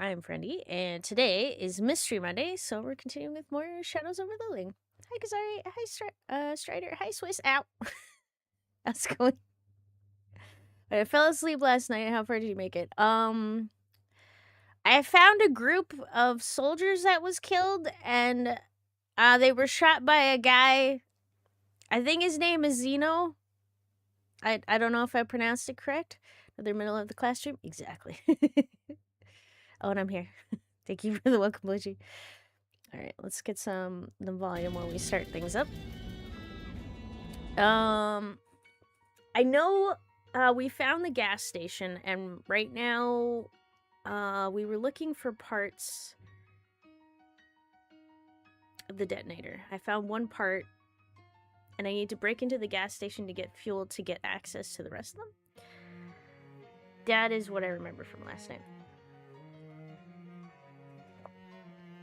I'm Friendy, and today is Mystery Monday, so we're continuing with more Shadows over Loathing. Hi, Kazari. Hi, Strider. Hi, Swiss. Ow. How's it going? I fell asleep last night. How far did you make it? I found a group of soldiers that was killed, and they were shot by a guy. I think his name is Zeno. I don't know if I pronounced it correct. Another middle of the classroom. Exactly. Oh, and I'm here. Thank you for the welcome, Luigi. All right, let's get the volume while we start things up. I know we found the gas station, and right now we were looking for parts of the detonator. I found one part, and I need to break into the gas station to get fuel to get access to the rest of them. That is what I remember from last night.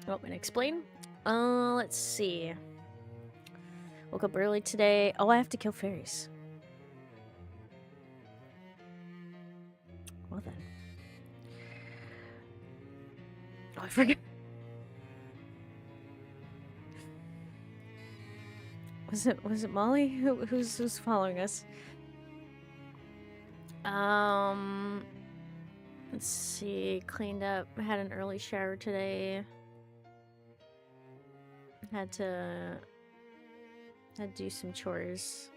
Oh, and explain? Let's see. Woke up early today. Oh, I have to kill fairies. Well then. Oh, I forgot. Was it Molly? Who's following us? Let's see. Cleaned up. Had an early shower today. Had to do some chores.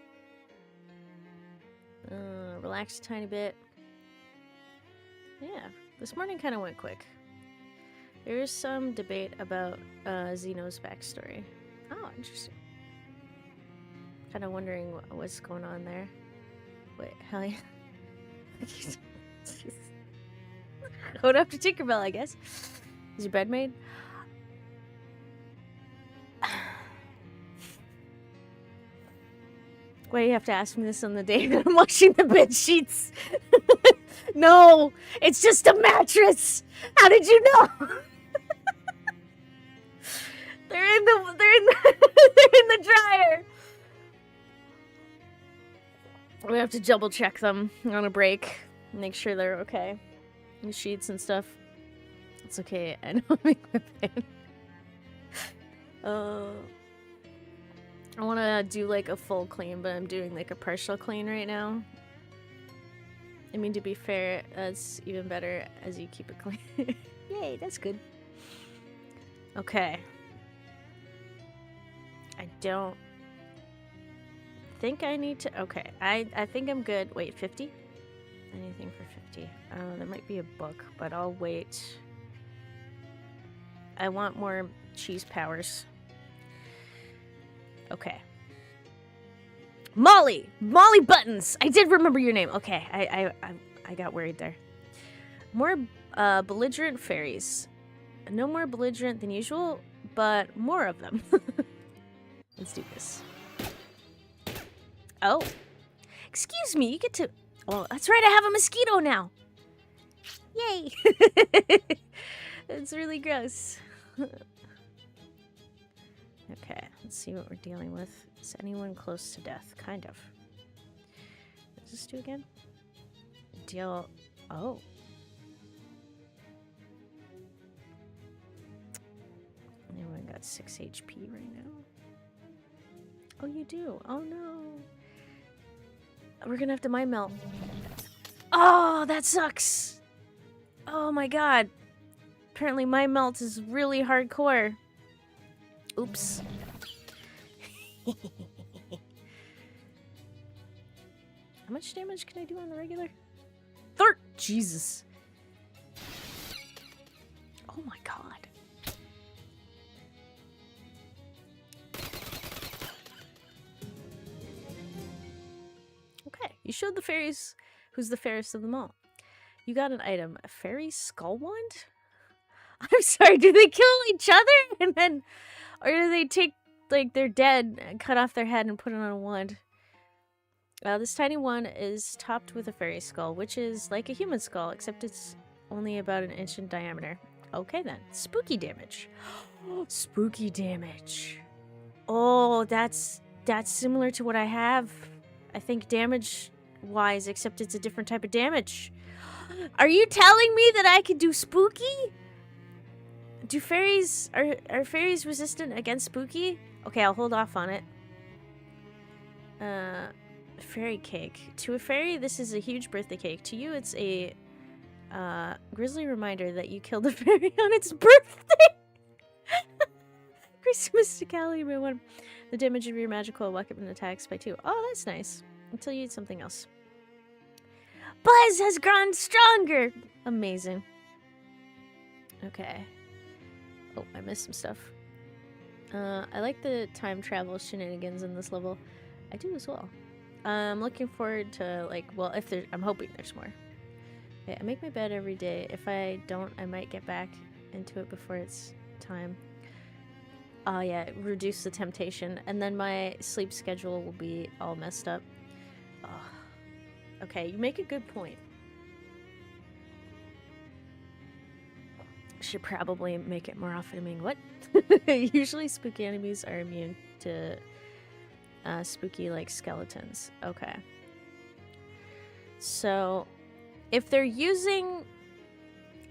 Relax a tiny bit. Yeah, this morning kind of went quick. There's some debate about Zeno's backstory. Oh, interesting. Kind of wondering what's going on there. Wait, hell yeah. Going up to Tinkerbell, I guess. Is your bed made? Why do you have to ask me this on the day that I'm washing the bed sheets? No, it's just a mattress. How did you know? They're in the dryer. We have to double check them on a break, make sure they're okay. The sheets and stuff. It's okay. I know I'm making my bed. I want to do like a full clean, but I'm doing like a partial clean right now. I mean, to be fair, that's even better as you keep it clean. Yay, that's good. Okay. I don't think I need to... Okay, I think I'm good. Wait, 50? Anything for 50. There might be a book, but I'll wait. I want more cheese powers. Okay. Molly Buttons. I did remember your name. Okay, I got worried there. More belligerent fairies. No more belligerent than usual, but more of them. Let's do this. Oh, excuse me. You get to. Oh, that's right. I have a mosquito now. Yay! That's really gross. Okay, let's see what we're dealing with. Is anyone close to death? Kind of. What does this do again? Deal... Oh. Anyone got 6 HP right now? Oh, you do? Oh, no. We're gonna have to mind melt. Oh, that sucks! Oh my god. Apparently mind melt is really hardcore. Oops. How much damage can I do on the regular? Jesus. Oh my god. Okay, you showed the fairies who's the fairest of them all. You got an item. A fairy skull wand? I'm sorry, do they kill each other? And then... Or do they take, like, they're dead and cut off their head and put it on a wand? This tiny one is topped with a fairy skull, which is like a human skull, except it's only about an inch in diameter. Okay, then. Spooky damage. Spooky damage. Oh, that's similar to what I have. I think damage-wise, except it's a different type of damage. Are you telling me that I could do spooky? Do fairies... Are fairies resistant against spooky? Okay, I'll hold off on it. Fairy cake. To a fairy, this is a huge birthday cake. To you, it's a grisly reminder that you killed a fairy on its birthday. Increase mysticality by 1. The damage of your magical weapon attacks by 2. Oh, that's nice. Until you eat something else. Buzz has grown stronger! Amazing. Okay. Oh, I missed some stuff. I like the time travel shenanigans in this level. I do as well. I'm looking forward to, like, well, if there, I'm hoping there's more. Okay, I make my bed every day. If I don't, I might get back into it before it's time. Oh, yeah, reduce the temptation. And then my sleep schedule will be all messed up. Oh. Okay, you make a good point. Should probably make it more often. I mean, what? Usually spooky enemies are immune to spooky, like, skeletons. Okay. So, if they're using...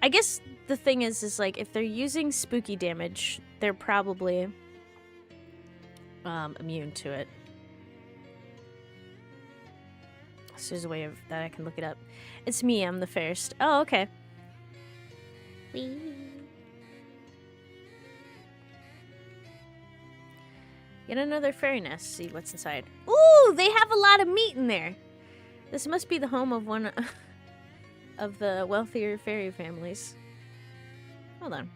I guess the thing is like, if they're using spooky damage, they're probably immune to it. So there's a way of that I can look it up. It's me, I'm the fairest. Oh, okay. Whee. Get another fairy nest, see what's inside. Ooh, they have a lot of meat in there. This must be the home of one of the wealthier fairy families. Hold on.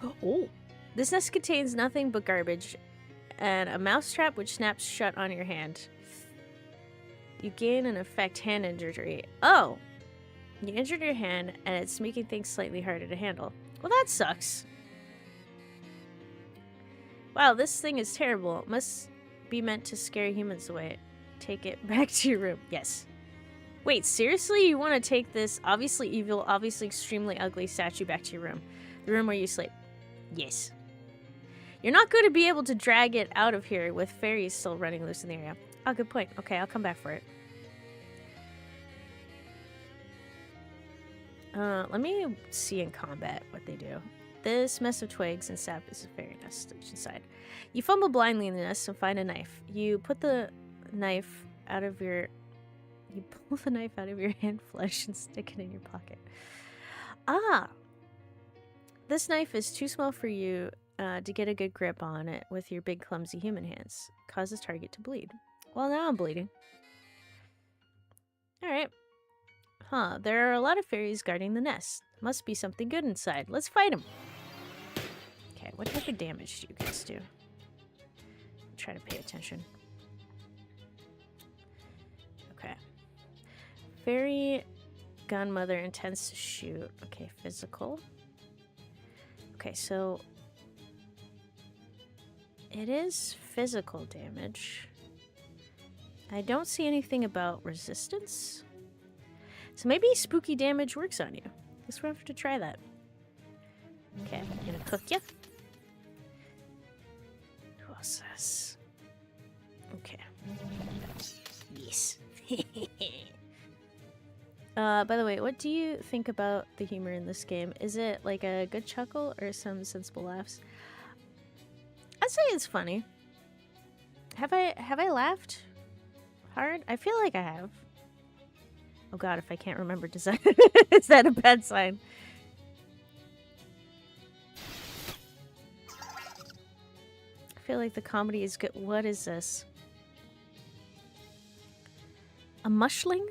Oh. This nest contains nothing but garbage and a mousetrap which snaps shut on your hand. You gain an effect hand injury. Oh! You injured your hand and it's making things slightly harder to handle. Well, that sucks. Wow, this thing is terrible. It must be meant to scare humans away. Take it back to your room. Yes. Wait, seriously? You want to take this obviously evil, obviously extremely ugly statue back to your room? The room where you sleep? Yes. You're not going to be able to drag it out of here with fairies still running loose in the area. Oh, good point. Okay, I'll come back for it. Let me see in combat what they do. This mess of twigs and sap is a fairy nest inside. You fumble blindly in the nest and find a knife. You put the knife out of your... You pull the knife out of your hand flesh and stick it in your pocket. Ah! This knife is too small for you to get a good grip on it with your big clumsy human hands. Causes target to bleed. Well, now I'm bleeding. Alright. Huh, there are a lot of fairies guarding the nest. Must be something good inside. Let's fight them. Okay, what type of damage do you guys do? Try to pay attention. Okay. Fairy gunmother intends to shoot. Okay, physical. Okay, so it is physical damage. I don't see anything about resistance. So maybe spooky damage works on you. Guess we'll have to try that. Okay, I'm gonna cook you. What's this? Okay. Yes. By the way, what do you think about the humor in this game? Is it like a good chuckle or some sensible laughs? I'd say it's funny. Have I laughed hard? I feel like I have. Oh god, if I can't remember, does that is that a bad sign? I feel like the comedy is good. What is this? A mushling?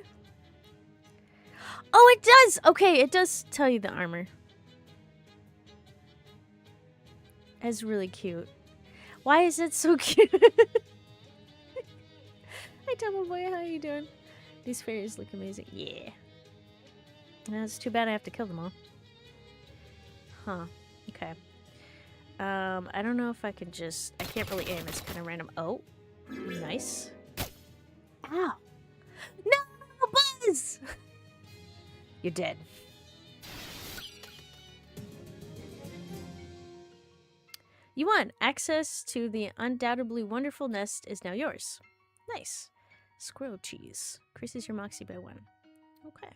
Oh, it does! Okay, it does tell you the armor. It's really cute. Why is it so cute? Hi, Tumble Boy, how are you doing? These fairies look amazing. Yeah. It's too bad I have to kill them all. Huh. Okay. I don't know if I can just... I can't really aim. It's kind of random. Oh. Nice. Ow. No! Buzz! You're dead. You won. Access to the undoubtedly wonderful nest is now yours. Nice. Squirrel cheese. Increases your moxie by 1. Okay.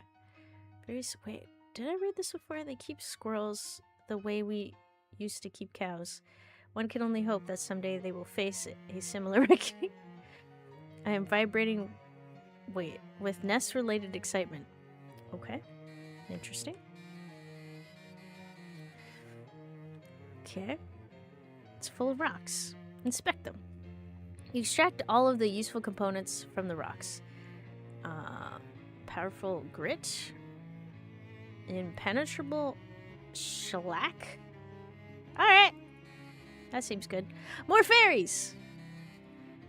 Wait, did I read this before? They keep squirrels the way we used to keep cows. One can only hope that someday they will face a similar reckoning. I am vibrating, with nest-related excitement. Okay, interesting. Okay, it's full of rocks. Inspect them. You extract all of the useful components from the rocks. Powerful grit. Impenetrable shellac. Alright. That seems good. More fairies!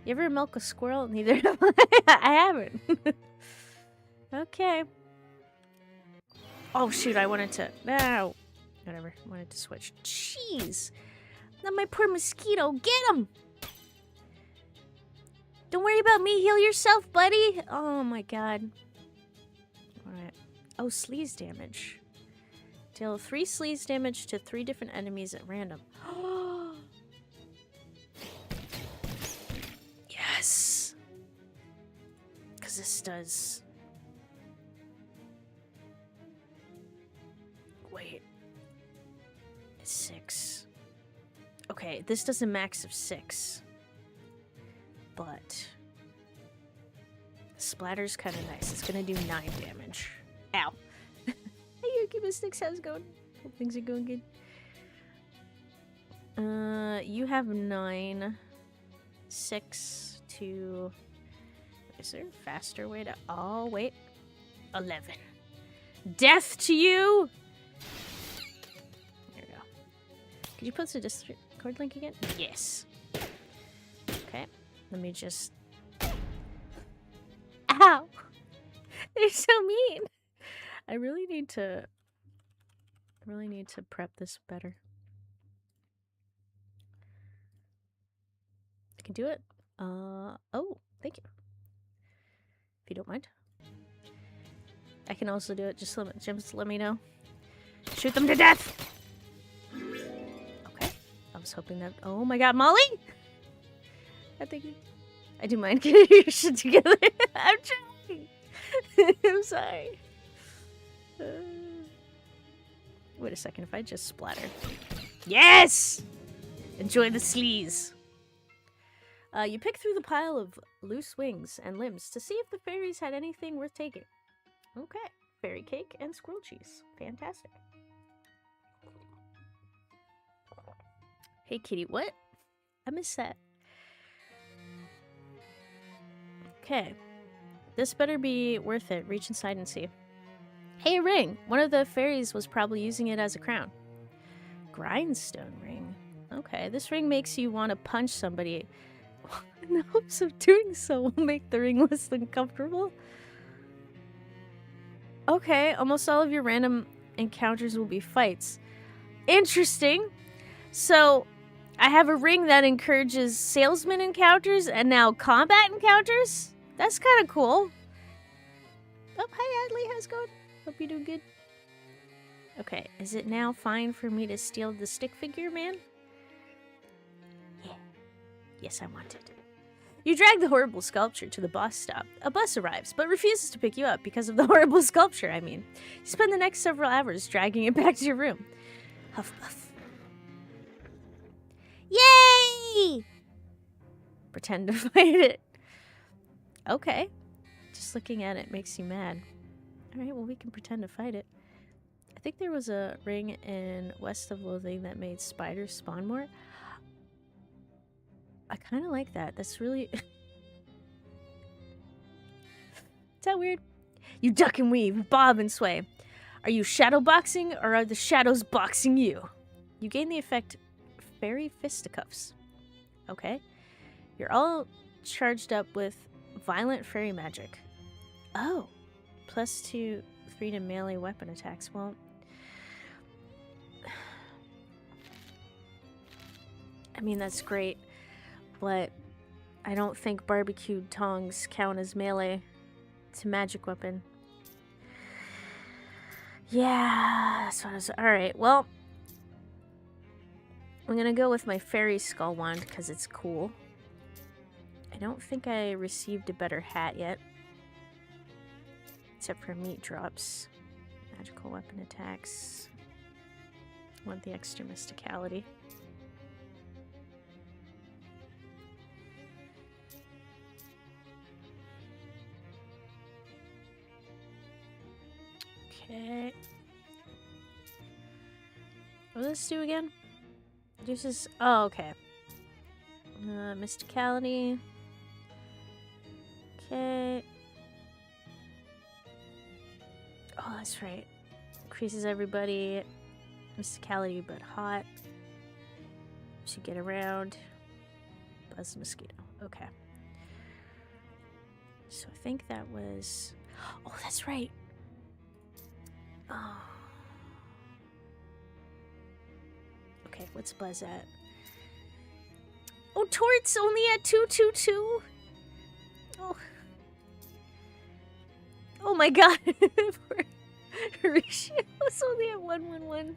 You ever milk a squirrel? Neither have I. I haven't. Okay. Oh shoot, I wanted to... No. Whatever. I wanted to switch. Jeez. Not my poor mosquito. Get him! Don't worry about me. Heal yourself, buddy. Oh my god. Alright. Oh, sleaze damage. Deal 3 sleaze damage to 3 different enemies at random. Yes! Because this does... Wait. It's 6. Okay, this does a max of 6. But... Splatter's kind of nice. It's gonna do 9 damage. Ow. Hey, Yuki Mystics, how's it going? Hope things are going good. You have 9. 6 to... Is there a faster way to... Oh, wait. 11. Death to you! There we go. Could you post a Discord link again? Yes. Okay. Let me just... Ow! They're so mean! I really need to prep this better. I can do it. Oh, thank you. If you don't mind. I can also do it. Just let me know. Shoot them to death! Okay. I was hoping that... Oh my god, Molly! I do mind getting your shit together. I'm trying. I'm sorry. Wait a second. If I just splatter. Yes! Enjoy the sleaze. You pick through the pile of loose wings and limbs to see if the fairies had anything worth taking. Okay. Fairy cake and squirrel cheese. Fantastic. Hey, kitty. What? I missed that. Okay. This better be worth it. Reach inside and see. Hey, a ring! One of the fairies was probably using it as a crown. Grindstone ring. Okay, this ring makes you want to punch somebody. In the hopes of doing so will make the ring less than comfortable. Okay, almost all of your random encounters will be fights. Interesting. So, I have a ring that encourages salesman encounters and now combat encounters? That's kind of cool. Oh, hi Adley, how's it going? Hope you're doing good. Okay, is it now fine for me to steal the stick figure, man? Yeah. Yes, I want it. You drag the horrible sculpture to the bus stop. A bus arrives, but refuses to pick you up because of the horrible sculpture, I mean. You spend the next several hours dragging it back to your room. Huff puff. Yay! Pretend to fight it. Okay. Just looking at it makes you mad. Alright, well we can pretend to fight it. I think there was a ring in West of Loathing that made spiders spawn more. I kind of like that. That's really... Is that weird? You duck and weave, bob and sway. Are you shadow boxing or are the shadows boxing you? You gain the effect Fairy Fisticuffs. Okay. You're all charged up with violent fairy magic. Oh. +2, 3 to melee weapon attacks. Well... I mean, that's great. But I don't think barbecued tongs count as melee. It's a magic weapon. Yeah, that's what I was... Alright, well... I'm gonna go with my fairy skull wand because it's cool. I don't think I received a better hat yet. Except for meat drops. Magical weapon attacks. Want the extra mysticality. Okay. What does this do again? Reduces. Oh, okay. Mysticality. Okay. Oh, that's right. Increases everybody. Mysticality, but hot. Should get around. Buzz the mosquito. Okay. So I think that was. Oh, that's right. Oh. Okay, what's Buzz at? Oh, Tort's only at 222. Oh. Oh my god. Horatio's only at 111.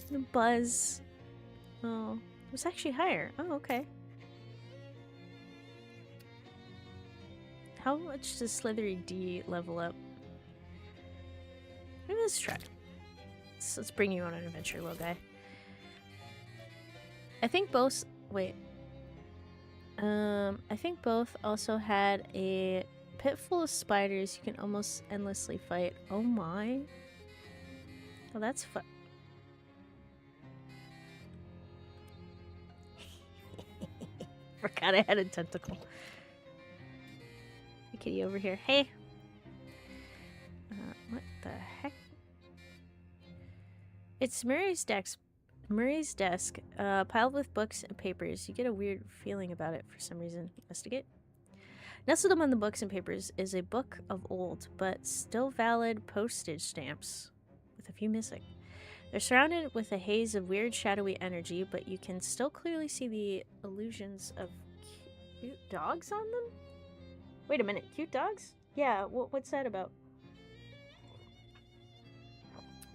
The Buzz. Oh. It was actually higher. Oh, okay. How much does Slithery D level up? Maybe let's try. Let's bring you on an adventure, little guy. I think both... Wait. I think both also had a pit full of spiders you can almost endlessly fight. Oh my. Oh, that's fun. Forgot I had a tentacle. Hey, kitty over here. Hey. What the heck? It's Murray's desk. Piled with books and papers. You get a weird feeling about it for some reason. Investigate. Nestled among the books and papers is a book of old, but still valid postage stamps, with a few missing. They're surrounded with a haze of weird, shadowy energy, but you can still clearly see the illusions of cute dogs on them? Wait a minute, cute dogs? Yeah, what's that about?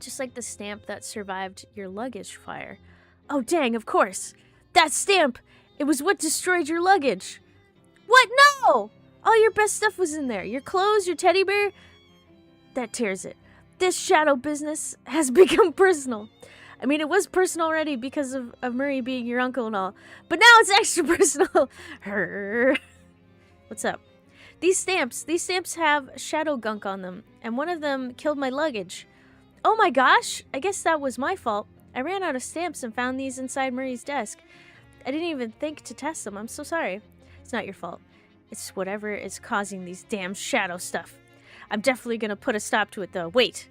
Just like the stamp that survived your luggage fire. Oh, dang, of course. That stamp! It was what destroyed your luggage. What? No! All your best stuff was in there. Your clothes, your teddy bear. That tears it. This shadow business has become personal. I mean, it was personal already because of Murray being your uncle and all. But now it's extra personal. What's up? These stamps have shadow gunk on them. And one of them killed my luggage. Oh my gosh, I guess that was my fault. I ran out of stamps and found these inside Murray's desk. I didn't even think to test them. I'm so sorry. It's not your fault. It's whatever is causing these damn shadow stuff. I'm definitely gonna put a stop to it though. Wait,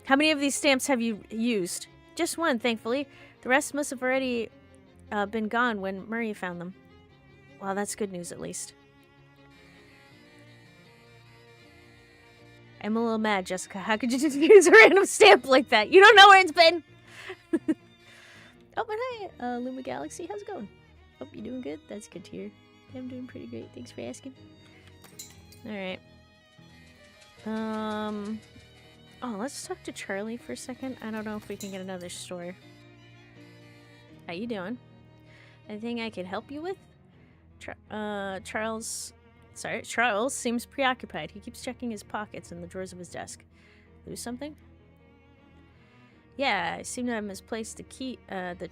how many of these stamps have you used? Just one, thankfully. The rest must have already been gone when Murray found them. Well, that's good news at least. I'm a little mad, Jessica. How could you just use a random stamp like that? You don't know where it's been! Oh, but hi, Luma Galaxy. How's it going? Hope you're doing good. That's good to hear. I'm doing pretty great. Thanks for asking. Alright. Oh, let's talk to Charlie for a second. I don't know if we can get another store. How you doing? Anything I could help you with? Charles seems preoccupied. He keeps checking his pockets and the drawers of his desk. Lose something? Yeah, I seem to have misplaced the key, the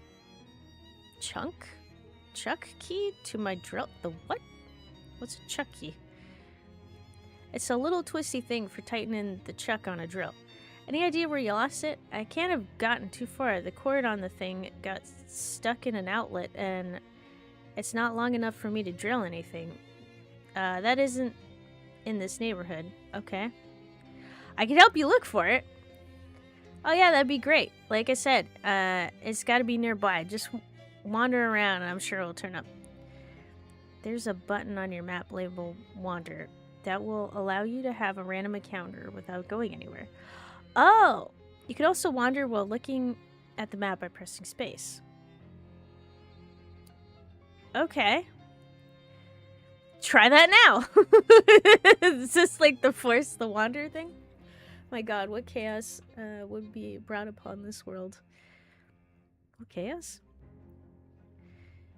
chuck key to my drill. The what? What's a chuck key? It's a little twisty thing for tightening the chuck on a drill. Any idea where you lost it? I can't have gotten too far. The cord on the thing got stuck in an outlet and it's not long enough for me to drill anything. That isn't in this neighborhood. Okay. I can help you look for it. Oh yeah, that'd be great. Like I said, it's gotta be nearby. Just wander around and I'm sure it'll turn up. There's a button on your map labeled Wander that will allow you to have a random encounter without going anywhere. Oh! You could also wander while looking at the map by pressing space. Okay. Try that now! Is this like the force the wander thing? My god, what chaos would be brought upon this world? What chaos?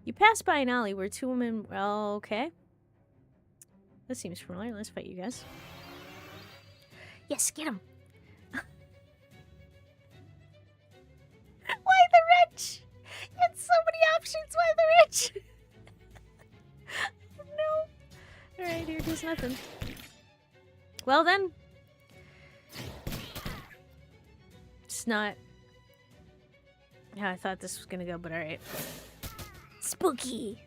You pass by an alley where two women... Oh, okay. This seems familiar. Let's fight you guys. Yes, get him! something. Well then. It's not how I thought this was gonna go, but alright. Spooky!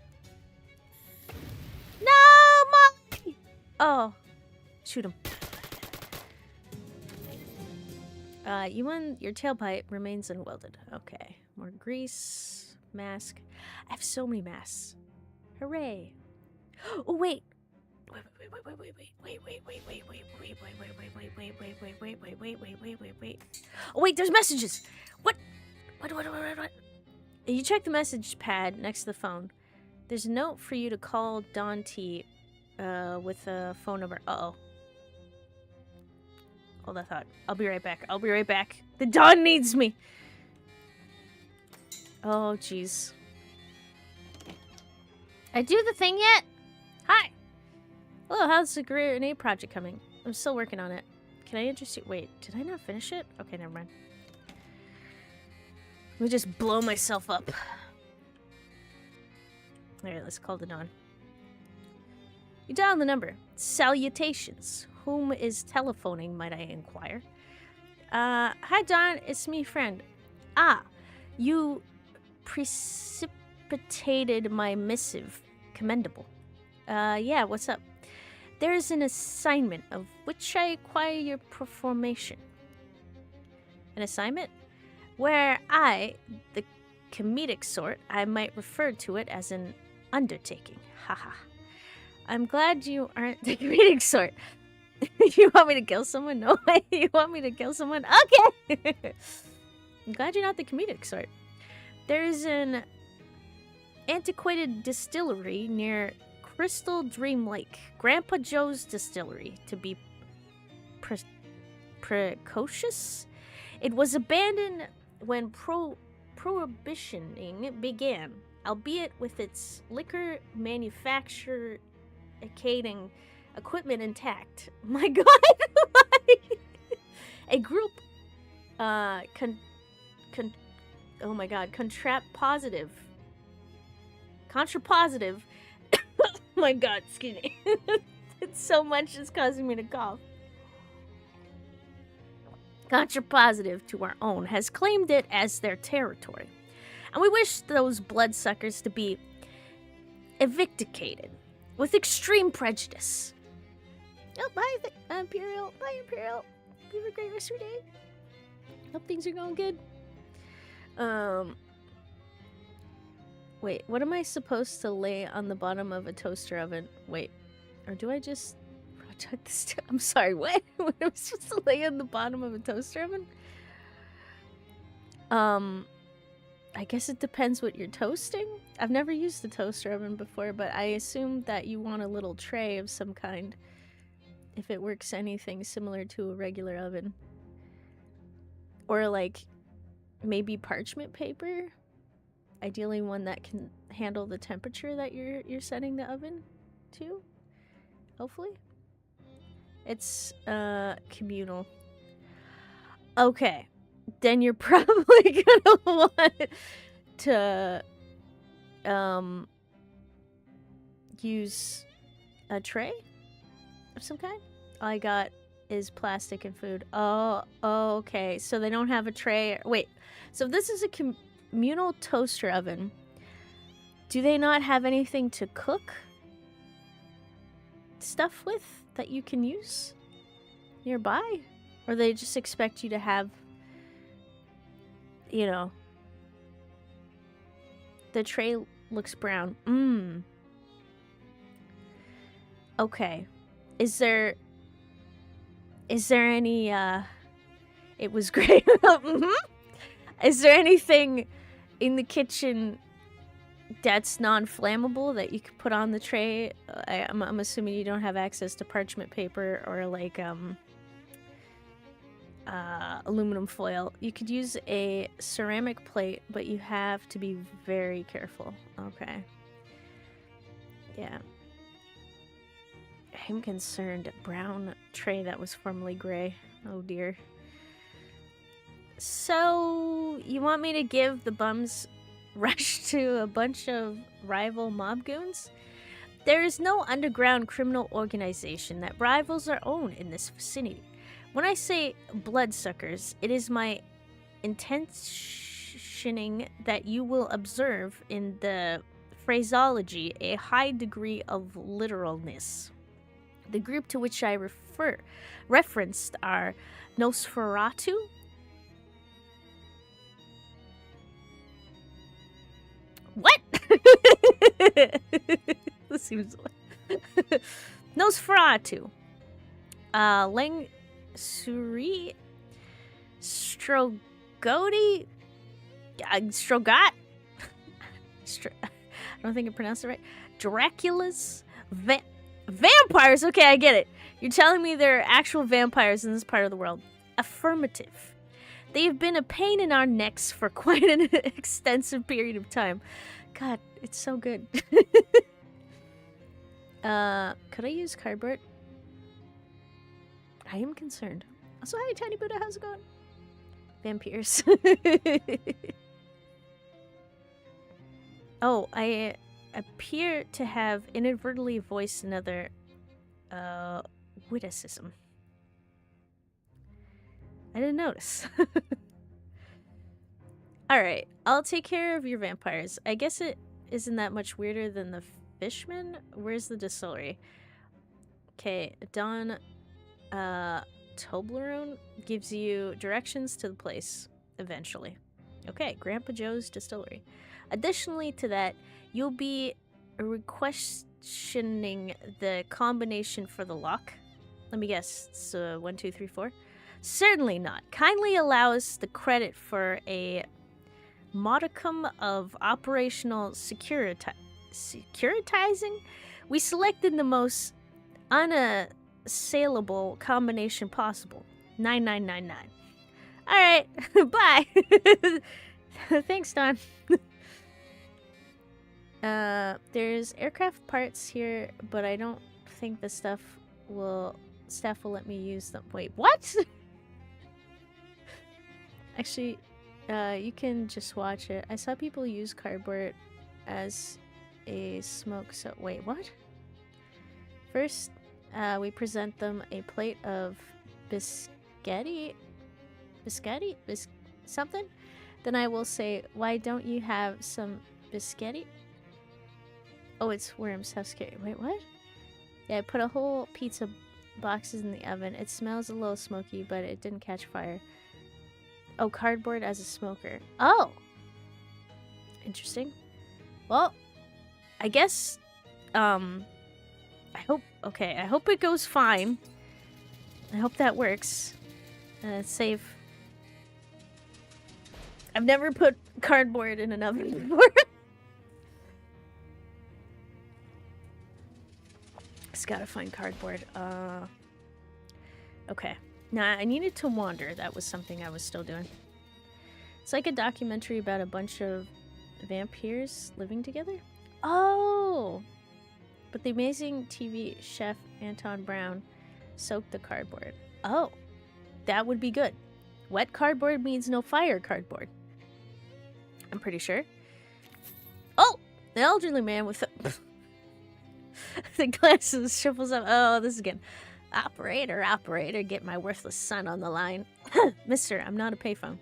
No, Mom! Oh. Shoot him. Your tailpipe remains unwelded. Okay. More grease. Mask. I have so many masks. Hooray. Oh, wait. Wait. Oh, wait, there's messages. What? You check the message pad next to the phone. There's a note for you to call Don T with a phone number. Uh-oh. Hold that thought. I'll be right back. The Don needs me. Oh, jeez. I do the thing yet? Hi. Oh, how's the grenade project coming? I'm still working on it. Can I interest you? Wait, did I not finish it? Okay, never mind. Let me just blow myself up. Alright, let's call the Don. You dial the number. Salutations. Whom is telephoning, might I inquire? Hi, Don. It's me, friend. Ah, you precipitated my missive. Commendable. Yeah, what's up? There's an assignment of which I require your performation. An assignment? Where I, the comedic sort, I might refer to it as an undertaking. Haha. I'm glad you aren't the comedic sort. You want me to kill someone? No way. You want me to kill someone? Okay. I'm glad you're not the comedic sort. There's an antiquated distillery near Crystal Dream Lake. Grandpa Joe's distillery, to be precocious. It was abandoned when prohibitioning began, albeit with its liquor manufacturing equipment intact. My God! A group, oh my God, contrapositive. Oh my God, excuse me. It's so much, it's causing me to cough. Contrapositive to our own has claimed it as their territory. And we wish those bloodsuckers to be evicticated with extreme prejudice. Oh, bye, Imperial. Bye, Imperial. You have a great rest of your day. Hope things are going good. Wait, what am I supposed to lay on the bottom of a toaster oven? Wait, or do I just project this? I'm sorry, what? What am I supposed to lay on the bottom of a toaster oven? I guess it depends what you're toasting. I've never used a toaster oven before, but I assume that you want a little tray of some kind. If it works anything similar to a regular oven. Or like maybe parchment paper. Ideally one that can handle the temperature that you're setting the oven to. Hopefully. It's communal. Okay. Then you're probably gonna want to use a tray of some kind. All I got is plastic and food. Oh, okay. So they don't have a tray. Wait. So this is a communal toaster oven. Do they not have anything to cook stuff with that you can use nearby? Or they just expect you to have, you know, the tray looks brown. Okay. Is there any, it was great. Is there anything in the kitchen that's non-flammable that you could put on the tray? I'm assuming you don't have access to parchment paper or like, aluminum foil. You could use a ceramic plate, but you have to be very careful. Okay. Yeah. I'm concerned. Brown tray that was formerly gray. Oh dear. So, you want me to give the bums rush to a bunch of rival mob goons? There is no underground criminal organization that rivals our own in this vicinity. When I say bloodsuckers, it is my intentioning that you will observe in the phraseology a high degree of literalness. The group to which I referenced are Nosferatu, what? This seems Nosferatu, Lang Suri, Strogoti, Strogot. I don't think I pronounced it right. Dracula's vampires. Okay, I get it. You're telling me there are actual vampires in this part of the world. Affirmative. They have been a pain in our necks for quite an extensive period of time. God, it's so good. Could I use cardboard? I am concerned. Also, hi, Tiny Buddha. How's it going? Vampires. Oh, I appear to have inadvertently voiced another witticism. I didn't notice. Alright, I'll take care of your vampires. I guess it isn't that much weirder than the fishmen. Where's the distillery? Okay, Don Toblerone gives you directions to the place eventually. Okay, Grandpa Joe's distillery. Additionally to that, you'll be questioning the combination for the lock. Let me guess, it's 1, 2, 3, 4? Certainly not. Kindly allow us the credit for a modicum of operational securitizing. We selected the most unassailable combination possible. 9999. Alright, bye! Thanks, Don. There's aircraft parts here, but I don't think the staff will let me use them. Wait, what? Actually, you can just watch it. I saw people use cardboard as a smoke, so wait, what? First, we present them a plate of biscotti? Something? Then I will say, why don't you have some biscotti? Oh, it's worms. How scary. Wait, what? Yeah, I put a whole pizza boxes in the oven. It smells a little smoky, but it didn't catch fire. Oh, cardboard as a smoker. Oh! Interesting. Well, I guess, I hope it goes fine. I hope that works. Save. I've never put cardboard in an oven before. Just gotta find cardboard. Okay. Nah, I needed to wander. That was something I was still doing. It's like a documentary about a bunch of vampires living together. Oh! But the amazing TV chef Anton Brown soaked the cardboard. Oh. That would be good. Wet cardboard means no fire cardboard. I'm pretty sure. Oh! The elderly man with the glasses shuffles up. Oh, this is good. Operator, get my worthless son on the line. Mister, I'm not a payphone.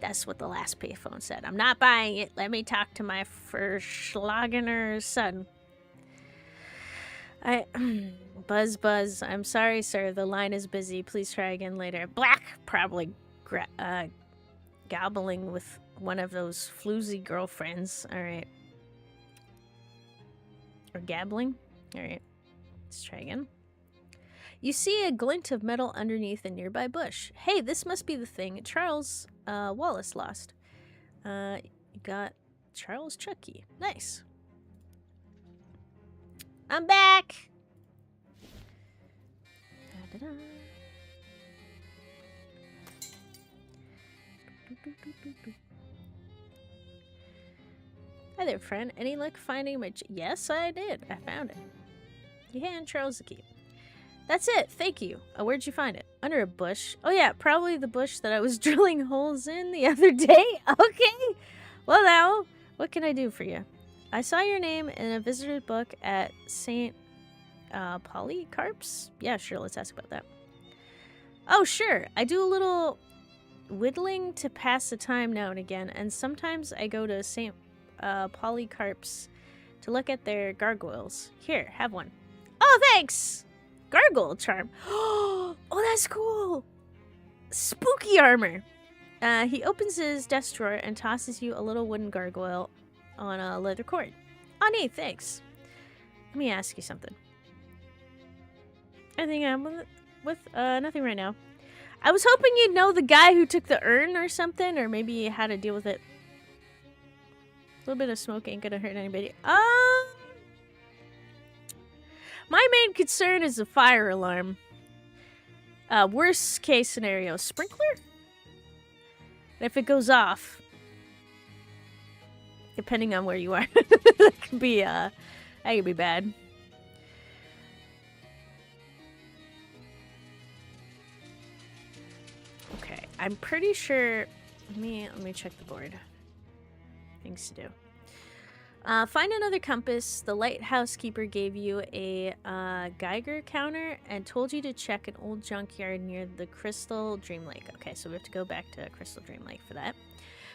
That's what the last payphone said. I'm not buying it. Let me talk to my Verschlagener son. Buzz. I'm sorry, sir. The line is busy. Please try again later. Black, probably gobbling with one of those floozy girlfriends. All right. Or gabbling. All right. Let's try again. You see a glint of metal underneath a nearby bush. Hey, this must be the thing Charles Wallace lost. You got Charles Chucky. Nice. I'm back! Da-da-da. Hi there, friend. Any luck finding my... Yes, I did. I found it. You hand Charles the key. That's it. Thank you. Where'd you find it? Under a bush. Oh, yeah. Probably the bush that I was drilling holes in the other day. Okay. Well, now, what can I do for you? I saw your name in a visitor's book at St. Polycarp's? Yeah, sure, let's ask about that. Oh, sure. I do a little whittling to pass the time now and again, and sometimes I go to St. Polycarp's to look at their gargoyles. Here, have one. Oh, thanks! Gargoyle charm. Oh, that's cool! Spooky armor. He opens his desk drawer and tosses you a little wooden gargoyle on a leather cord. Oh, neat, thanks. Let me ask you something. I think I'm with nothing right now. I was hoping you'd know the guy who took the urn or something, or maybe how to deal with it. A little bit of smoke ain't gonna hurt anybody. My main concern is the fire alarm. Worst case scenario, sprinkler? If it goes off, depending on where you are, that could be bad. Okay, I'm pretty sure. Let me check the board. Things to do. Find another compass. The lighthouse keeper gave you a Geiger counter and told you to check an old junkyard near the Crystal Dream Lake. Okay, so we have to go back to Crystal Dream Lake for that.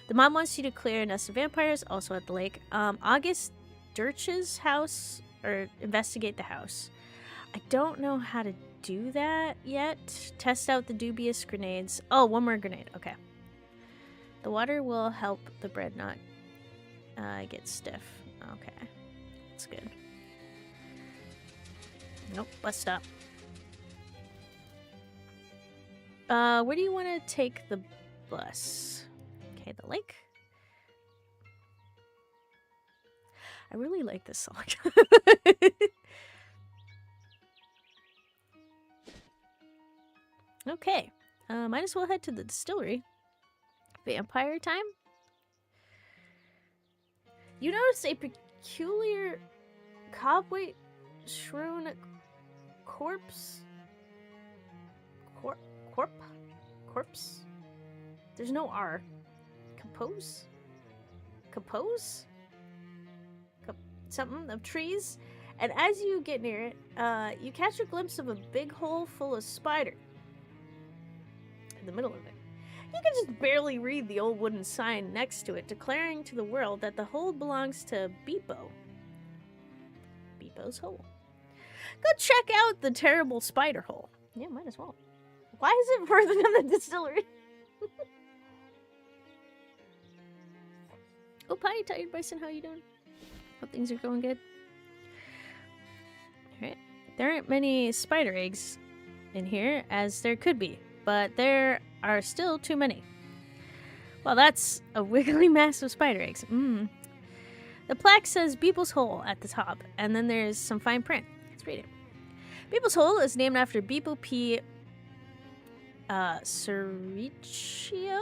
The mom wants you to clear a nest of vampires, also at the lake. August Dirch's house, or investigate the house. I don't know how to do that yet. Test out the dubious grenades. Oh, one more grenade. Okay. The water will help the bread not get stiff. Okay. That's good. Nope. Bus stop. Where do you want to take the bus? Okay, the lake. I really like this song. Okay. Might as well head to the distillery. Vampire time? You notice a peculiar cobweight shrown corpse? Corpse? There's no R. Compose? Something of trees. And as you get near it, you catch a glimpse of a big hole full of spider. In the middle of it. You can just barely read the old wooden sign next to it, declaring to the world that the hole belongs to Beepo. Beepo's hole. Go check out the terrible spider hole. Yeah, might as well. Why is it further than the distillery? Oh, hi, Tired Bison. How you doing? Hope things are going good. Alright. There aren't many spider eggs in here, as there could be, but there are still too many. Well, that's a wiggly mass of spider eggs. The plaque says Beeple's Hole at the top, and then there's some fine print. Let's read it. Beeple's Hole is named after Beeple P. Cericchio,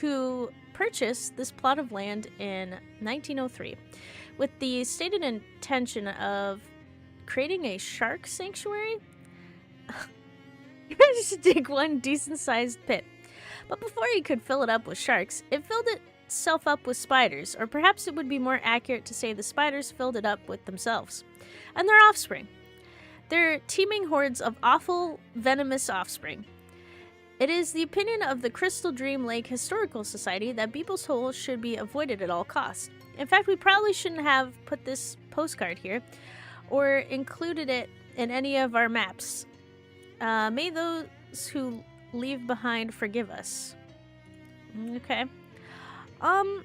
who purchased this plot of land in 1903 with the stated intention of creating a shark sanctuary. Just dig one decent-sized pit. But before he could fill it up with sharks, it filled itself up with spiders, or perhaps it would be more accurate to say the spiders filled it up with themselves and their offspring. They're teeming hordes of awful, venomous offspring. It is the opinion of the Crystal Dream Lake Historical Society that Beeple's Hole should be avoided at all costs. In fact, we probably shouldn't have put this postcard here or included it in any of our maps. May those who leave behind forgive us. Okay. I'm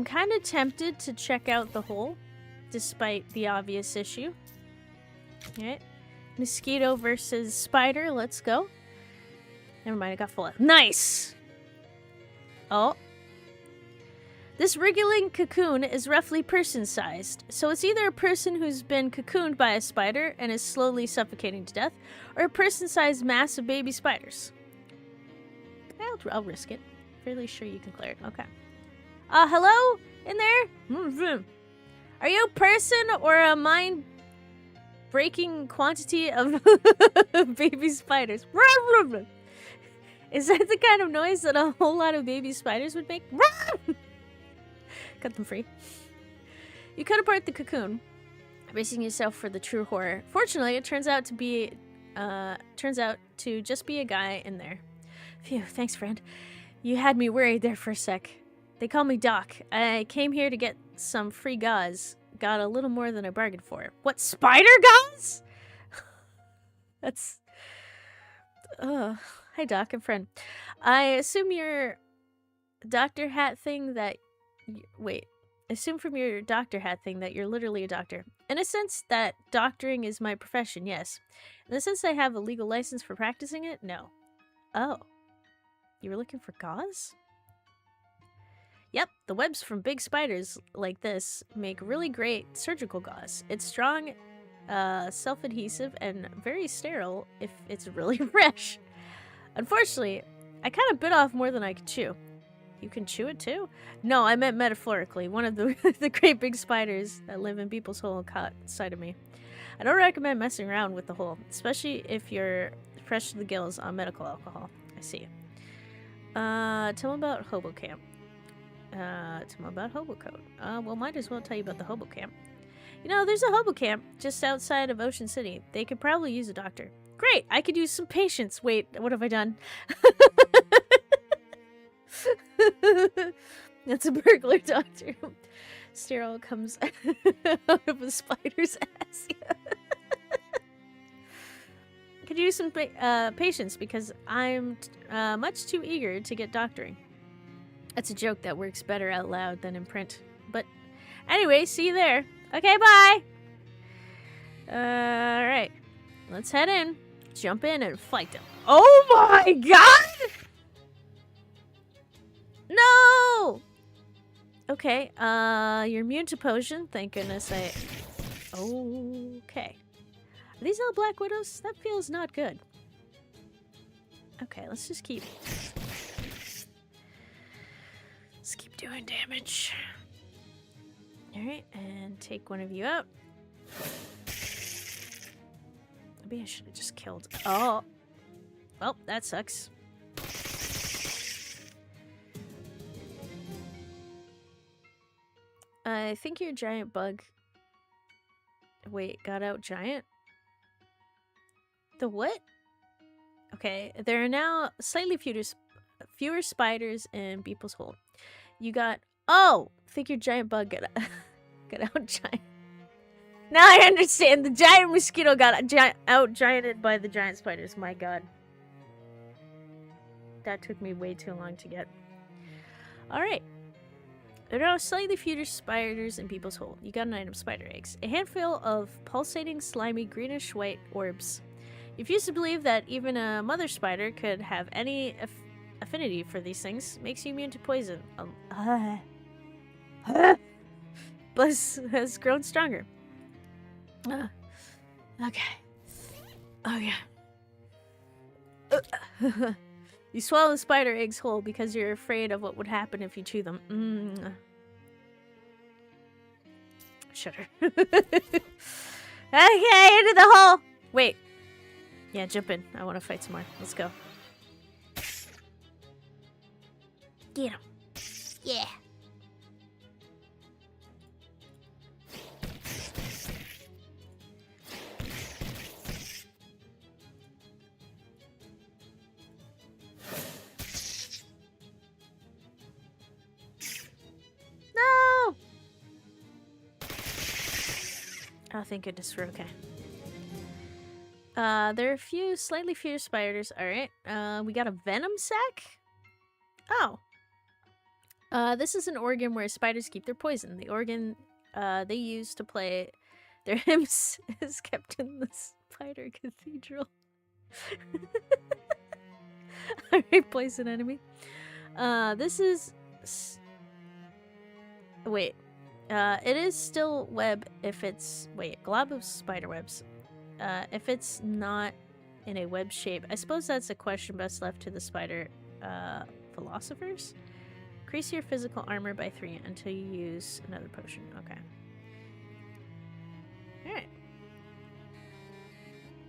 kind of tempted to check out the hole, despite the obvious issue. Alright. Mosquito versus spider, let's go. Never mind, I got full of. Nice! Oh. This wriggling cocoon is roughly person-sized, so it's either a person who's been cocooned by a spider and is slowly suffocating to death, or a person-sized mass of baby spiders. I'll risk it. Fairly sure you can clear it. Okay. Hello? In there? Are you a person or a mind-breaking quantity of baby spiders? Is that the kind of noise that a whole lot of baby spiders would make? Cut them free. You cut apart the cocoon, bracing yourself for the true horror. Fortunately, it turns out to just be a guy in there. Phew, thanks, friend. You had me worried there for a sec. They call me Doc. I came here to get some free gauze. Got a little more than I bargained for. What, spider gauze? That's... Hi, Doc. I'm friend. I assume your doctor hat thing that... Wait. Assume from your doctor hat thing that you're literally a doctor. In a sense that doctoring is my profession, yes. In the sense I have a legal license for practicing it, no. Oh. You were looking for gauze? Yep, the webs from big spiders like this make really great surgical gauze. It's strong, self-adhesive, and very sterile if it's really fresh. Unfortunately, I kind of bit off more than I could chew. You can chew it too? No, I meant metaphorically. One of the the great big spiders that live in people's hole caught sight of me. I don't recommend messing around with the hole, especially if you're fresh to the gills on medical alcohol. I see. Tell me about Hobo Camp. Tell me about Hobo Code. Well, might as well tell you about the Hobo Camp. You know, there's a Hobo Camp just outside of Ocean City. They could probably use a doctor. Great! I could use some patience. Wait, what have I done? That's a burglar doctor. Sterile comes out of a spider's ass. Could use some patience because I'm much too eager to get doctoring. That's a joke that works better out loud than in print. But anyway, see you there. Okay, bye! Alright. Let's head in. Jump in and fight them. Oh my god! No! Okay, you're immune to potion. Thank goodness I... Okay. Are these all Black Widows? That feels not good. Okay, let's just keep... Let's keep doing damage. Alright, and take one of you out. Maybe I should have just killed... Oh! Well, that sucks. I think your giant bug... Wait, got out giant? The what? Okay, there are now slightly fewer spiders in Beeple's hole. You got... Oh! I think your giant bug got out giant. Now I understand! The giant mosquito got out gianted by the giant spiders. My god. That took me way too long to get. Alright. There are now slightly fewer spiders in People's Hole. You got an item, spider eggs. A handful of pulsating, slimy, greenish-white orbs. You refuse to believe that even a mother spider could have any affinity for these things. Makes you immune to poison. Bliss has grown stronger. Okay. Oh, yeah. You swallow the spider eggs whole because you're afraid of what would happen if you chew them. Shudder. Okay, into the hole! Wait. Yeah, jump in. I want to fight some more. Let's go. Get him. Yeah. No! Oh, thank goodness we're okay. There are a few slightly fewer spiders. Alright. We got a venom sac? Oh. This is an organ where spiders keep their poison. The organ they use to play their hymns is kept in the spider cathedral. Alright, poison enemy. This is... Wait. It is still web if it's... Wait, glob of spider webs. If it's not in a web shape, I suppose that's a question best left to the spider philosophers. Increase your physical armor by 3 until you use another potion. Okay. Alright.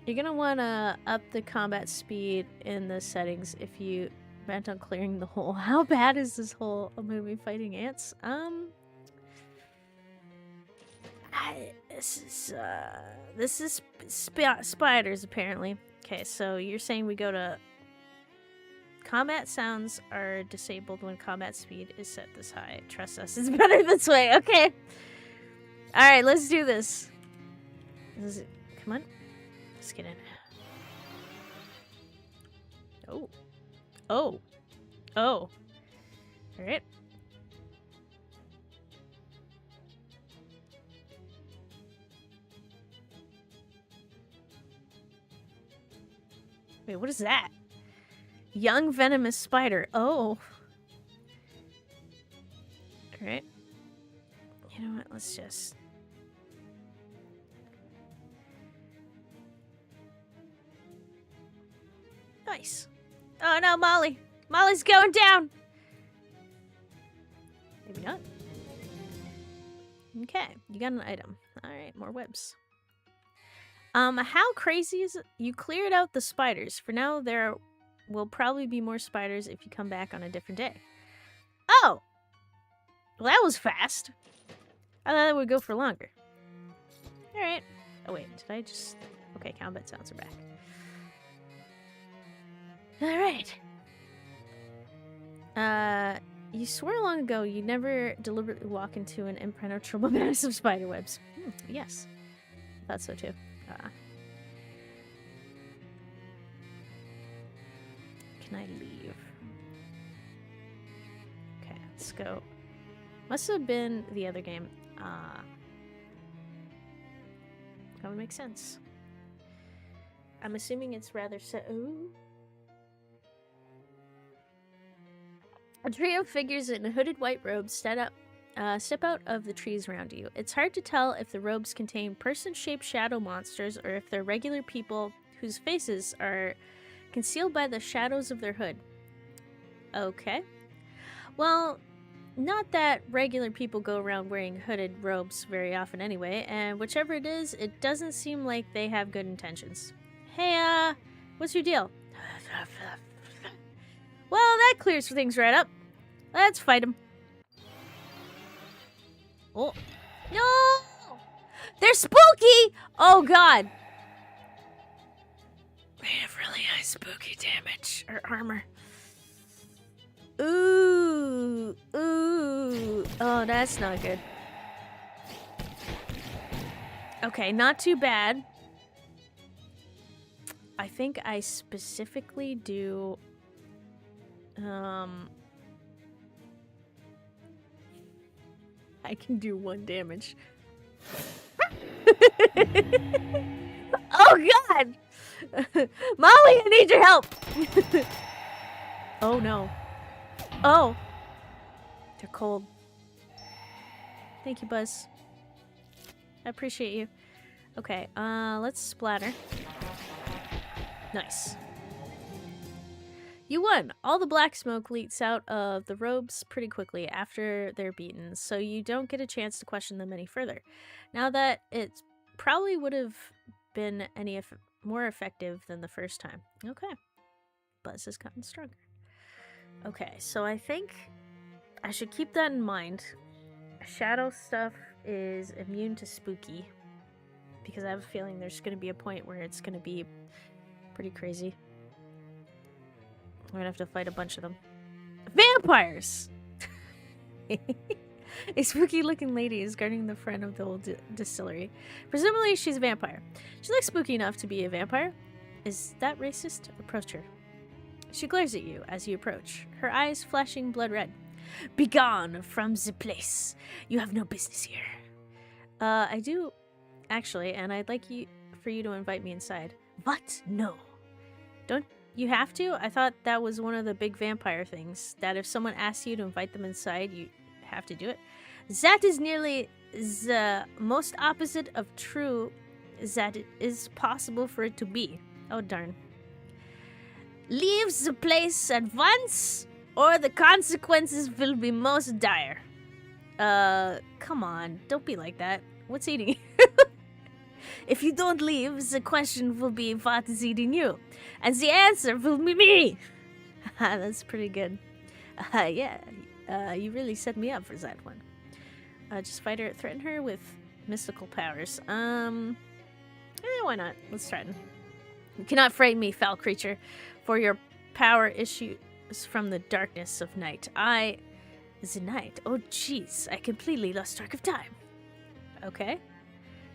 You're gonna wanna up the combat speed in the settings if you bent on clearing the hole. How bad is this hole of movie fighting ants? This is spiders, apparently. Okay, so you're saying we go to... Combat sounds are disabled when combat speed is set this high. Trust us, it's better this way. Okay. Alright, let's do this. Come on. Let's get in. Oh. Oh. Oh. Alright. Wait, what is that? Young venomous spider. Oh. Alright. You know what? Let's just... Nice. Oh no, Molly. Molly's going down. Maybe not. Okay, you got an item. Alright, more webs. How crazy is it? You cleared out the spiders. For now, there will probably be more spiders if you come back on a different day. Oh! Well, that was fast. I thought that would go for longer. Alright. Oh, wait. Did I just... Okay, combat sounds are back. Alright. You swore long ago you never deliberately walk into an impenetrable mass of spider webs. Yes. I thought so too. Can I leave? Okay, let's go. Must have been the other game. That would make sense. I'm assuming it's rather ooh. A trio of figures in hooded white robes step out of the trees around you. It's hard to tell if the robes contain person-shaped shadow monsters or if they're regular people whose faces are concealed by the shadows of their hood. Okay. Well, not that regular people go around wearing hooded robes very often anyway, and whichever it is, it doesn't seem like they have good intentions. Hey, what's your deal? Well, that clears things right up. Let's fight him. Oh. No! They're spooky! Oh, God. They have really high spooky damage. Or armor. Ooh. Ooh. Oh, that's not good. Okay, not too bad. I think I specifically do... I can do 1 damage. Oh God! Molly, I need your help! Oh no. Oh! They're cold. Thank you, Buzz. I appreciate you. Okay, let's splatter. Nice. You won! All the black smoke leaks out of the robes pretty quickly after they're beaten, so you don't get a chance to question them any further. Now that it probably would have been more effective than the first time. Okay. Buzz has gotten stronger. Okay, so I think I should keep that in mind. Shadow stuff is immune to spooky, because I have a feeling there's going to be a point where it's going to be pretty crazy. We're gonna have to fight a bunch of them. Vampires! A spooky-looking lady is guarding the front of the old distillery. Presumably, she's a vampire. She looks spooky enough to be a vampire. Is that racist? Approach her. She glares at you as you approach, her eyes flashing blood red. Begone from the place. You have no business here. I do, actually, and I'd like for you to invite me inside. What? No. Don't you have to? I thought that was one of the big vampire things, that if someone asks you to invite them inside, you have to do it. That is nearly the most opposite of true that it is possible for it to be. Oh, darn. Leave the place at once, or the consequences will be most dire. Come on, don't be like that. What's eating you? If you don't leave, the question will be what is eating you? And the answer will be me! That's pretty good. Yeah, you really set me up for that one. Just fight her, threaten her with Mystical powers. Why not? Let's try it. You cannot frighten me, foul creature, for your power issues from the darkness of night. The night? Oh, jeez. I completely lost track of time. Okay.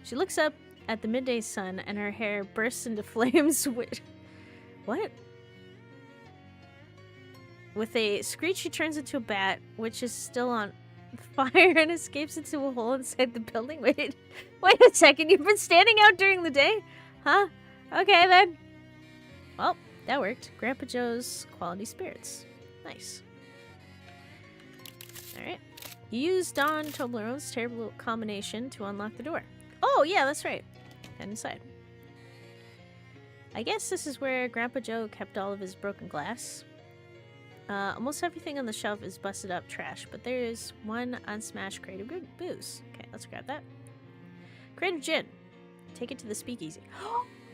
She looks up at the midday sun, and her hair bursts into flames with... What? With a screech, she turns into a bat, which is still on fire and escapes into a hole inside the building. Wait a second. You've been standing out during the day? Huh? Okay, then. Well, that worked. Grandpa Joe's quality spirits. Nice. Alright. You use Don Toblerone's terrible combination to unlock the door. Oh, yeah, that's right. Head inside. I guess this is where Grandpa Joe kept all of his broken glass. Almost everything on the shelf is busted up trash, but there is one unsmashed crate of booze. Okay, let's grab that. Crate of gin. Take it to the speakeasy.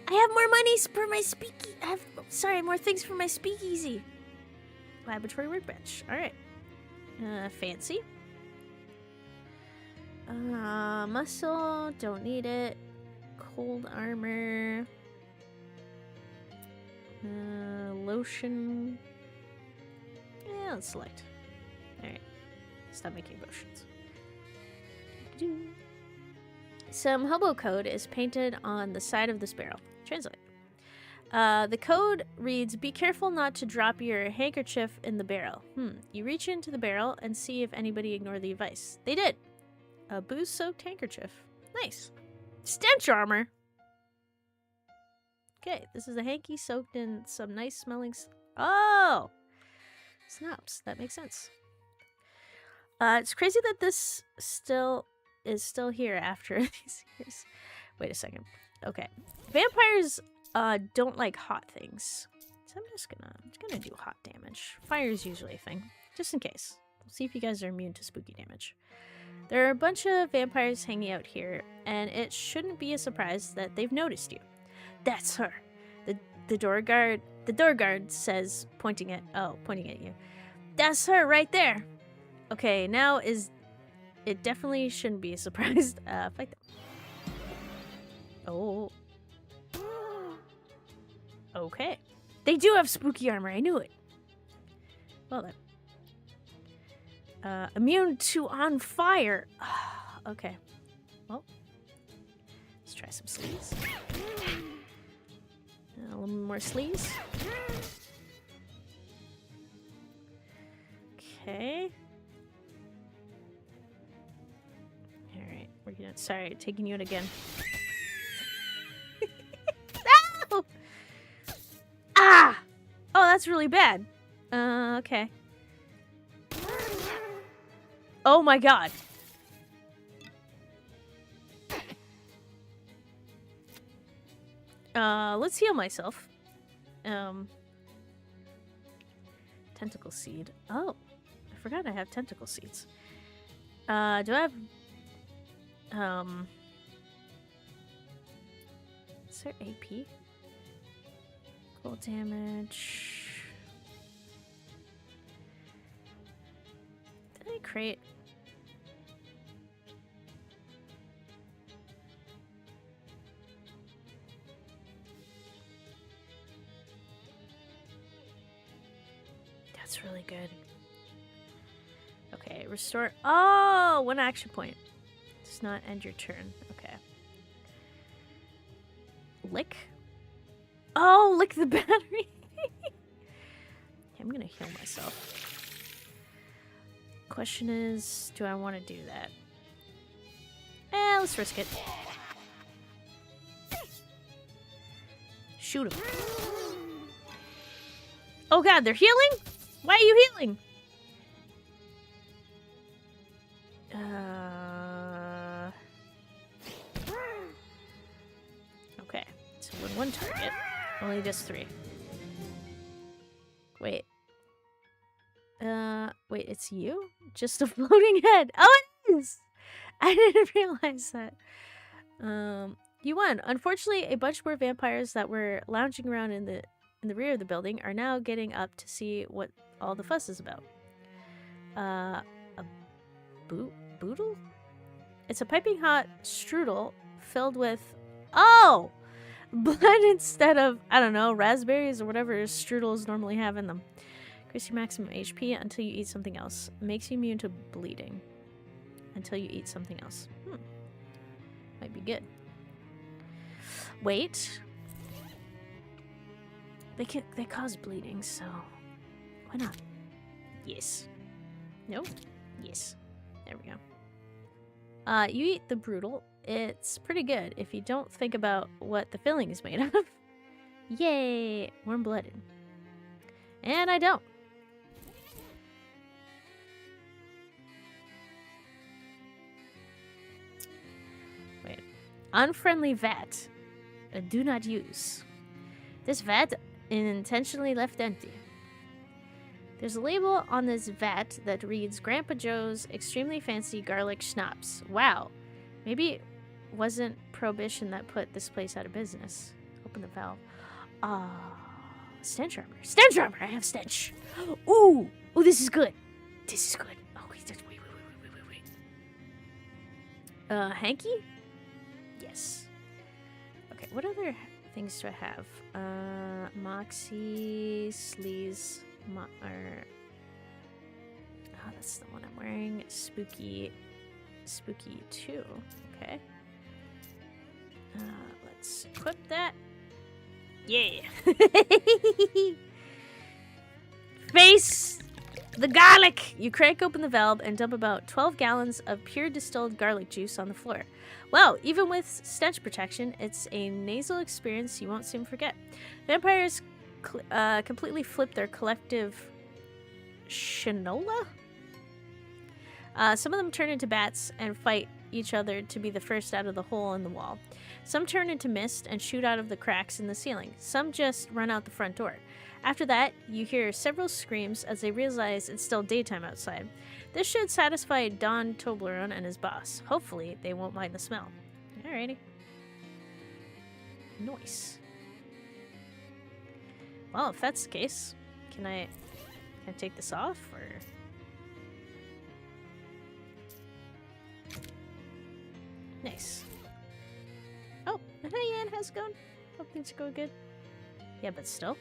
I have more money for my speakeasy. More things for my speakeasy. Laboratory workbench. Alright. Fancy. Muscle. Don't need it. Cold armor. Lotion. Yeah, let's select. Alright. Stop making potions. Some hobo code is painted on the side of this barrel. Translate. The code reads, be careful not to drop your handkerchief in the barrel. You reach into the barrel and see if anybody ignored the advice. They did. A booze-soaked handkerchief. Nice. Stench armor. Okay, this is a hanky soaked in some nice smelling... Oh! Snaps. That makes sense. It's crazy that this is still here after these years. Wait a second. Okay. Vampires don't like hot things. So I'm just gonna do hot damage. Fire is usually a thing. Just in case. We'll see if you guys are immune to spooky damage. There are a bunch of vampires hanging out here, and it shouldn't be a surprise that they've noticed you. That's her. The door guard says, pointing at you. That's her right there. Okay, now it definitely shouldn't be a surprise. Fight them. Oh. Okay. They do have spooky armor. I knew it. Well then. Immune to on fire. Okay. Well. Let's try some sleeves. A little more sleeves. Okay. Alright, we're gonna... Sorry, taking you in again. No! Ah! Oh, that's really bad. Okay. Oh my god. Let's heal myself. Tentacle seed. Oh, I forgot I have tentacle seeds. Do I have... Is there AP? Cold damage. Did I create... That's really good. Okay, restore... Oh! 1 action point. Does not end your turn. Okay. Lick? Oh, lick the battery! I'm gonna heal myself. Question is, do I want to do that? Let's risk it. Shoot him. Oh god, they're healing? Why are you healing? Okay, so when one target, only does 3. Wait. Wait, it's you? Just a floating head. Oh, it is! I didn't realize that. You won. Unfortunately, a bunch more vampires that were lounging around in the rear of the building are now getting up to see what all the fuss is about. A boodle? It's a piping hot strudel filled with, oh, blood instead of, I don't know, raspberries or whatever strudels normally have in them. Increase your maximum HP until you eat something else. Makes you immune to bleeding until you eat something else. Might be good. Wait. They cause bleeding, so why not? Yes. Nope. Yes. There we go. You eat the brutal. It's pretty good if you don't think about what the filling is made of. Yay! Warm-blooded. And I don't. Wait. Unfriendly vat. Do not use. This vat is intentionally left empty. There's a label on this vat that reads Grandpa Joe's Extremely Fancy Garlic Schnapps. Wow. Maybe it wasn't Prohibition that put this place out of business. Open the valve. Stench armor. Stench armor! I have stench. Ooh! Ooh, this is good. This is good. Oh, wait. Hanky? Yes. Okay, what other things do I have? Moxie, Sleaze, that's the one I'm wearing. Spooky 2. Okay. Let's equip that. Yeah. Face the garlic! You crack open the valve and dump about 12 gallons of pure distilled garlic juice on the floor. Well, even with stench protection, it's a nasal experience you won't soon forget. Vampires completely flip their collective shinola? Some of them turn into bats and fight each other to be the first out of the hole in the wall. Some turn into mist and shoot out of the cracks in the ceiling. Some just run out the front door. After that, you hear several screams as they realize it's still daytime outside. This should satisfy Don Toblerone and his boss. Hopefully, they won't mind the smell. Alrighty. Nice. Well, if that's the case, can I take this off, or... Nice. Oh, hi Ann, how's it going? Hope things are going good. Yeah, but still.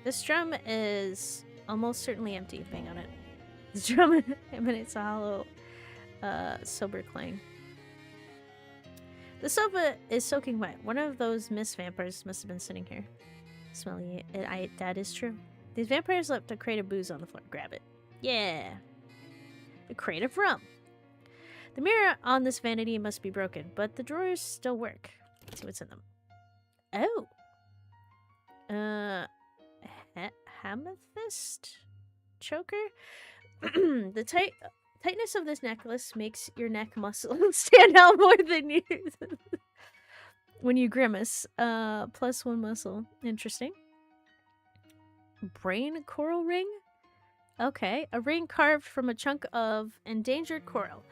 This drum is almost certainly empty. Bang on it. This drum emanates a hollow, sober clang. The sofa is soaking wet. One of those mist vampires must have been sitting here. Smelly. That is true. These vampires left a crate of booze on the floor. Grab it. Yeah. A crate of rum. The mirror on this vanity must be broken, but the drawers still work. Let's see what's in them. Oh. Amethyst choker? The tightness of this necklace makes your neck muscle stand out more than you when you grimace. +1 muscle. Interesting. Brain coral ring? Okay, a ring carved from a chunk of endangered coral.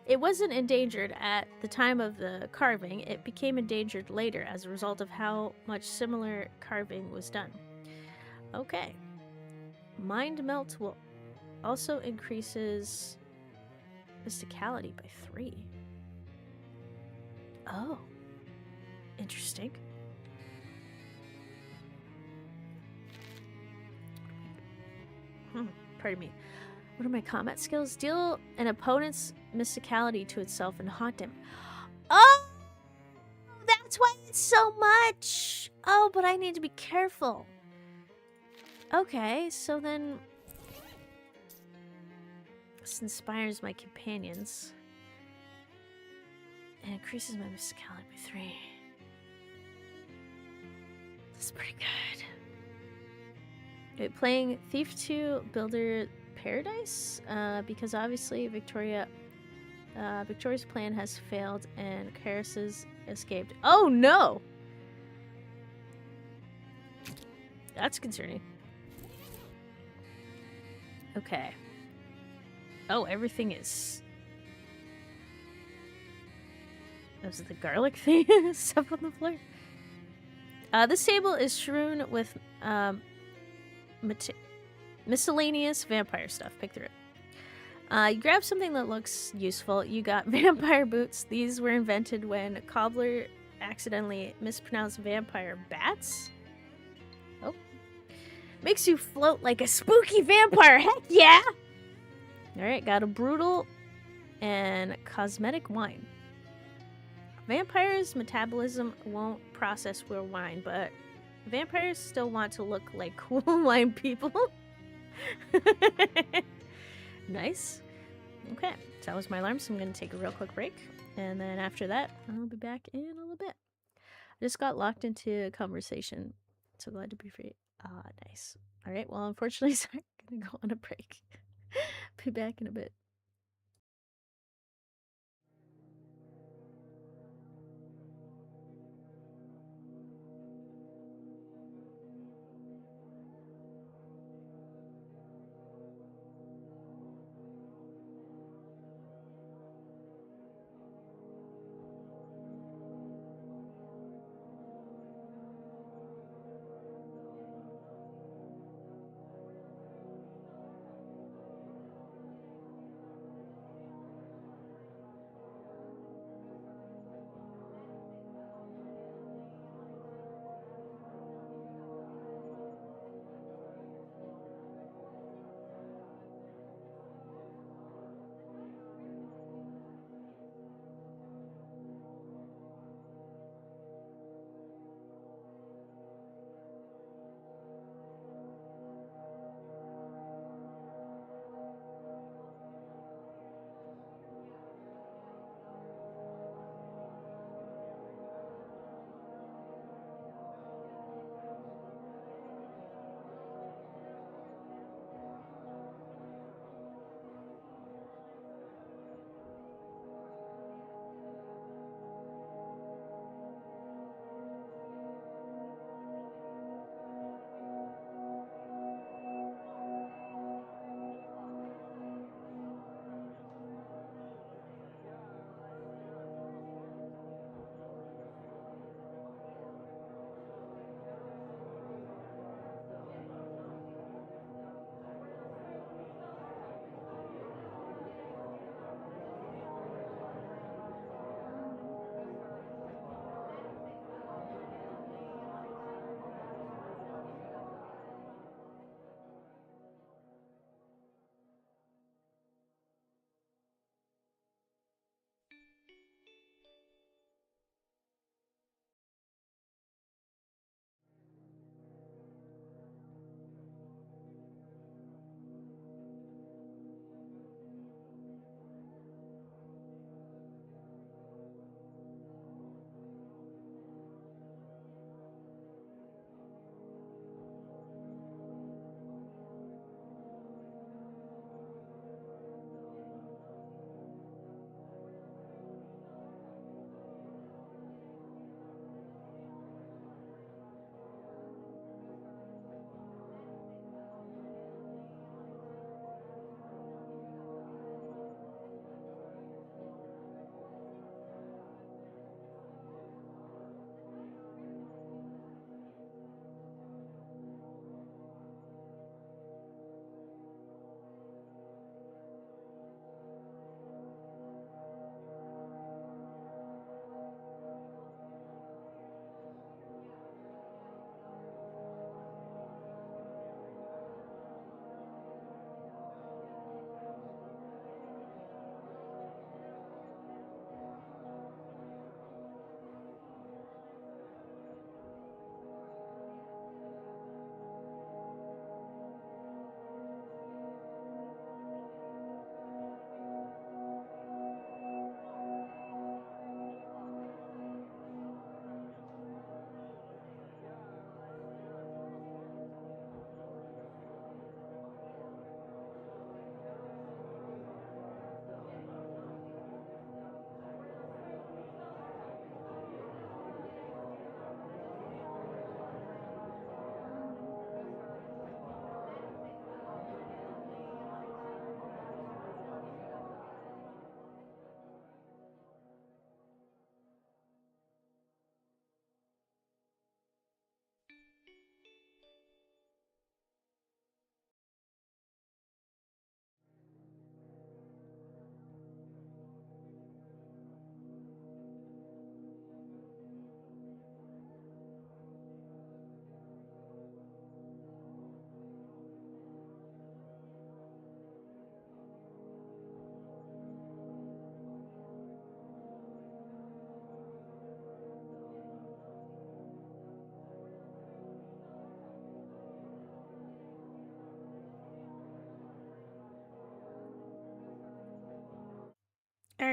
It wasn't endangered at the time of the carving. It became endangered later as a result of how much similar carving was done. Okay. Mind Melt will also increases mysticality by 3. Oh. Interesting. Pardon me. What are my combat skills? Deal an opponent's mysticality to itself and haunt him. Oh! That's why it's so much! Oh, but I need to be careful. Okay, so then... This inspires my companions. And increases my mysticality by 3. That's pretty good. Wait, playing Thief 2 Builder Paradise? Because obviously Victoria's plan has failed and Karis has escaped. Oh no! That's concerning. Okay. Oh, everything is... Is it the garlic thing? Stuff on the floor? This table is strewn with miscellaneous vampire stuff. Pick through it. You grab something that looks useful. You got vampire boots. These were invented when Cobbler accidentally mispronounced vampire bats. Oh. Makes you float like a spooky vampire. Heck yeah! Alright, got a brutal and cosmetic wine. Vampires' metabolism won't process real wine, but vampires still want to look like cool wine people. Nice. Okay, so that was my alarm, so I'm going to take a real quick break. And then after that, I'll be back in a little bit. I just got locked into a conversation. So glad to be free. Ah, nice. All right, well, unfortunately, sorry, I'm going to go on a break. Be back in a bit.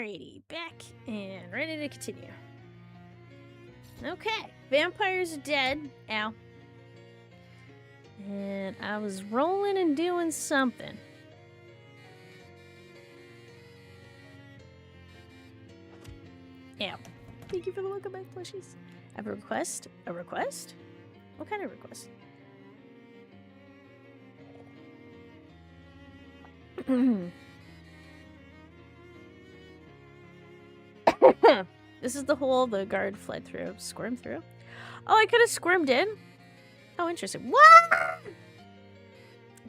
Alrighty, back and ready to continue. Okay, vampires are dead. Ow. And I was rolling and doing something. Ow. Thank you for the welcome back, plushies. I have a request. A request? What kind of request? This is the hole the guard fled through. Squirm through? Oh, I could have squirmed in? Oh, interesting. What?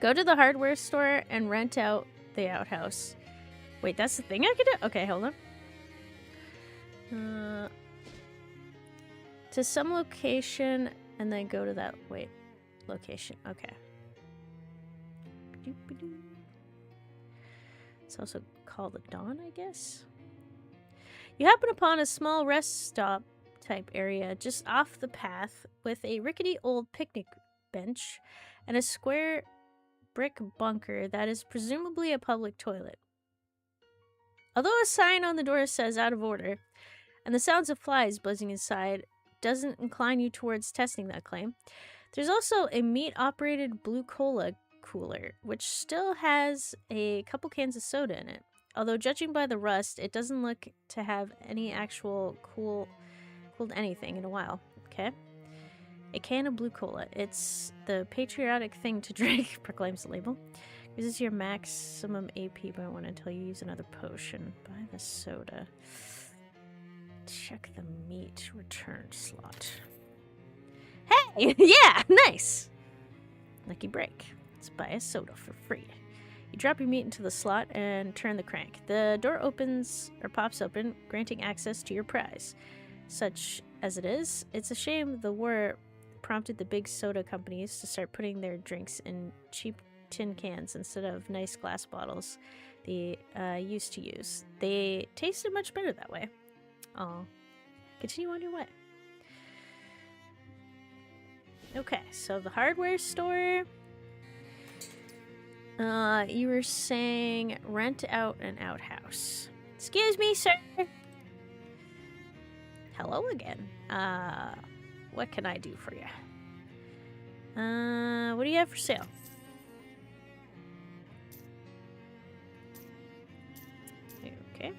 Go to the hardware store and rent out the outhouse. Wait, that's the thing I could do? Okay, hold on. To some location and then go to that, wait, location. Okay. It's also called the Dawn, I guess. You happen upon a small rest stop type area just off the path with a rickety old picnic bench and a square brick bunker that is presumably a public toilet. Although a sign on the door says out of order, and the sounds of flies buzzing inside doesn't incline you towards testing that claim, there's also a meat-operated blue cola cooler, which still has a couple cans of soda in it. Although judging by the rust, it doesn't look to have any actual cooled anything in a while. Okay? A can of blue cola. It's the patriotic thing to drink, proclaims the label. This is your maximum AP by 1 until you use another potion. Buy the soda. Check the meat return slot. Hey! Yeah! Nice! Lucky break. Let's buy a soda for free. You drop your meat into the slot and turn the crank. The door opens or pops open, granting access to your prize. Such as it is, it's a shame the war prompted the big soda companies to start putting their drinks in cheap tin cans instead of nice glass bottles they used to use. They tasted much better that way. Oh, continue on your way. Okay, so the hardware store. You were saying rent out an outhouse. Excuse me, sir. Hello again. What can I do for you? What do you have for sale? Okay.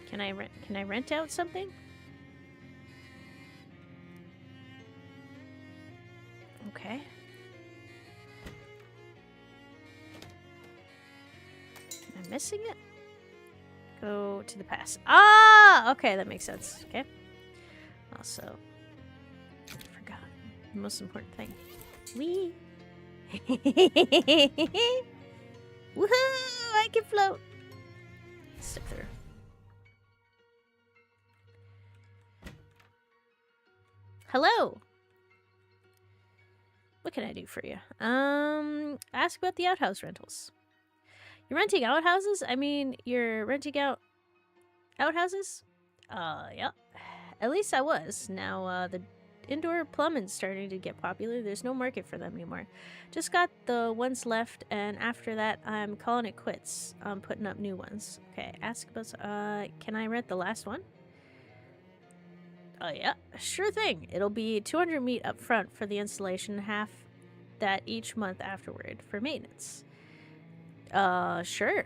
Can I rent out something? Okay. Am I missing it? Go to the past. Ah! Okay, that makes sense. Okay. Also, I forgot the most important thing. Wee! Woohoo! I can float! Step through. Hello! What can I do for you? Ask about the outhouse rentals. You're renting outhouses? I mean, you're renting out outhouses? Yeah. At least I was. Now, the indoor plumbing's starting to get popular. There's no market for them anymore. Just got the ones left, and after that, I'm calling it quits. I'm putting up new ones. Okay, ask about... can I rent the last one? Oh, yeah. Sure thing. It'll be 200 meat up front for the installation, half that each month afterward for maintenance. Sure.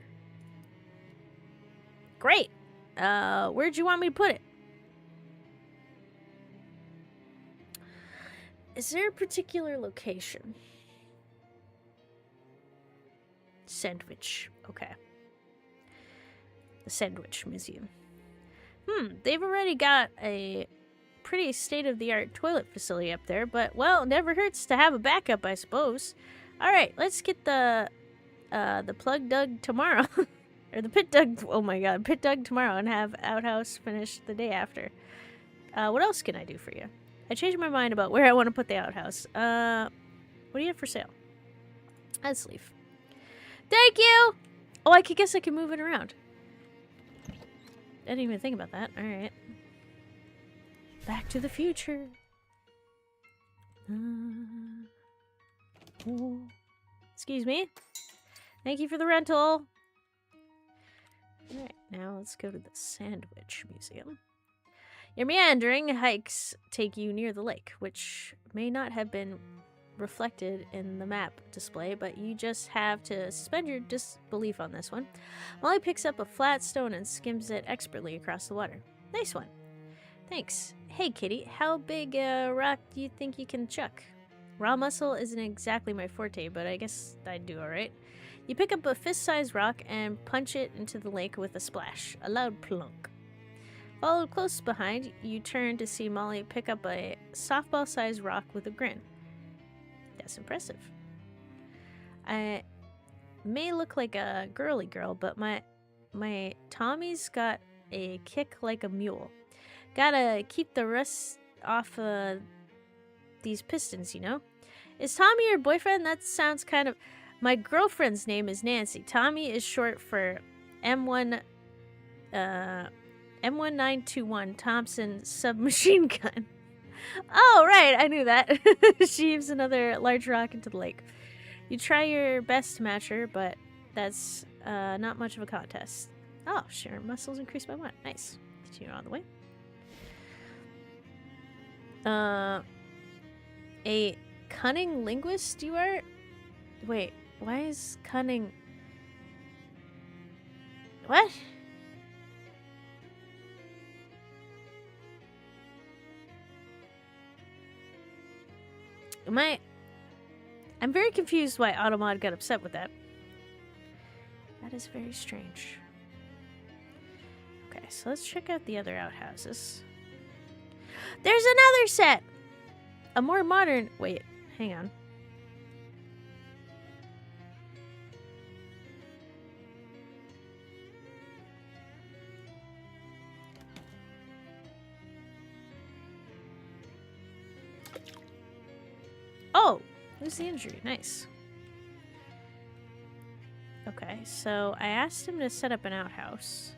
Great. Where'd you want me to put it? Is there a particular location? Sandwich. Okay. The Sandwich Museum. They've already got a pretty state-of-the-art toilet facility up there, but, well, it never hurts to have a backup, I suppose. Alright, let's get the plug dug tomorrow. Or the pit dug, oh my god, pit dug tomorrow and have outhouse finished the day after. What else can I do for you? I changed my mind about where I want to put the outhouse. What do you have for sale? Let's leave. Thank you! Oh, I guess I can move it around. I didn't even think about that. Alright. Back to the future. Excuse me. Thank you for the rental. Alright, now let's go to the Sandwich Museum. Your meandering hikes take you near the lake, which may not have been reflected in the map display, but you just have to suspend your disbelief on this one. Molly picks up a flat stone and skims it expertly across the water. Nice one. Thanks. Hey, kitty, how big a rock do you think you can chuck? Raw muscle isn't exactly my forte, but I guess I'd do alright. You pick up a fist-sized rock and punch it into the lake with a splash, a loud plunk. Followed close behind, you turn to see Molly pick up a softball-sized rock with a grin. That's impressive. I may look like a girly girl, but my Tommy's got a kick like a mule. Gotta keep the rust off these pistons, you know? Is Tommy your boyfriend? That sounds kind of... My girlfriend's name is Nancy. Tommy is short for M1921 Thompson submachine gun. Oh, right, I knew that. She heaves another large rock into the lake. You try your best to match her, but that's not much of a contest. Oh, sure, muscles increased by 1. Nice. Continue on the way. A cunning linguist you are? Wait, why is cunning... What? I'm very confused why Automod got upset with that. That is very strange. Okay, so let's check out the other outhouses. There's another set! A more modern... Wait, hang on. Oh! Who's the injury? Nice. Okay, so I asked him to set up an outhouse.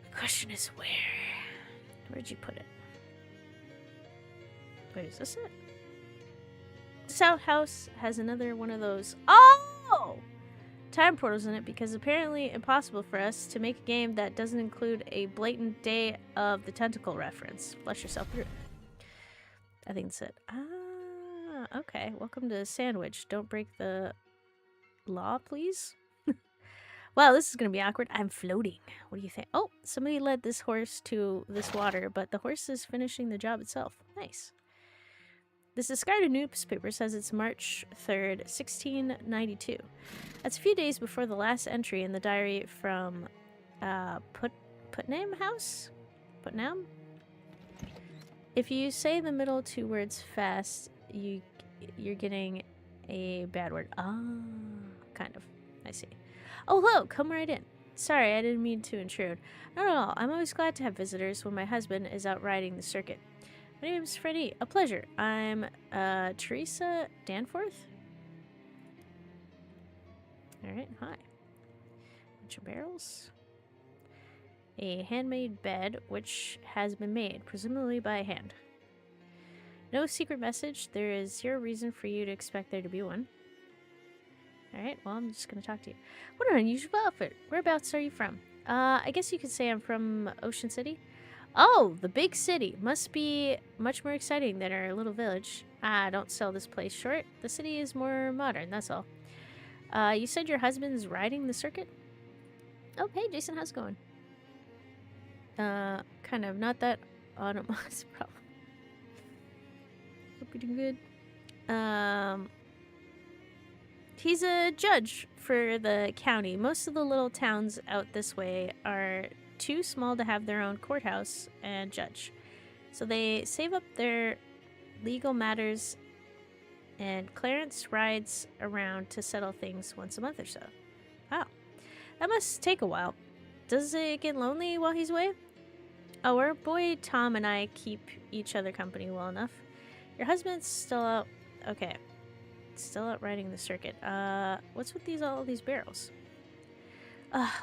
The question is where? Where'd you put it? Wait, is this it? This outhouse has another one of those... Oh! Time portals in it because apparently impossible for us to make a game that doesn't include a blatant Day of the Tentacle reference. Flush yourself through. I think that's it. Ah, okay. Welcome to Sandwich. Don't break the law, please. Wow, this is going to be awkward. I'm floating. What do you think? Oh, somebody led this horse to this water, but the horse is finishing the job itself. Nice. This discarded newspaper says it's March 3rd, 1692. That's a few days before the last entry in the diary from Putnam House? Putnam? If you say the middle 2 words fast, you're getting a bad word. Ah, kind of. I see. Oh, hello. Come right in. Sorry, I didn't mean to intrude. Not at all. I'm always glad to have visitors when my husband is out riding the circuit. My name's Freddie. A pleasure. I'm Teresa Danforth. Alright, hi. Bunch of barrels. A handmade bed, which has been made, presumably by hand. No secret message. There is 0 reason for you to expect there to be one. Alright, well, I'm just going to talk to you. What an unusual outfit. Whereabouts are you from? I guess you could say I'm from Ocean City. Oh, the big city. Must be much more exciting than our little village. Ah, don't sell this place short. The city is more modern, that's all. You said your husband's riding the circuit? Oh, hey, Jason, how's it going? Kind of. Not that Automod's problem. Hope you're doing good. He's a judge for the county. Most of the little towns out this way are too small to have their own courthouse and judge. So they save up their legal matters, and Clarence rides around to settle things once a month or so. Wow. That must take a while. Does it get lonely while he's away? Oh, our boy Tom and I keep each other company well enough. Your husband's still out... Okay. Still out riding the circuit. What's with all these barrels?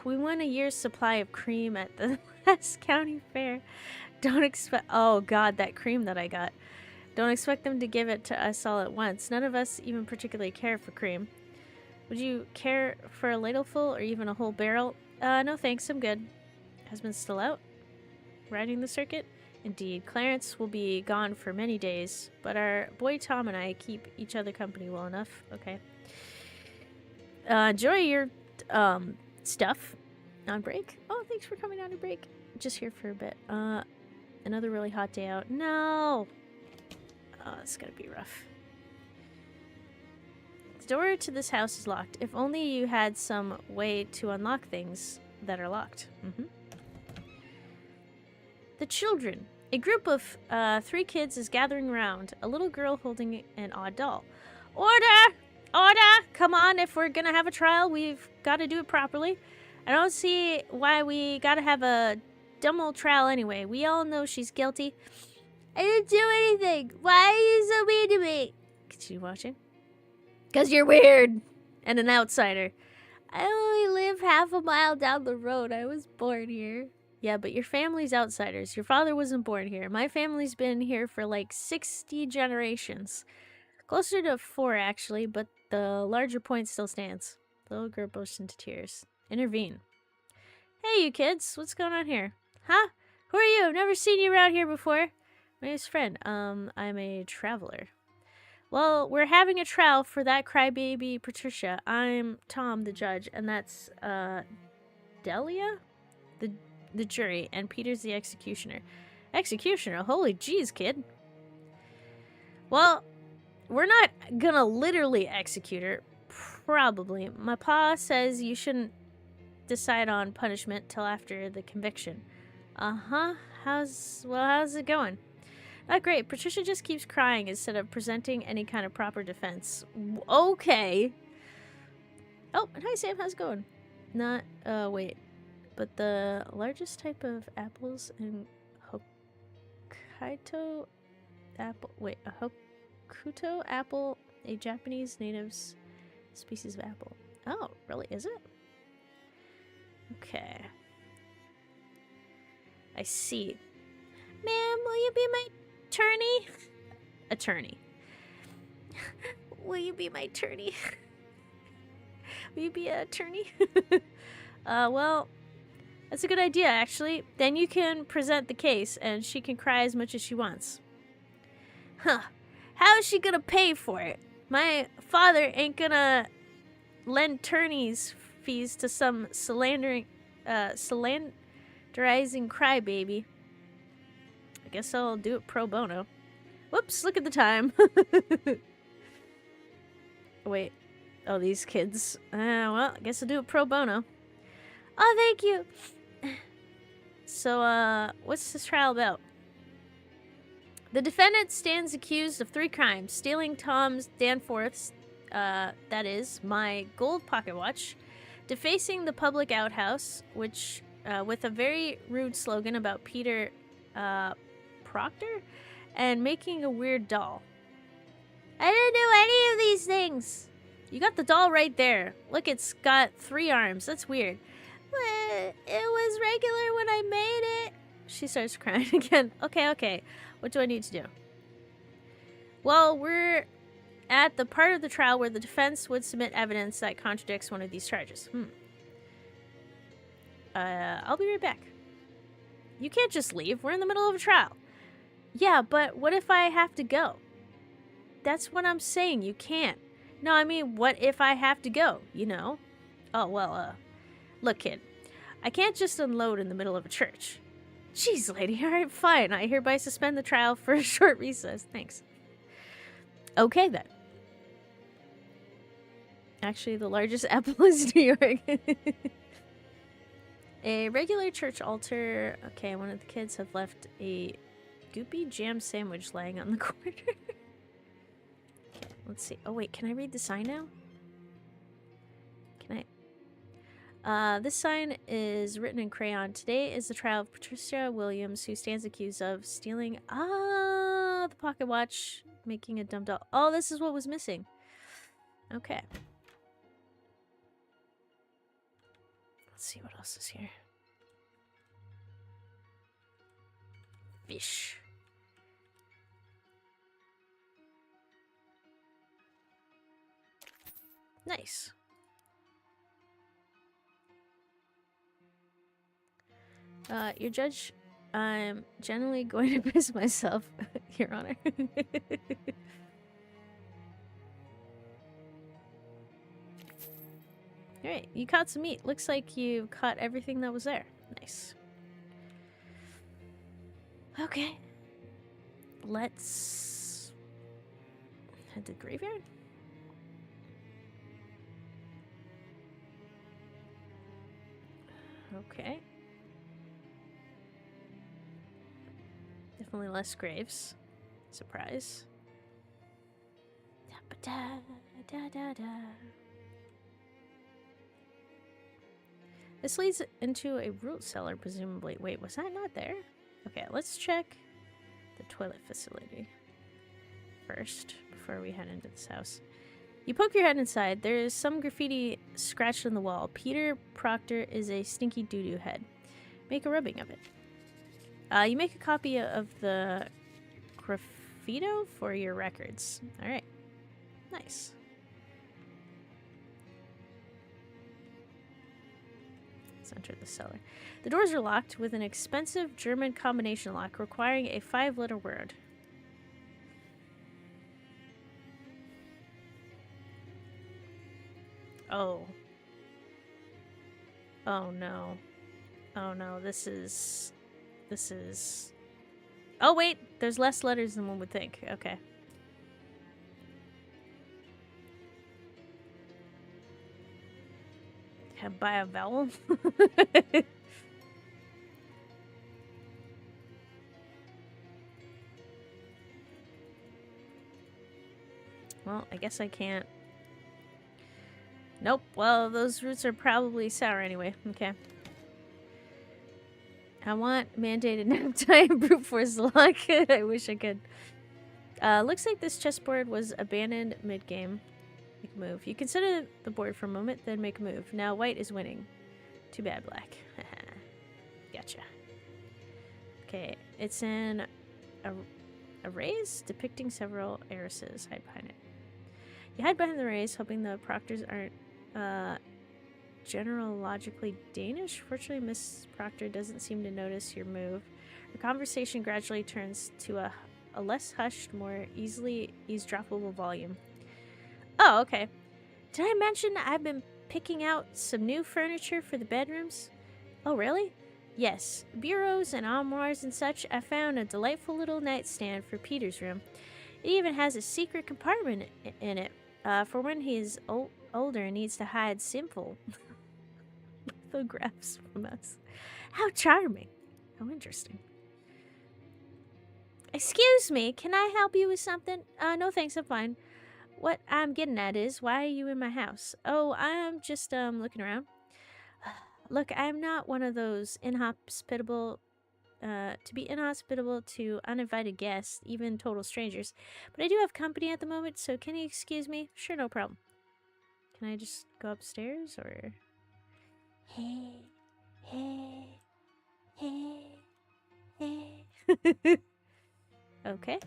We won a year's supply of cream at the last county fair. Don't expect... Oh, God, that cream that I got. Don't expect them to give it to us all at once. None of us even particularly care for cream. Would you care for a ladleful or even a whole barrel? No thanks, I'm good. Husband's still out? Riding the circuit? Indeed, Clarence will be gone for many days, but our boy Tom and I keep each other company well enough. Okay. Enjoy your, stuff on break. Oh, thanks for coming on a break. Just here for a bit. Another really hot day out. No! Oh, it's gonna be rough. The door to this house is locked. If only you had some way to unlock things that are locked. The children. A group of 3 kids is gathering around. A little girl holding an odd doll. Order! Order! Come on, if we're gonna have a trial, we've got to do it properly. I don't see why we gotta have a dumb old trial anyway. We all know she's guilty. I didn't do anything. Why are you so mean to me? Continue watching. 'Cause you're weird and an outsider. I only live half a mile down the road. I was born here. Yeah, but your family's outsiders. Your father wasn't born here. My family's been here for like 60 generations. Closer to 4, actually, but the larger point still stands. The little girl bursts into tears. Intervene. Hey, you kids. What's going on here? Huh? Who are you? I've never seen you around here before. My name's Fred. I'm a traveler. Well, we're having a trial for that crybaby Patricia. I'm Tom, the judge, and that's, Delia? The jury, and Peter's the executioner. Executioner? Holy jeez, kid. Well, we're not gonna literally execute her. Probably. My pa says you shouldn't decide on punishment till after the conviction. Uh-huh. How's it going? Not great. Patricia just keeps crying instead of presenting any kind of proper defense. Okay. Oh, and hi Sam, how's it going? Not, wait. But the largest type of apples in Hokkaido apple. Wait, a Hokuto apple, a Japanese native species of apple. Oh, really? Is it? Okay. I see. Ma'am, will you be my attorney? Attorney. Will you be my attorney? Will you be an attorney? Well, that's a good idea, actually. Then you can present the case, and she can cry as much as she wants. Huh. How is she gonna pay for it? My father ain't gonna lend attorney's fees to some slanderizing crybaby. I guess I'll do it pro bono. Whoops, look at the time. Wait. Oh, these kids. Well, I guess I'll do it pro bono. Oh, thank you. So, what's this trial about? The defendant stands accused of 3 crimes. Stealing Tom Danforth's, that is, my gold pocket watch. Defacing the public outhouse, which, with a very rude slogan about Peter, Proctor? And making a weird doll. I didn't do any of these things. You got the doll right there. Look, it's got 3 arms. That's weird. But it was regular when I made it. She starts crying again. Okay. What do I need to do? Well, we're at the part of the trial where the defense would submit evidence that contradicts one of these charges. I'll be right back. You can't just leave. We're in the middle of a trial. Yeah, but what if I have to go? That's what I'm saying. You can't. No, I mean, what if I have to go, you know? Oh, well, look, kid. I can't just unload in the middle of a church. Jeez, lady. All right, fine. I hereby suspend the trial for a short recess. Thanks. Okay, then. Actually, the largest apple is New York. A regular church altar. Okay, one of the kids have left a goopy jam sandwich lying on the corner. Okay, let's see. Oh, wait. Can I read the sign now? Can I? This sign is written in crayon. Today is the trial of Patricia Williams, who stands accused of stealing the pocket watch, making a dumb doll. Oh, this is what was missing. Okay. Let's see what else is here. Fish. Nice. Your judge, I'm generally going to piss myself, Your Honor. Alright, you caught some meat. Looks like you caught everything that was there. Nice. Okay. Let's head to the graveyard. Okay. Definitely less graves. Surprise. Da-ba-da-da-da-da. This leads into a root cellar, presumably. Wait, was that not there? Okay, let's check the toilet facility first before we head into this house. You poke your head inside. There is some graffiti scratched on the wall. Peter Proctor is a stinky doo-doo head. Make a rubbing of it. You make a copy of the graffito for your records. Alright. Nice. Let's enter the cellar. The doors are locked with an expensive German combination lock requiring a 5-letter word. Oh. Oh no. Oh no, this is... Oh wait, there's less letters than one would think. Okay. Can I buy a vowel? Well, I guess I can't. Nope. Well, those roots are probably sour anyway. Okay. I want mandated nap time brute force lock. I wish I could. Looks like this chessboard was abandoned mid-game. Make a move. You consider the board for a moment, then make a move. Now white is winning. Too bad, black. Gotcha. Okay, it's in a raise depicting several heiresses. Hide behind it. You hide behind the raise, hoping the proctors aren't generologically Danish. Fortunately, Miss Proctor doesn't seem to notice your move. The conversation gradually turns to a less hushed, more easily eavesdroppable volume. Oh, okay. Did I mention I've been picking out some new furniture for the bedrooms? Oh, really? Yes. Bureaus and armoires and such. I found a delightful little nightstand for Peter's room. It even has a secret compartment in it for when he's older and needs to hide simple lithographs from us. How charming. How interesting. Excuse me, can I help you with something? No thanks, I'm fine. What I'm getting at is, why are you in my house? Oh, I'm just, looking around. Look, I'm not one of those inhospitable, to be inhospitable to uninvited guests, even total strangers. But I do have company at the moment, so can you excuse me? Sure, no problem. Can I just go upstairs, or? Hey, hey, hey, hey. Okay.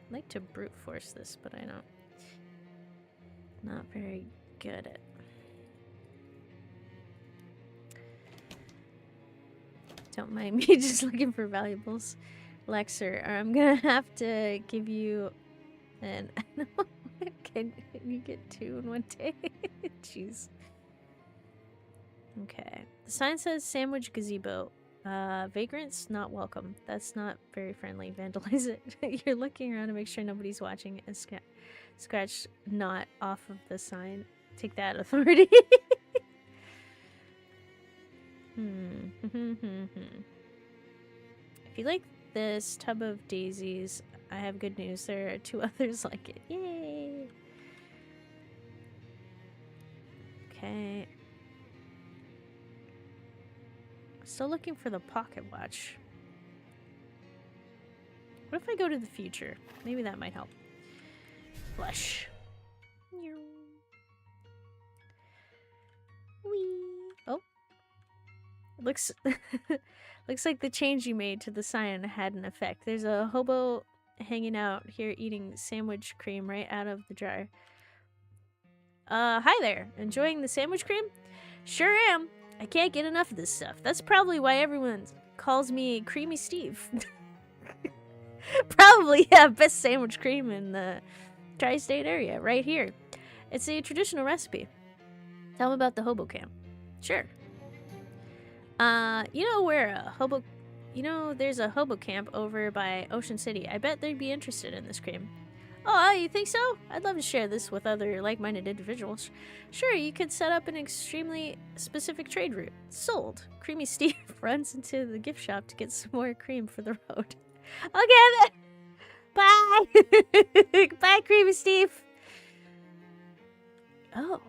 I'd like to brute force this, but I don't. Not very good at. Don't mind me just looking for valuables. Lexer, I'm gonna have to give you an. Can you get 2 in one day? Jeez. Okay. The sign says sandwich gazebo. Vagrants not welcome. That's not very friendly. Vandalize it. You're looking around to make sure nobody's watching and scratch not off of the sign. Take that, authority. If you like this tub of daisies, I have good news. There are 2 others like it. Yay! Okay. Still looking for the pocket watch. What if I go to the future? Maybe that might help. Flush. Whee. Oh. Looks looks like the change you made to the sign had an effect. There's a hobo hanging out here eating sandwich cream right out of the jar. Hi there. Enjoying the sandwich cream? Sure am. I can't get enough of this stuff. That's probably why everyone calls me Creamy Steve. Probably, yeah, best sandwich cream in the tri-state area, right here. It's a traditional recipe. Tell them about the hobo camp. Sure. You know where a hobo... You know, there's a hobo camp over by Ocean City. I bet they'd be interested in this cream. Oh, you think so? I'd love to share this with other like-minded individuals. Sure, you could set up an extremely specific trade route. Sold. Creamy Steve runs into the gift shop to get some more cream for the road. Okay, then. Bye. Bye, Creamy Steve. Oh,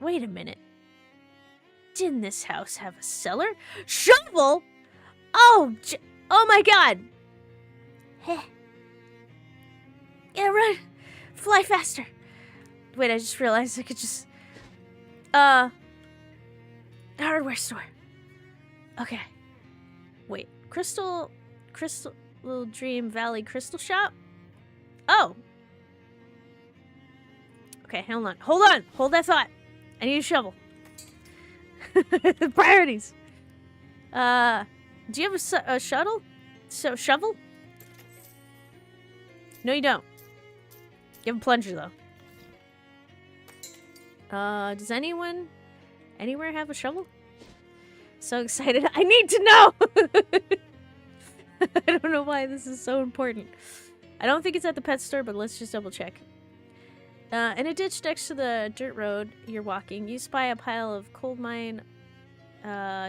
wait a minute. Didn't this house have a cellar? Shovel? Oh my god. Heh. Yeah, run. Fly faster. Wait, I just realized I could just... hardware store. Okay. Wait, Crystal Dream Valley Crystal Shop? Oh. Okay, hold on. Hold that thought. I need a shovel. Priorities. Do you have a shuttle? Shovel? No, you don't. You have a plunger, though. Does anyone anywhere have a shovel? So excited. I need to know! I don't know why this is so important. I don't think it's at the pet store, but let's just double check. In a ditch next to the dirt road you're walking, you spy a pile of coal mine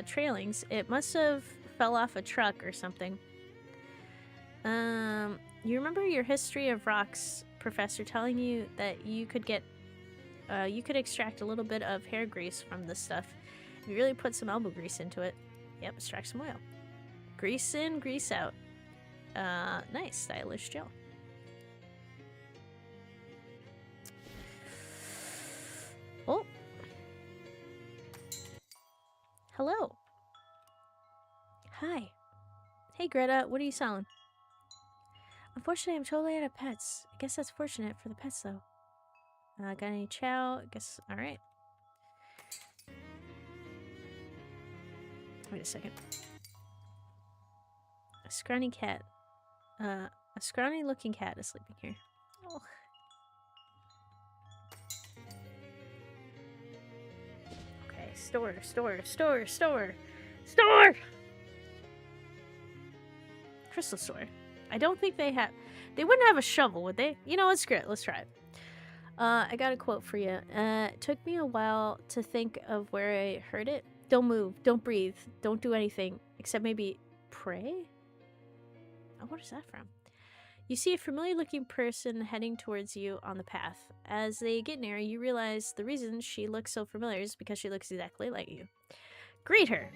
trailings. It must have fell off a truck or something. You remember your history of rocks professor telling you that you could extract a little bit of hair grease from this stuff. If you really put some elbow grease into it. Yep, extract some oil. Grease in, grease out. Nice, stylish gel. Oh. Hello. Hi. Hey, Greta, what are you selling? Unfortunately, I'm totally out of pets. I guess that's fortunate for the pets, though. Got any chow? I guess, alright. Wait a second. A scrawny cat. A scrawny looking cat is sleeping here. Oh. Okay, store. Crystal store. I don't think they wouldn't have a shovel, would they? You know what, screw it, let's try it. I got a quote for you. It took me a while to think of where I heard it. Don't move, don't breathe, don't do anything, except maybe pray? Oh, what is that from? You see a familiar-looking person heading towards you on the path. As they get near, you realize the reason she looks so familiar is because she looks exactly like you. Greet her.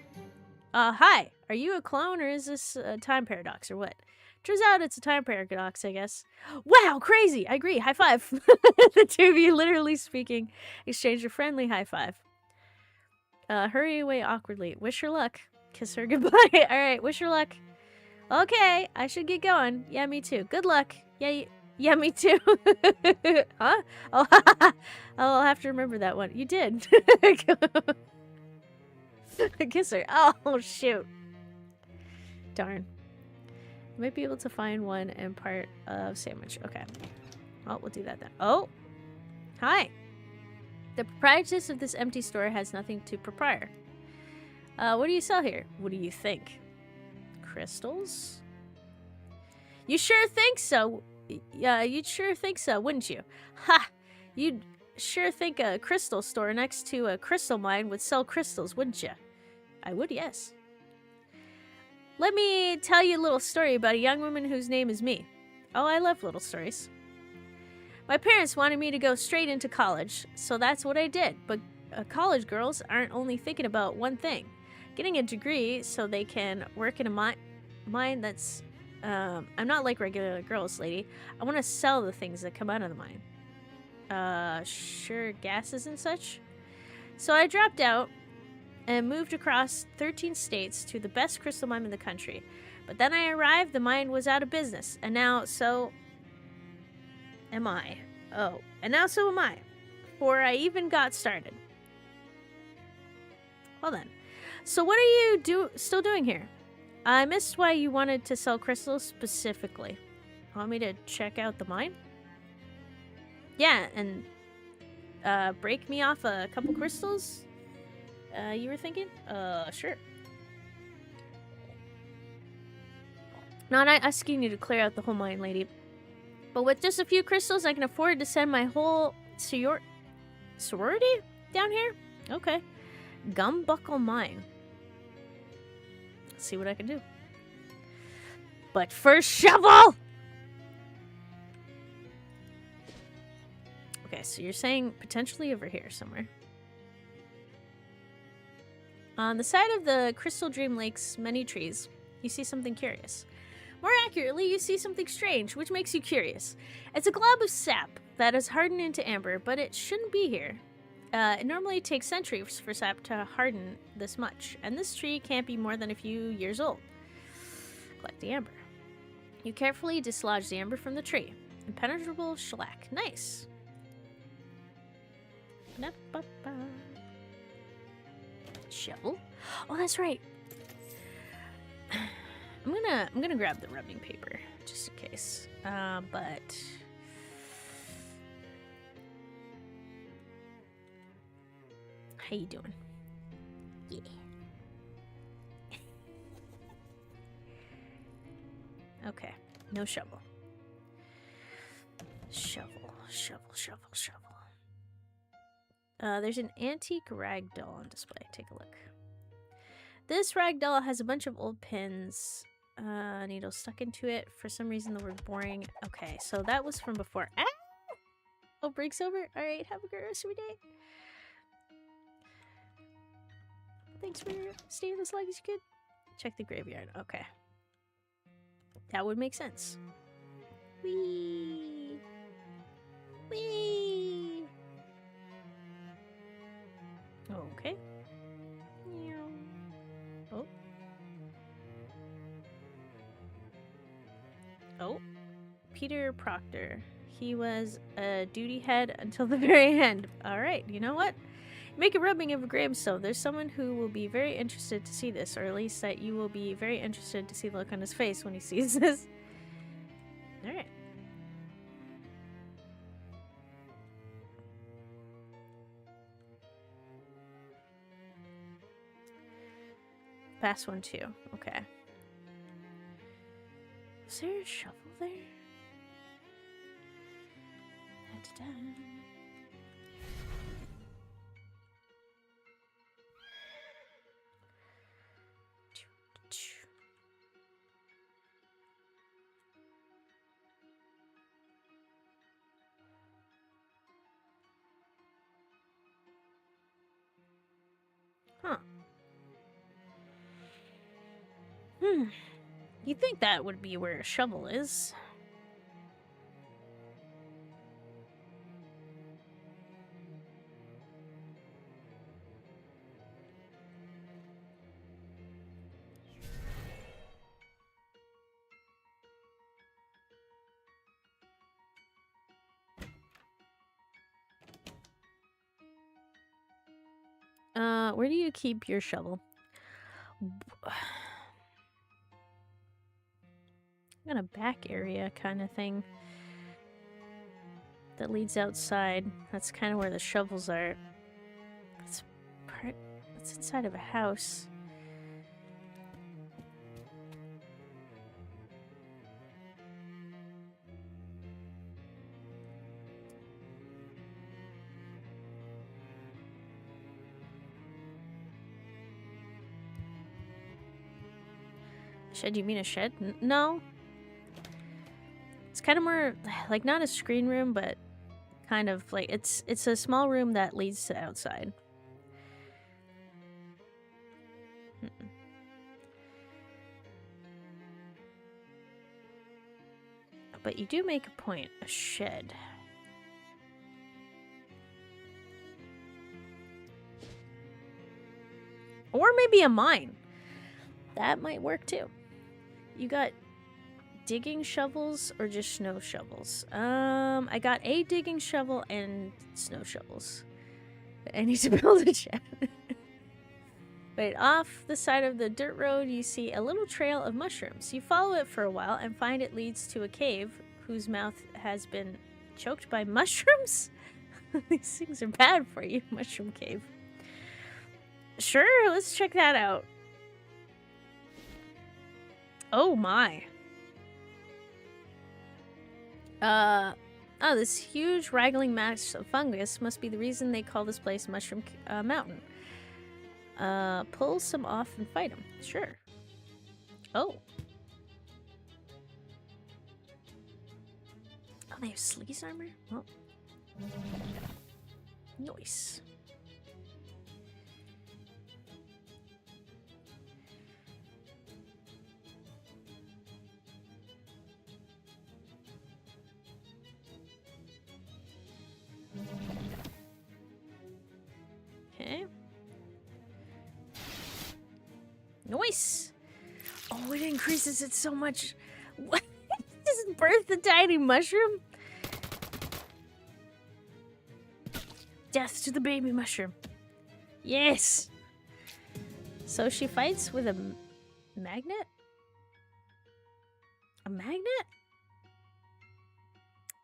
Hi. Are you a clone, or is this a time paradox, or what? Turns out it's a time paradox, I guess. Wow, crazy! I agree. High five. The two of you, literally speaking, exchange a friendly high five. Hurry away awkwardly. Wish her luck. Kiss her goodbye. Alright, wish her luck. Okay, I should get going. Yeah, me too. Good luck. Yeah, me too. Huh? Oh, I'll have to remember that one. You did. Kiss her. Oh, shoot. Darn. Might be able to find one and part of sandwich. Okay. Well, we'll do that then. Oh! Hi! The proprietress of this empty store has nothing to proprietor. What do you sell here? What do you think? Crystals? You sure think so? Yeah, you'd sure think so, wouldn't you? Ha! You'd sure think a crystal store next to a crystal mine would sell crystals, wouldn't you? I would, yes. Let me tell you a little story about a young woman whose name is me. Oh, I love little stories. My parents wanted me to go straight into college, so that's what I did. But college girls aren't only thinking about one thing. Getting a degree so they can work in a mine that's... I'm not like regular girls, lady. I want to sell the things that come out of the mine. Sure, gases and such. So I dropped out and moved across 13 states to the best crystal mine in the country. But then I arrived, the mine was out of business, and now so am I. Oh, and now so am I, before I even got started. Well then, so what are you still doing here? I missed why you wanted to sell crystals specifically. Want me to check out the mine? Yeah, and break me off a couple crystals? You were thinking? Sure. Not asking you to clear out the whole mine, lady. But with just a few crystals, I can afford to send my whole sorority down here? Okay. Gumbuckle Mine. Let's see what I can do. But first, shovel! Okay, so you're saying potentially over here somewhere. On the side of the Crystal Dream Lake's many trees, you see something curious. More accurately, you see something strange, which makes you curious. It's a glob of sap that has hardened into amber, but it shouldn't be here. It normally takes centuries for sap to harden this much, and this tree can't be more than a few years old. Collect the amber. You carefully dislodge the amber from the tree. Impenetrable shellac. Nice. Shovel. Oh, that's right. I'm gonna grab the rubbing paper just in case. But how you doing? Yeah. Okay, no shovel. Shovel. There's an antique rag doll on display. Take a look. This rag doll has a bunch of old pins, needles stuck into it. For some reason, the word boring. Okay, so that was from before. Ah! Oh, break's over. All right, have a great rest of your day. Thanks for staying as long as you could. Check the graveyard. Okay. That would make sense. Whee! Whee! Okay. Oh. Oh. Peter Proctor. He was a duty head until the very end. Alright, you know what? Make a rubbing of a gravestone. There's someone who will be very interested to see this, or at least that you will be very interested to see the look on his face when he sees this. Alright. Past one too. Okay. Is there a shovel there? Da-da-da. Huh. You'd think that would be where a shovel is. Where do you keep your shovel? Got a back area kind of thing that leads outside. That's kind of where the shovels are. That's inside of a house. Shed? You mean a shed? No. It's kind of more like not a screen room, but kind of like it's a small room that leads to outside. But you do make a point. A shed. Or maybe a mine. That might work too. You got digging shovels or just snow shovels? I got a digging shovel and snow shovels. I need to build a shed. Wait, off the side of the dirt road, you see a little trail of mushrooms. You follow it for a while and find it leads to a cave whose mouth has been choked by mushrooms? These things are bad for you, mushroom cave. Sure, let's check that out. Oh my. Oh, this huge wriggling mass of fungus must be the reason they call this place Mushroom Mountain. Pull some off and fight them. Sure. Oh. Oh, they have sleaze armor? Well. Nice. Okay. Nice. Oh, it increases it so much. What? Just birth the tiny mushroom? Death to the baby mushroom. Yes. So she fights with a magnet? A magnet?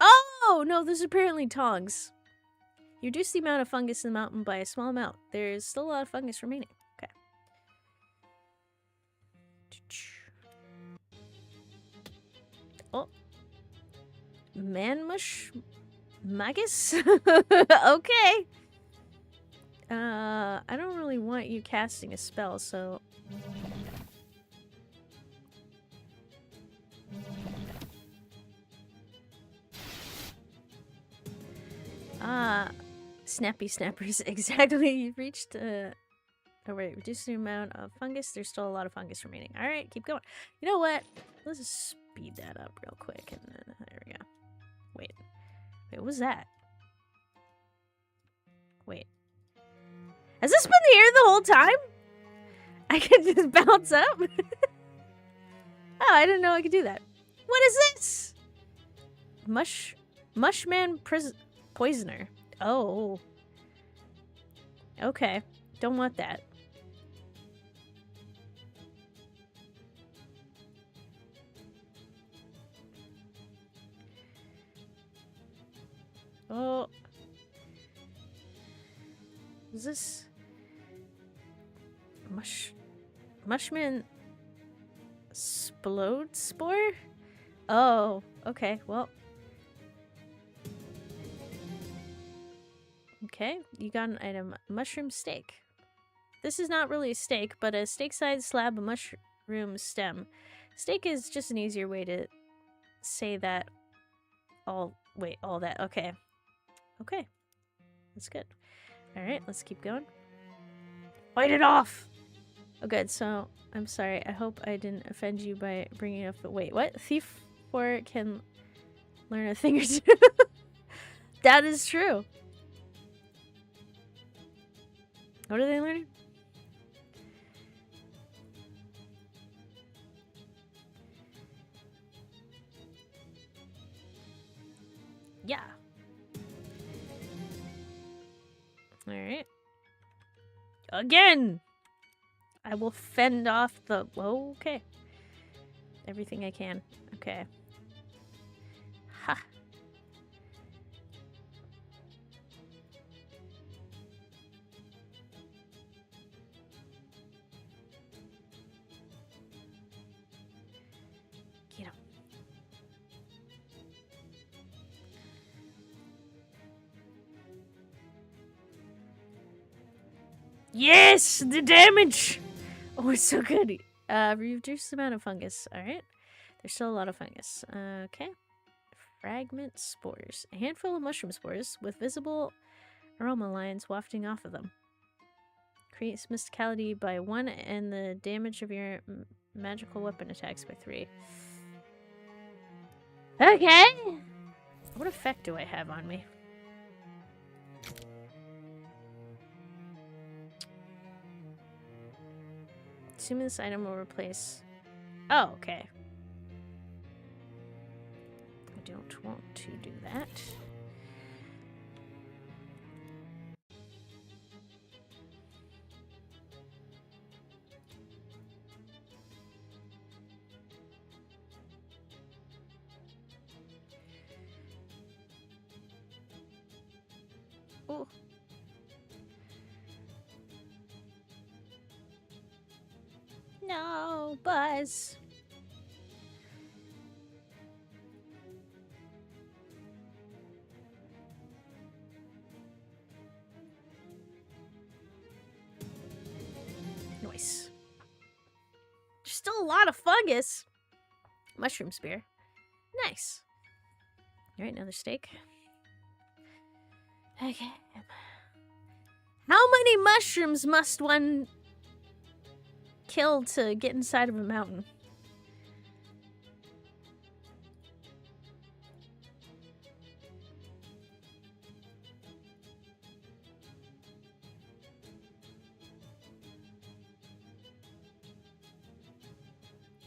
Oh, no, there's apparently tongs. You reduce the amount of fungus in the mountain by a small amount. There's still a lot of fungus remaining. Okay. Oh. Manmush? Magus? Okay. I don't really want you casting a spell, so... Snappy snappers. Exactly. You've reached, oh wait, reduce the amount of fungus. There's still a lot of fungus remaining. Alright, keep going. You know what? Let's just speed that up real quick, and then, there we go. Wait, what was that? Wait. Has this been here the whole time? I can just bounce up? Oh, I didn't know I could do that. What is this? Mushman Poisoner. Oh. Okay. Don't want that. Oh. Is this... Mushman... Splode Spore? Oh, okay, well... Okay, you got an item. Mushroom steak. This is not really a steak, but a steak-sized slab of mushroom stem. Steak is just an easier way to say that. All that. Okay. Okay. That's good. Alright, let's keep going. Fight it off! Oh, good. So, I'm sorry. I hope I didn't offend you by bringing up the... Wait, what? Thief 4 can learn a thing or two. That is true. What are they learning? Yeah. Alright. Again! I will fend off the... Oh, okay. Everything I can. Okay. Ha. Get him. Yes! The damage! Oh, it's so good. Reduce the amount of fungus. Alright. There's still a lot of fungus. Okay. Fragment spores. A handful of mushroom spores with visible aroma lines wafting off of them. Creates mysticality by 1 and the damage of your magical weapon attacks by 3. Okay! What effect do I have on me? Assuming this item will replace... Oh, okay. I don't want to do that. Ooh. No, Buzz. Nice. There's still a lot of fungus. Mushroom spear. Nice. Alright, another steak. Okay. How many mushrooms must one kill to get inside of a mountain?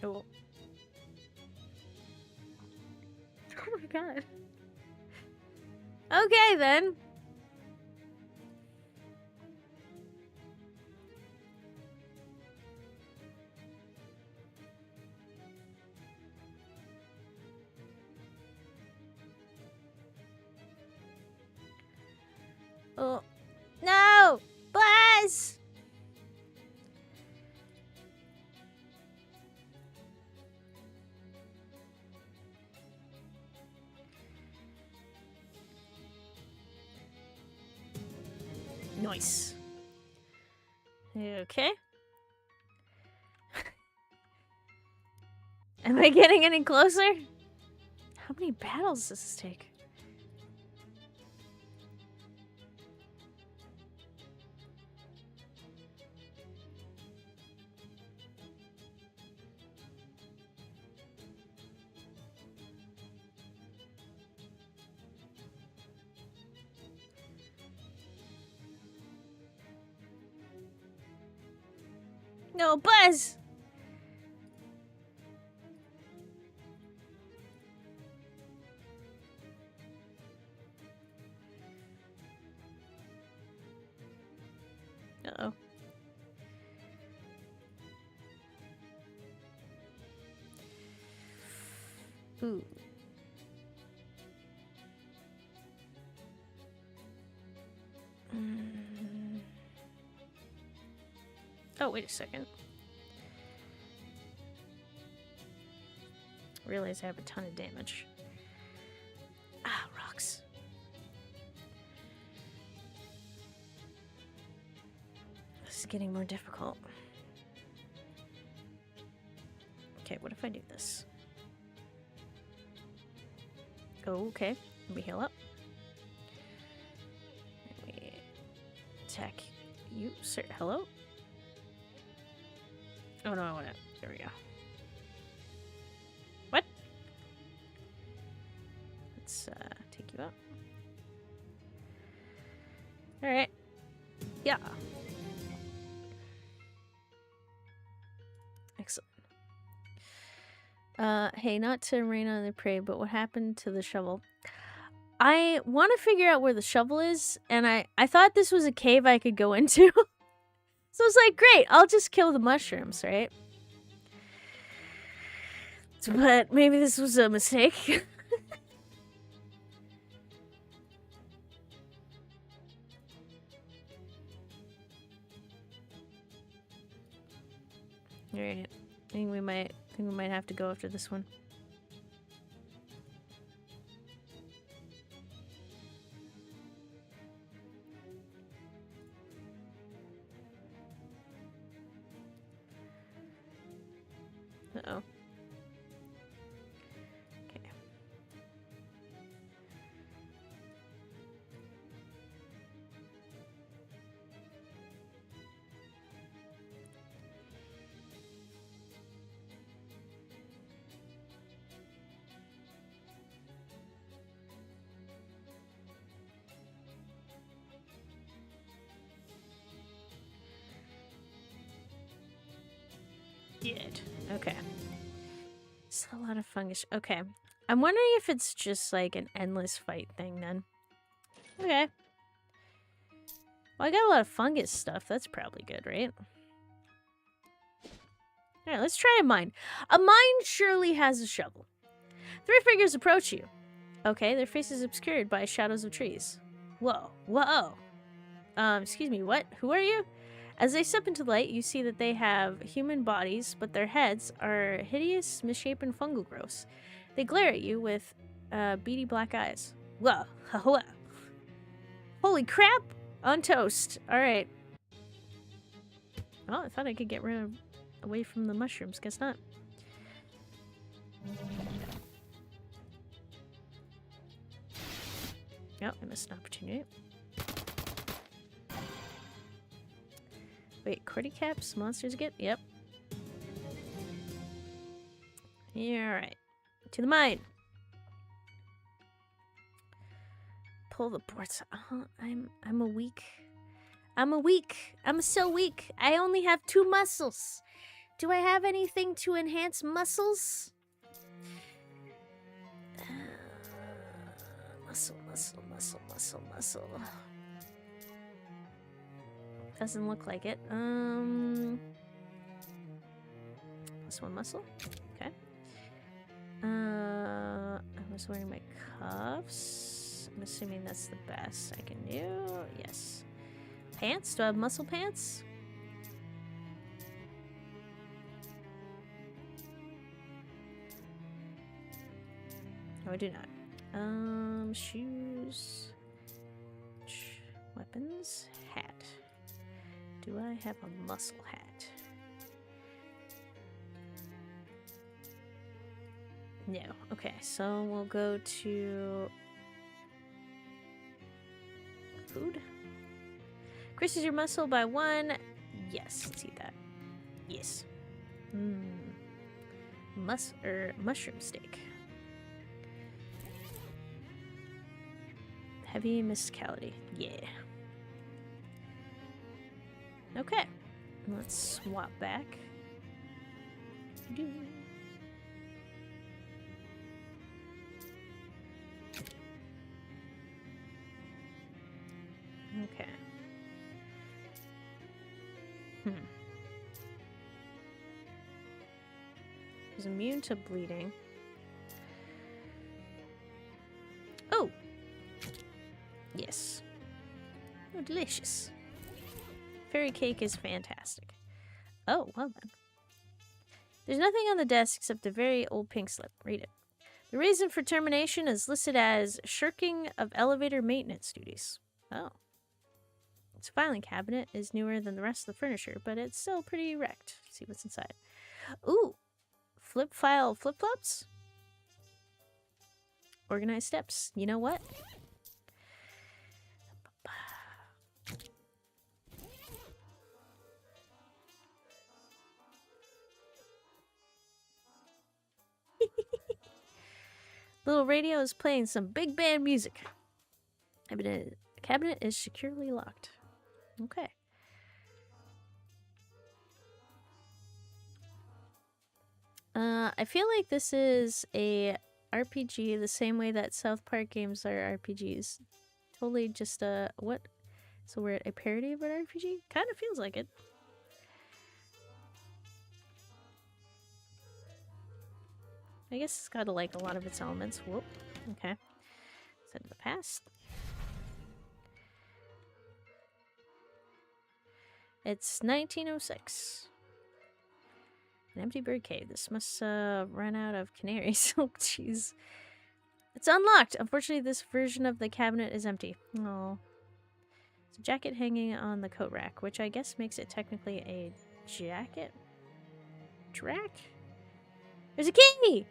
Oh. Oh my god. Okay then. Oh. No! Buzz! Nice. Okay. Am I getting any closer? How many battles does this take? No, Buzz! Uh-oh. Ooh. Oh, wait a second. I realize I have a ton of damage. Ah, rocks. This is getting more difficult. Okay, what if I do this? Oh, okay. Let me heal up. Let me attack you, sir. Hello? Oh no, I want to. There we go. What? Let's take you out. Alright. Yeah. Excellent. Hey, not to rain on the parade, but what happened to the shovel? I want to figure out where the shovel is, and I thought this was a cave I could go into. So I was like, great, I'll just kill the mushrooms, right? But maybe this was a mistake. Alright. I think we might have to go after this one. Uh-oh. Okay. Shit. Okay. It's a lot of fungus. Okay. I'm wondering if it's just like an endless fight thing then. Okay. Well, I got a lot of fungus stuff. That's probably good, right? Alright, let's try a mine. A mine surely has a shovel. 3 figures approach you. Okay, their faces obscured by shadows of trees. Whoa. Whoa. Excuse me, what? Who are you? As they step into the light, you see that they have human bodies, but their heads are hideous, misshapen fungal growths. They glare at you with beady black eyes. Whoa. Whoa. Holy crap! On toast. Alright. Oh, I thought I could get away from the mushrooms. Guess not. Oh, I missed an opportunity. Wait, Cordy caps? Monsters get? Yep. Yeah, alright. To the mine. Pull the boards. Oh, I'm a weak. I'm so weak. I only have 2 muscles. Do I have anything to enhance muscles? Muscle. Doesn't look like it. This one muscle. Okay. I was wearing my cuffs. I'm assuming that's the best I can do. Yes. Pants? Do I have muscle pants? No, I do not. Shoes. Weapons. Hat. Do I have a muscle hat? No. Okay, so we'll go to food. Increases your muscle by 1. Yes, let's eat that. Yes. Mushroom steak. Heavy mysticality. Yeah. Okay. Let's swap back. Okay. He's immune to bleeding. Oh! Yes. Oh, delicious. Fairy cake is fantastic. Oh, well then. There's nothing on the desk except a very old pink slip. Read it. The reason for termination is listed as shirking of elevator maintenance duties. Oh. Its filing cabinet is newer than the rest of the furniture, but it's still pretty wrecked. Let's see what's inside. Ooh. Flip file flip-flops? Organized steps. You know what? Little radio is playing some big band music. The cabinet is securely locked. Okay. I feel like this is a RPG the same way that South Park games are RPGs. Totally just what? So we're a parody of an RPG? Kind of feels like it. I guess it's got like a lot of its elements. Whoop. Okay. Send to the past. It's 1906. An empty bird cave. This must run out of canaries. Oh, jeez. It's unlocked. Unfortunately, this version of the cabinet is empty. Oh. It's a jacket hanging on the coat rack, which I guess makes it technically a jacket rack. There's a key!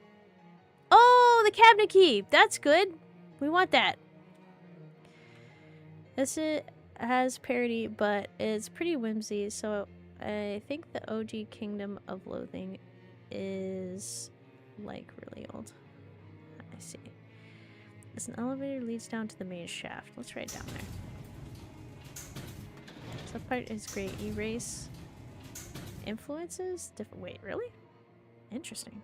Oh, the cabinet key! That's good. We want that. This has parody, but it's pretty whimsy, so I think the OG Kingdom of Loathing is like really old. I see. This an elevator leads down to the main shaft. Let's write down there. This part is great. Erase. influences? Different. Wait, really? Interesting.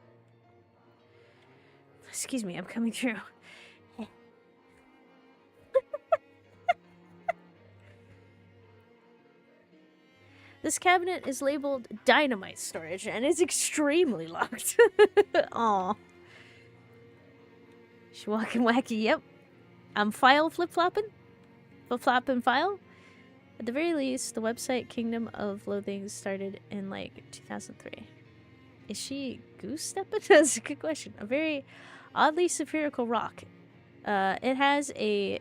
Excuse me, I'm coming through. This cabinet is labeled dynamite storage and is extremely locked. Aw. She walking wacky, yep. I'm file flip-flopping. Flip-flopping file. At the very least, the website Kingdom of Loathing started in like 2003. Is she goose stepping? That's a good question. A very oddly spherical rock. It has a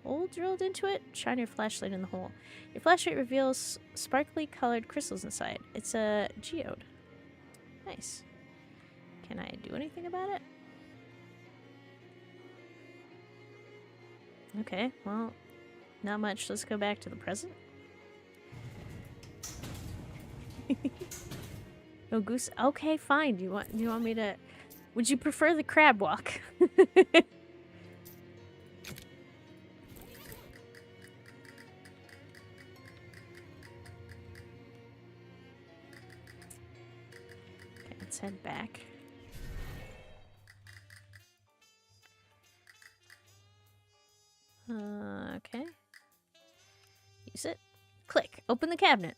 hole drilled into it. Shine your flashlight in the hole. Your flashlight reveals sparkly colored crystals inside. It's a geode. Nice. Can I do anything about it? Okay, well, not much. Let's go back to the present. No goose. Okay, fine. Do you want me to? Would you prefer the crab walk? Okay, let's head back. Okay. Use it. Click. Open the cabinet.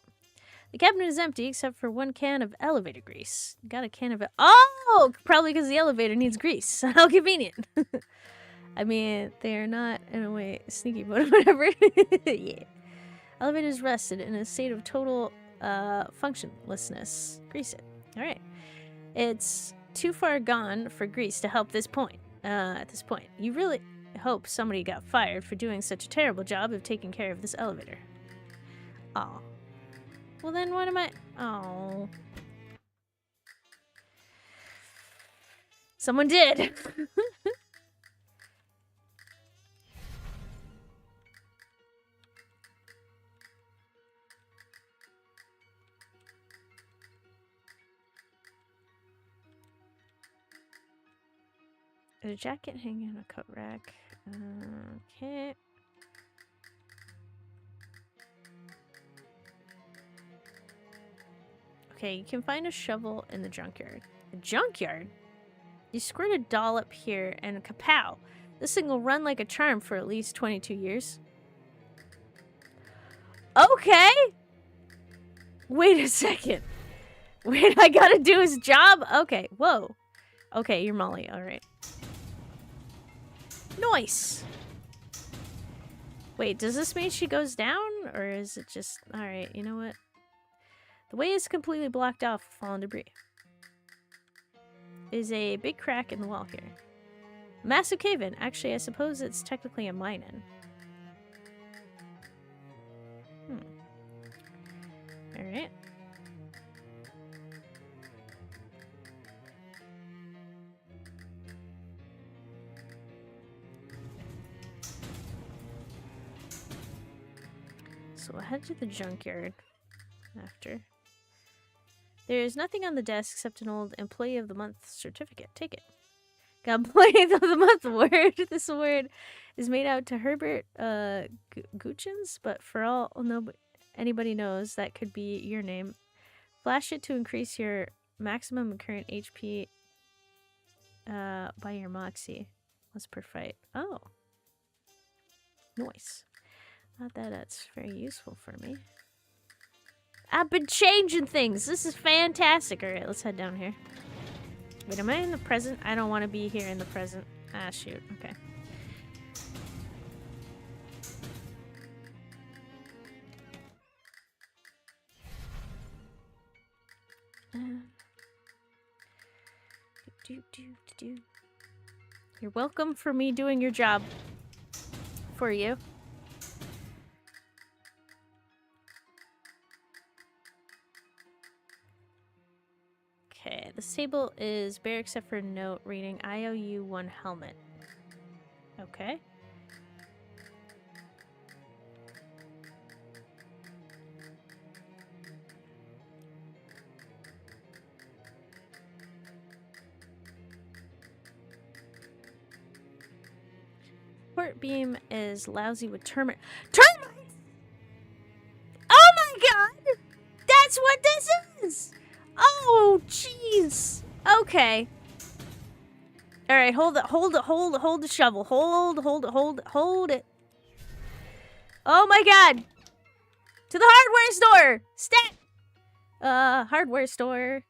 The cabinet is empty except for one can of elevator grease. Got a can of it. Oh! Probably because the elevator needs grease. How convenient. I mean, they're not, in a way, sneaky, but whatever. Yeah. Elevator is rusted in a state of total functionlessness. Grease it. Alright. It's too far gone for grease to help this point. At this point. You really hope somebody got fired for doing such a terrible job of taking care of this elevator. Aw. Well then what am I... Oh. Someone did! A jacket hanging on a coat rack. Okay. Okay, you can find a shovel in the junkyard. The junkyard? You squirt a dollop here and kapow! This thing will run like a charm for at least 22 years. Okay! Wait a second. Wait, I gotta do his job? Okay, whoa. Okay, you're Molly, alright. Nice! Wait, does this mean she goes down? Or is it just... Alright, you know what? The way is completely blocked off with fallen debris. There's a big crack in the wall here. Massive cave-in. Actually, I suppose it's technically a mine-in. Alright. So we'll head to the junkyard after. There's nothing on the desk except an old Employee of the Month certificate. Take it. Got Employee of the Month award. This award is made out to Herbert Guchins, but for all anybody knows, that could be your name. Flash it to increase your maximum current HP by your Moxie. What's per fight? Oh. Nice. Not that that's very useful for me. I've been changing things. This is fantastic. Alright, let's head down here. Wait, am I in the present? I don't want to be here in the present. Ah, shoot. Okay. You're welcome for me doing your job for you. Okay, this table is bare except for a note reading IOU 1 helmet. Okay. Port beam is lousy with termites. Termites! Oh my god! That's what this is! is! Oh, jeez! Okay. Alright, hold the shovel. Hold it. Oh my god! To the hardware store! Stat! Hardware store.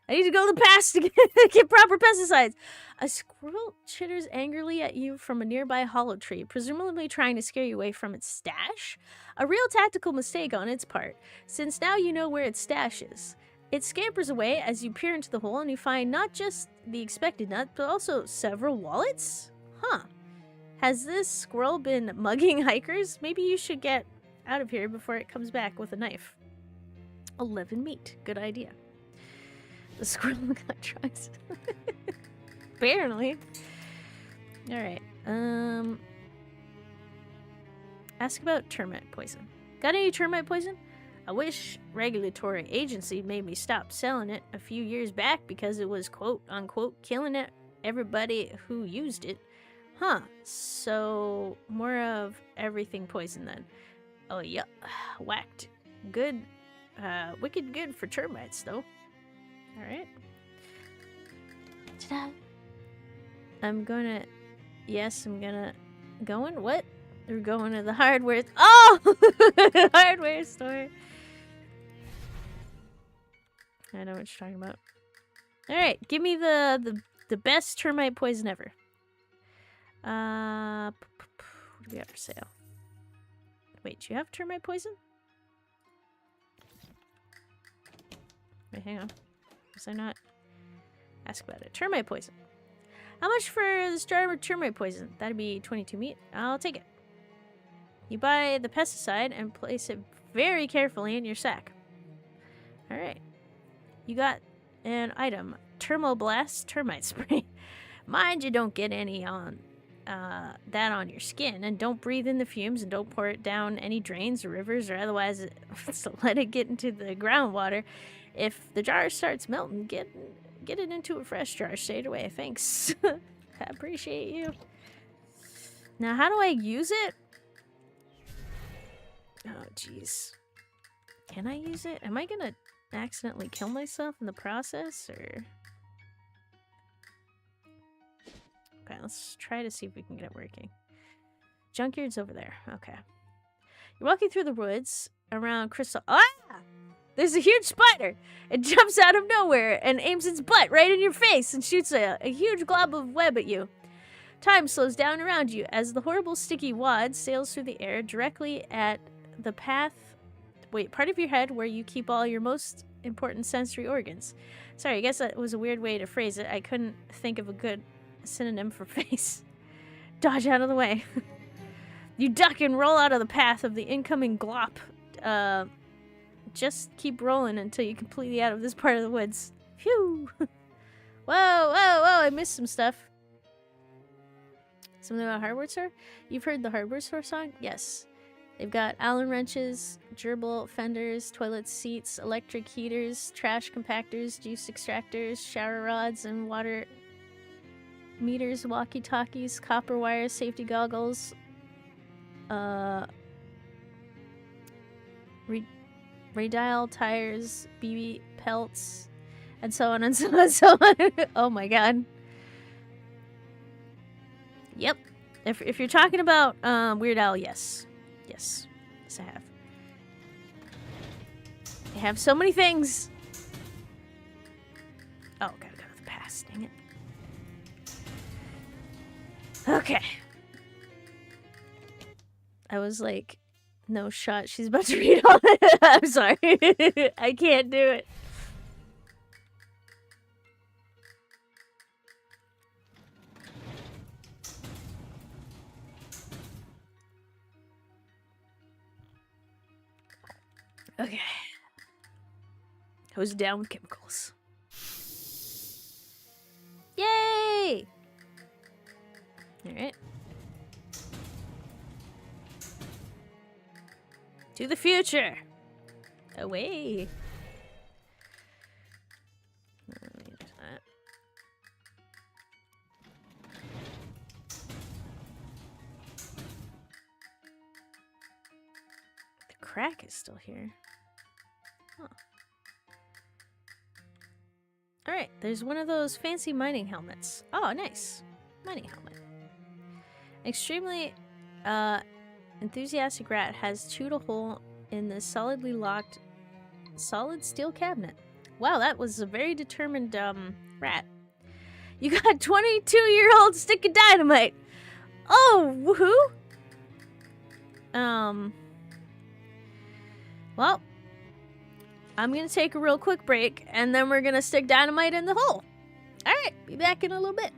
I need to go to the past to get proper pesticides. A squirrel chitters angrily at you from a nearby hollow tree, presumably trying to scare you away from its stash. A real tactical mistake on its part, since now you know where its stash is. It scampers away as you peer into the hole and you find not just the expected nut, but also several wallets? Huh. Has this squirrel been mugging hikers? Maybe you should get out of here before it comes back with a knife. 11 meat. Good idea. The squirrel got drugs. Apparently. Alright. Ask about termite poison. Got any termite poison? I wish regulatory agency made me stop selling it a few years back because it was quote unquote killing everybody who used it. Huh. So more of everything poison then. Oh yeah. Whacked. Good. Wicked good for termites though. Alright. Ta-da! I'm gonna... Yes, I'm gonna... Going? What? We're going to the hardware... Oh! Hardware store! I know what you're talking about. Alright, give me the best termite poison ever. What do we have for sale? Wait, do you have termite poison? Wait, hang on. Was I not? Ask about it. Termite poison. How much for this jar of termite poison? That'd be 22 meat. I'll take it. You buy the pesticide and place it very carefully in your sack. Alright. You got an item. Thermoblast termite spray. Mind you don't get any on that on your skin, and don't breathe in the fumes, and don't pour it down any drains or rivers or otherwise so let it get into the groundwater. If the jar starts melting, get it into a fresh jar straight away. Thanks. I appreciate you. Now, how do I use it? Oh, jeez. Can I use it? Am I gonna accidentally kill myself in the process, or... Okay, let's try to see if we can get it working. Junkyard's over there. Okay. You're walking through the woods around Crystal... Ah! There's a huge spider! It jumps out of nowhere and aims its butt right in your face and shoots a huge glob of web at you. Time slows down around you as the horrible sticky wad sails through the air directly at the path... Wait, part of your head where you keep all your most important sensory organs. Sorry, I guess that was a weird way to phrase it. I couldn't think of a good synonym for face. Dodge out of the way. You duck and roll out of the path of the incoming glop. Just keep rolling until you're completely out of this part of the woods. Phew! Whoa, I missed some stuff. Something about hardware store? You've heard the hardware store song? Yes. They've got Allen wrenches, gerbil fenders, toilet seats, electric heaters, trash compactors, juice extractors, shower rods, and water meters, walkie-talkies, copper wires, safety goggles, radial tires, BB pelts, and so on and so on and so on. Oh my god. Yep. If you're talking about Weird Al, yes. Yes. Yes, I have. They have so many things. Oh, gotta go to the past. Dang it. Okay. I was like, no shot. She's about to read all it. I'm sorry. I can't do it. Okay. Hose down with chemicals. Yay! Alright. To the future! Away! The crack is still here. Huh. Alright, there's one of those fancy mining helmets. Oh, nice. Mining helmet. Extremely enthusiastic rat has chewed a hole in the solidly locked solid steel cabinet. Wow, that was a very determined rat. You got 22-year-old stick of dynamite. Oh, woohoo. Well, I'm gonna take a real quick break, and then we're gonna stick dynamite in the hole. Alright, be back in a little bit.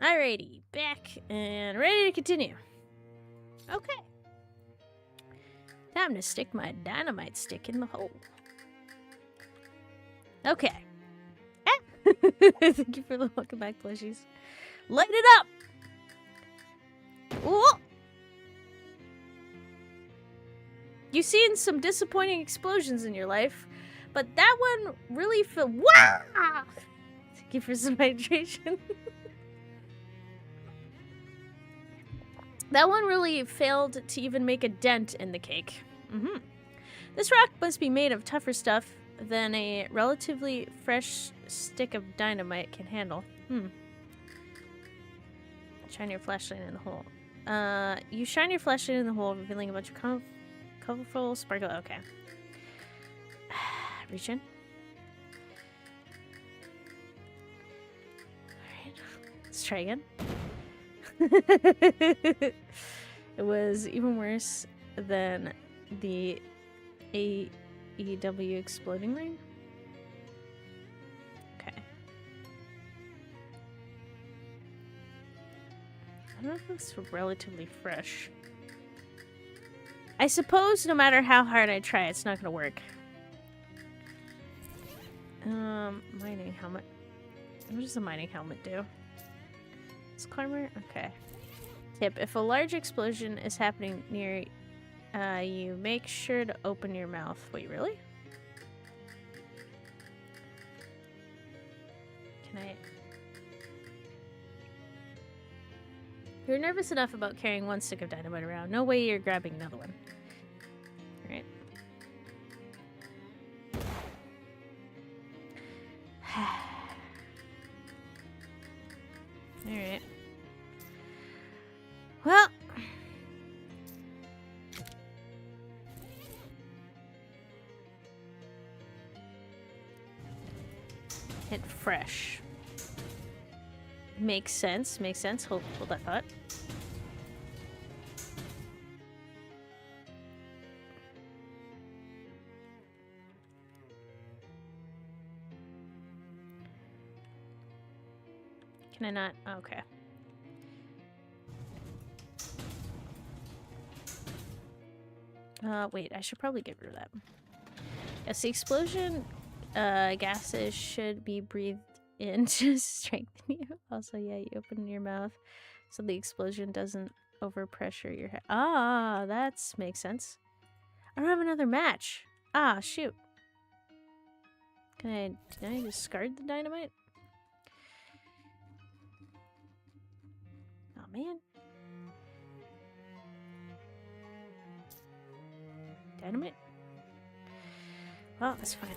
Alrighty, back and ready to continue. Okay. Time to stick my dynamite stick in the hole. Okay. Ah! Thank you for the welcome back plushies. Light it up! Whoa! You've seen some disappointing explosions in your life, but that one really felt. Wow! Thank you for some hydration. That one really failed to even make a dent in the cake. This rock must be made of tougher stuff than a relatively fresh stick of dynamite can handle. Shine your flashlight in the hole. You shine your flashlight in the hole, revealing a bunch of colorful sparkle. Okay. Reach in. Alright. Let's try again. It was even worse than the AEW exploding ring. Okay. I don't know if it's relatively fresh. I suppose no matter how hard I try, it's not gonna work. Mining helmet. What does a mining helmet do? Climber? Okay. Tip. If a large explosion is happening near you, make sure to open your mouth. Wait, really? Can I... You're nervous enough about carrying one stick of dynamite around. No way you're grabbing another one. Alright. Alright. Well. Hit fresh. Makes sense. Makes sense. Hold that thought. Can I not? Okay. Wait, I should probably get rid of that. Yes, the explosion gases should be breathed in to strengthen you. Also, yeah, you open your mouth so the explosion doesn't overpressure your head. Ah, that makes sense. I don't have another match. Ah, shoot. Can I discard the dynamite? Oh, man. Dynamite? Well, that's fine.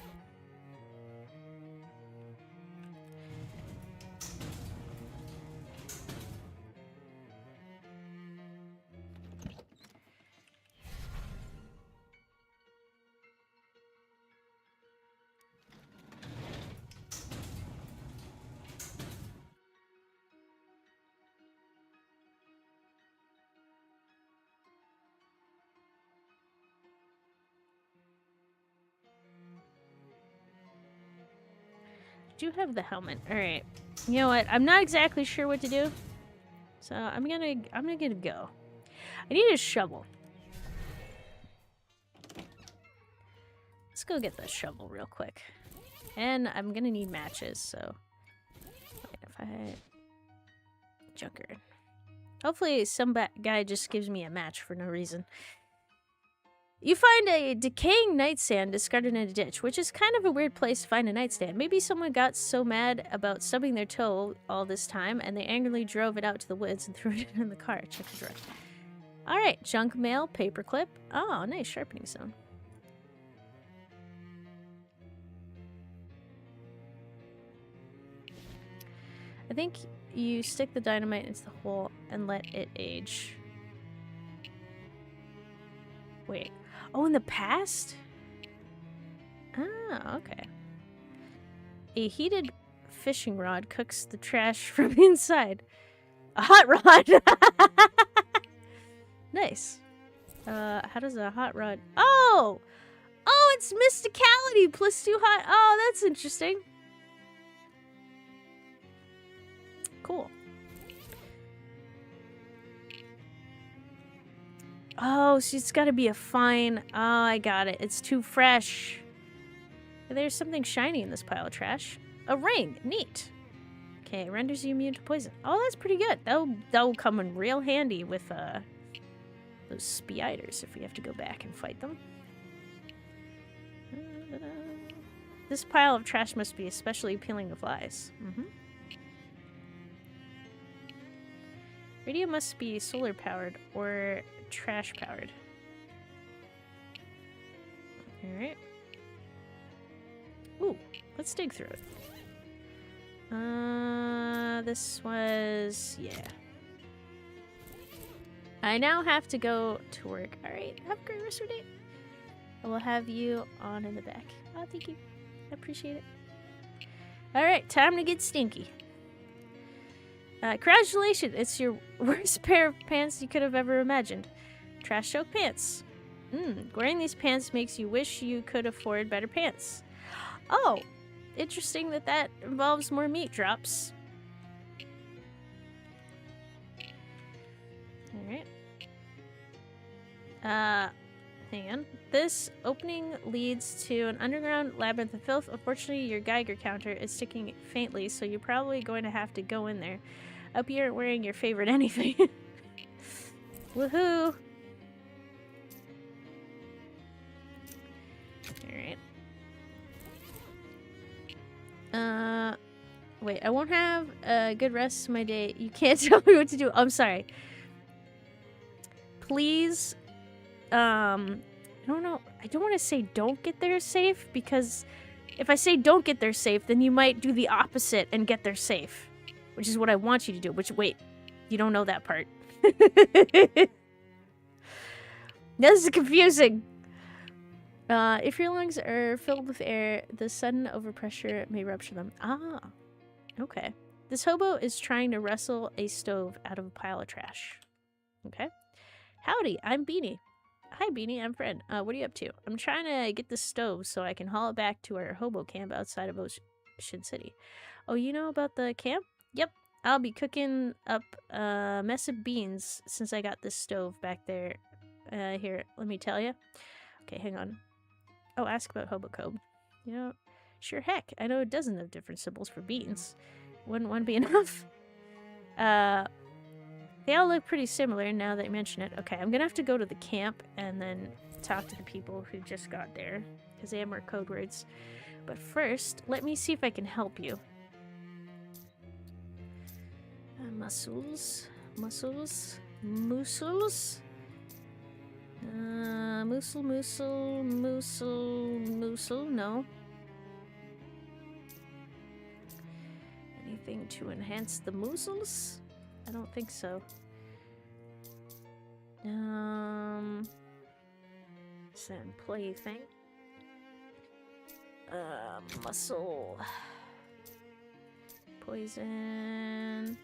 Do have the helmet. All right. You know what? I'm not exactly sure what to do, so I'm gonna go. I need a shovel. Let's go get the shovel real quick, and I'm gonna need matches. So, if I junker, hopefully some guy just gives me a match for no reason. You find a decaying nightstand discarded in a ditch, which is kind of a weird place to find a nightstand. Maybe someone got so mad about stubbing their toe all this time, and they angrily drove it out to the woods and threw it in the car. Check the drawer. Alright, junk mail, paperclip. Oh, nice sharpening stone. I think you stick the dynamite into the hole and let it age. Wait. Oh, in the past? Ah, okay. A heated fishing rod cooks the trash from inside. A hot rod! Nice. How does a hot rod... Oh! Oh, it's mysticality plus 2 hot... Oh, that's interesting. Cool. Oh, so it's got to be a fine. Oh, I got it. It's too fresh. There's something shiny in this pile of trash. A ring. Neat. Okay, renders you immune to poison. Oh, that's pretty good. That'll come in real handy with those spiders if we have to go back and fight them. This pile of trash must be especially appealing to flies. Radio must be solar powered or trash powered. Alright. Ooh, let's dig through it. This was... yeah. I now have to go to work. Alright, have a great rest of your day. I will have you on in the back. Oh, thank you. I appreciate it. Alright, time to get stinky. Congratulations, it's your worst pair of pants you could have ever imagined. Trash-soaked pants. Wearing these pants makes you wish you could afford better pants. Oh, interesting that involves more meat drops. Alright. Hang on. This opening leads to an underground labyrinth of filth. Unfortunately, your Geiger counter is ticking faintly, so you're probably going to have to go in there. I hope you aren't wearing your favorite anything. Woohoo! Alright. Wait, I won't have a good rest of my day. You can't tell me what to do. I'm sorry. Please, I don't know. I don't want to say don't get there safe, because if I say don't get there safe, then you might do the opposite and get there safe, which is what I want you to do. Which, wait, you don't know that part. This is confusing. If your lungs are filled with air, the sudden overpressure may rupture them. Ah, okay. This hobo is trying to wrestle a stove out of a pile of trash. Okay. Howdy, I'm Beanie. Hi, Beanie, I'm Fred. What are you up to? I'm trying to get the stove so I can haul it back to our hobo camp outside of Ocean City. Oh, you know about the camp? Yep. I'll be cooking up a mess of beans since I got this stove back there. Here, let me tell you. Okay, hang on. Oh, ask about Hobocobe. You know, sure heck, I know a dozen of different symbols for beans. Wouldn't one be enough? They all look pretty similar now that you mention it. Okay, I'm gonna have to go to the camp and then talk to the people who just got there, because they have more code words. But first, let me see if I can help you. Muscles. Muscle, no. Anything to enhance the muscles? I don't think so. It's an employee thing. Muscle. Poison.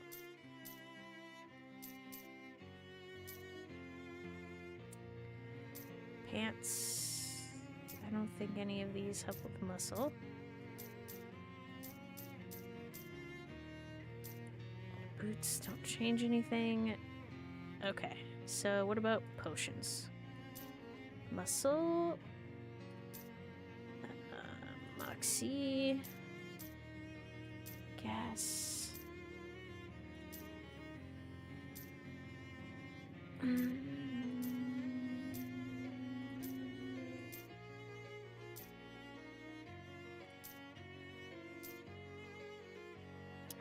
Pants. I don't think any of these help with muscle. Boots don't change anything. Okay, so what about potions? Muscle. Moxie. Gas.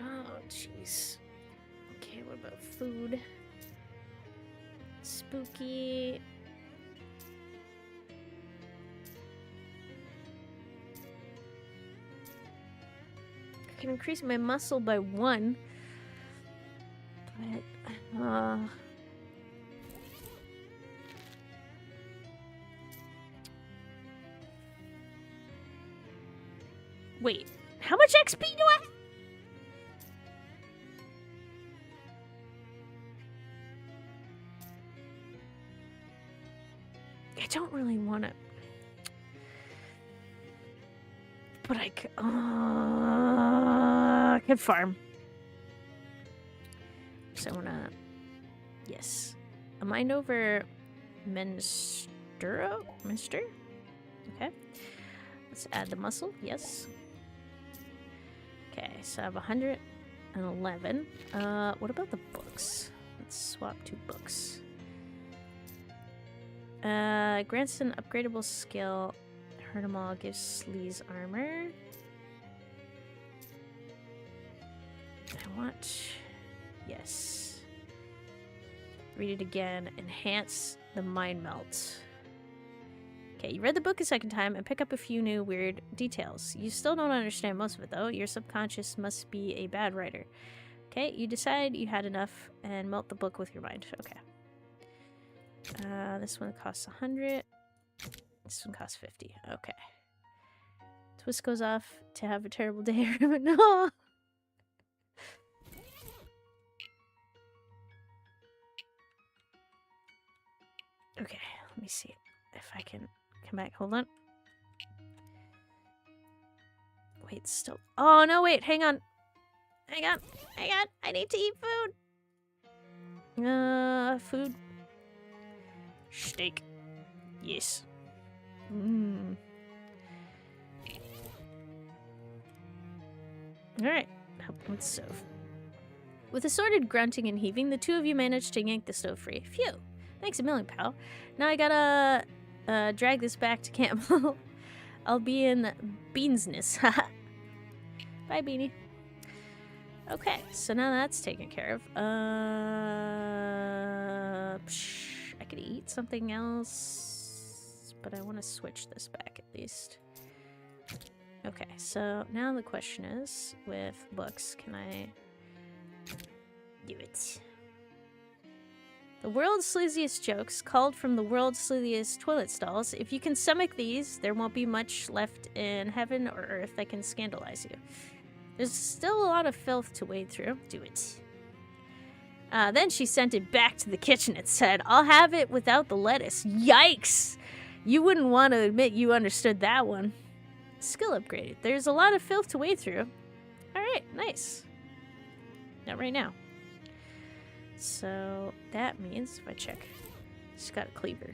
Oh, jeez. Okay, what about food? Spooky. I can increase my muscle by 1. But, wait, how much XP do I have? I don't really want to, but I could farm. So I wanna, yes, a mind over Mensturo? Minster? Okay. Let's add the muscle. Yes. Okay, so I have 111. What about the books? Let's swap 2 books. Grants an upgradable skill. Hurt 'em all. Gives Sleaze armor. I want... Yes. Read it again. Enhance the mind melt. Okay, you read the book a second time and pick up a few new weird details. You still don't understand most of it, though. Your subconscious must be a bad writer. Okay, you decide you had enough and melt the book with your mind. Okay. This one costs 100. This one costs 50. Okay. Twist goes off to have a terrible day. No! Okay, let me see if I can come back. Hold on. Wait, still. Oh, no, wait. Hang on. Hang on. Hang on. I need to eat food. Food. Steak. Yes. Mmm. Alright. Let's stove. With assorted grunting and heaving, the two of you managed to yank the stove free. Phew. Thanks a million, pal. Now I gotta drag this back to camp. I'll be in Beansness. Bye, Beanie. Okay, so now that's taken care of. I could eat something else, but I want to switch this back at least. Okay, so now the question is, with books, can I do it? The world's sleaziest jokes, called from the world's sleaziest toilet stalls. If you can stomach these, there won't be much left in heaven or earth that can scandalize you. There's still a lot of filth to wade through. Do it. Then she sent it back to the kitchen and said, I'll have it without the lettuce. Yikes! You wouldn't want to admit you understood that one. Skill upgraded. There's a lot of filth to wade through. Alright, nice. Not right now. So that means, if I check, she's got a cleaver.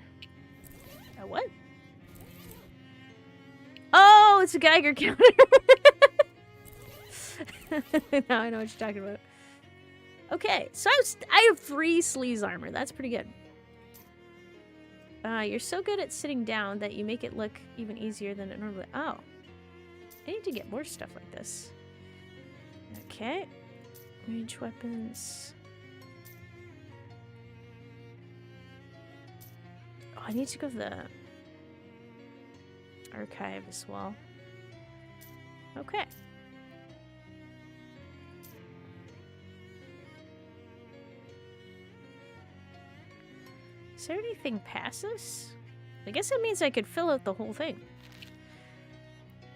A what? Oh, it's a Geiger counter. Now I know what you're talking about. Okay, so I have 3 Sleaze armor. That's pretty good. You're so good at sitting down that you make it look even easier than it normally... Oh. I need to get more stuff like this. Okay. Range weapons... Oh, I need to go to the archive as well. Okay. Is there anything past this? I guess that means I could fill out the whole thing.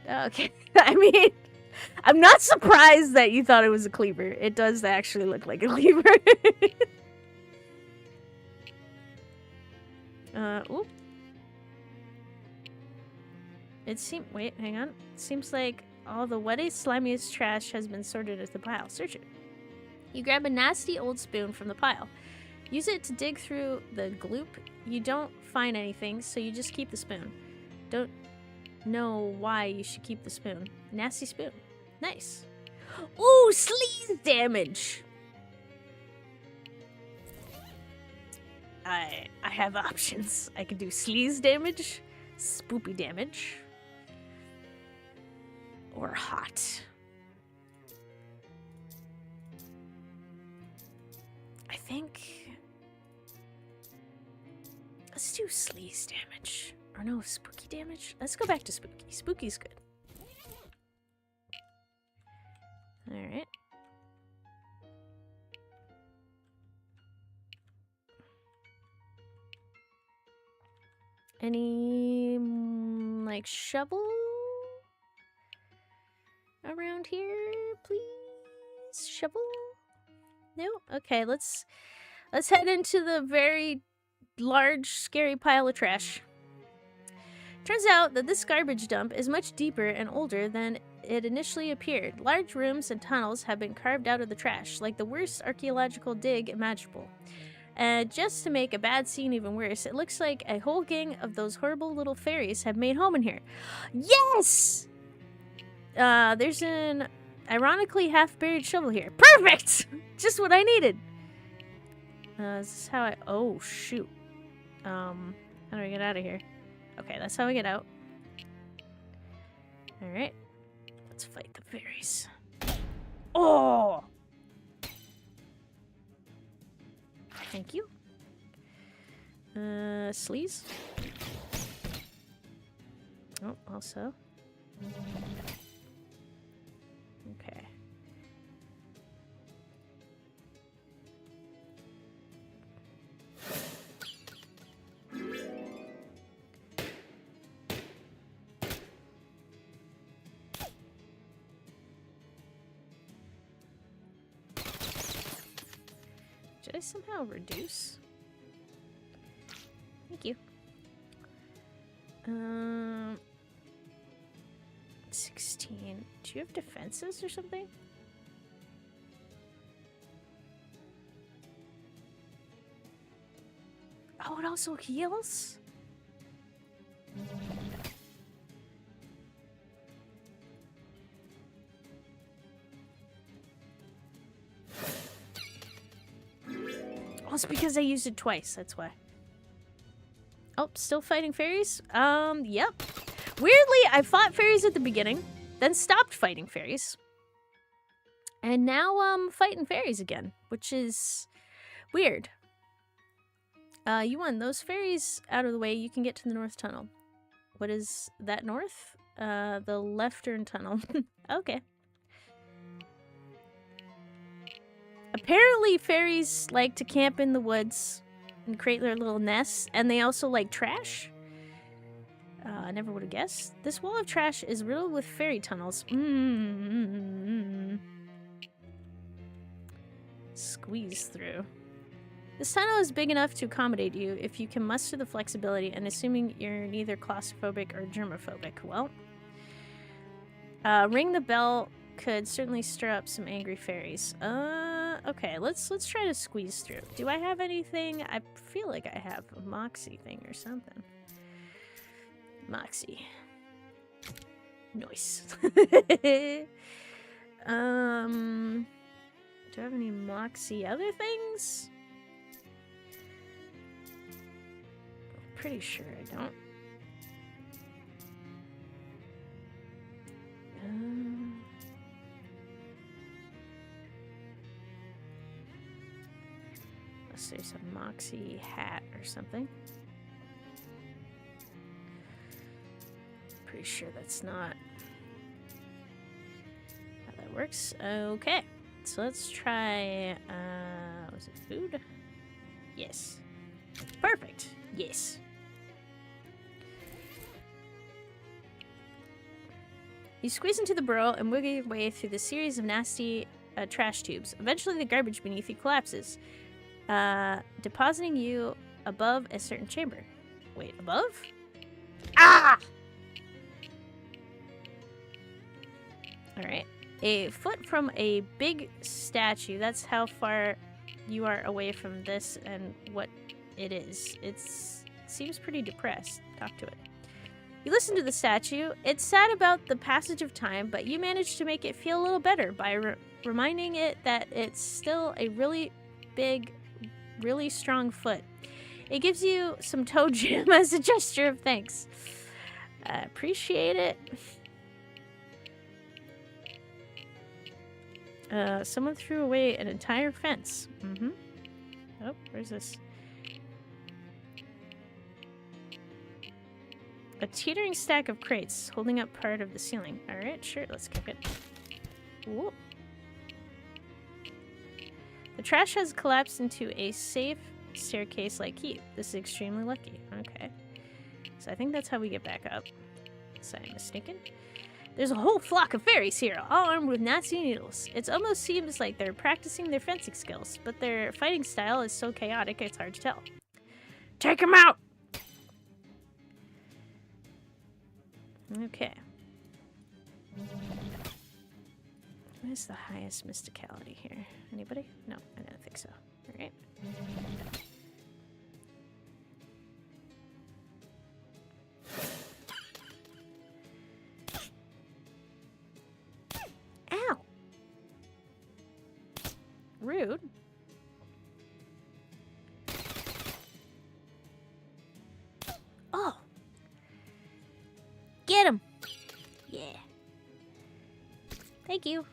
Okay. I mean, I'm not surprised that you thought it was a cleaver. It does actually look like a cleaver. Oop. It seems... Wait, hang on. It seems like all the wettest, slimiest trash has been sorted at the pile. Search it. You grab a nasty old spoon from the pile. Use it to dig through the gloop. You don't find anything, so you just keep the spoon. Don't know why you should keep the spoon. Nasty spoon. Nice. Ooh, sleaze damage! I have options. I can do sleaze damage, spoopy damage, or hot. I think... Let's do sleaze damage. Or no, spooky damage? Let's go back to spooky. Spooky's good. Alright. Any, like, shovel around here, please? Shovel? No? Okay, let's head into the very large, scary pile of trash. Turns out that this garbage dump is much deeper and older than it initially appeared. Large rooms and tunnels have been carved out of the trash, like the worst archaeological dig imaginable. Just to make a bad scene even worse, it looks like a whole gang of those horrible little fairies have made home in here. Yes! There's an ironically half-buried shovel here. Perfect! Just what I needed. Is this how I... Oh, shoot. How do I get out of here? Okay, that's how I get out. Alright. Let's fight the fairies. Oh! Thank you. Sleaze. Oh, also. Okay. Did I somehow reduce? Thank you. 16. Do you have defenses or something? Oh, it also heals? Oh, it's because I used it twice, that's why. Oh, still fighting fairies? Yep. Weirdly, I fought fairies at the beginning, then stopped fighting fairies. And now I'm fighting fairies again, which is weird. You won. Those fairies out of the way, you can get to the North Tunnel. What is that north? The Leftern Tunnel. Okay. Apparently, fairies like to camp in the woods and create their little nests, and they also like trash. I never would have guessed. This wall of trash is riddled with fairy tunnels. Squeeze through. This tunnel is big enough to accommodate you if you can muster the flexibility, and assuming you're neither claustrophobic or germophobic. Well, ring the bell could certainly stir up some angry fairies. Okay, let's try to squeeze through. Do I have anything? I feel like I have a Moxie thing or something. Moxie. Nice. Do I have any Moxie other things? Pretty sure I don't. Unless there's a Moxie hat or something. Pretty sure that's not how that works. Okay, so let's try, was it food? Yes. Perfect. Yes. You squeeze into the burrow and wiggle your way through the series of nasty trash tubes. Eventually, the garbage beneath you collapses, depositing you above a certain chamber. Wait, above? Ah! Alright. A foot from a big statue. That's how far you are away from this and what it is. It seems pretty depressed. Talk to it. You listen to the statue. It's sad about the passage of time, but you manage to make it feel a little better by reminding it that it's still a really big, really strong foot. It gives you some toe jam as a gesture of thanks. I appreciate it. Someone threw away an entire fence. Oh, where's this? A teetering stack of crates holding up part of the ceiling. Alright, sure, let's kick it. Whoa. The trash has collapsed into a safe staircase-like heap. This is extremely lucky. Okay. So I think that's how we get back up. Is I mistaken? There's a whole flock of fairies here, all armed with nasty needles. It almost seems like they're practicing their fencing skills, but their fighting style is so chaotic it's hard to tell. Take them out! Okay. What is the highest mysticality here? Anybody? No, I don't think so. Alright. Ow! Rude. Oh! Get him! Yeah. Thank you.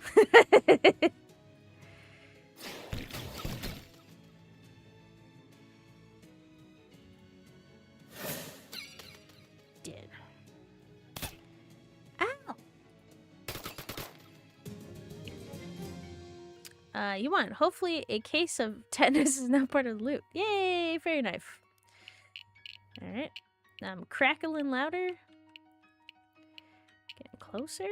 Dead. Ow! You want hopefully a case of tetanus is not part of the loot. Yay! Fairy knife. Alright. I'm crackling louder. Getting closer.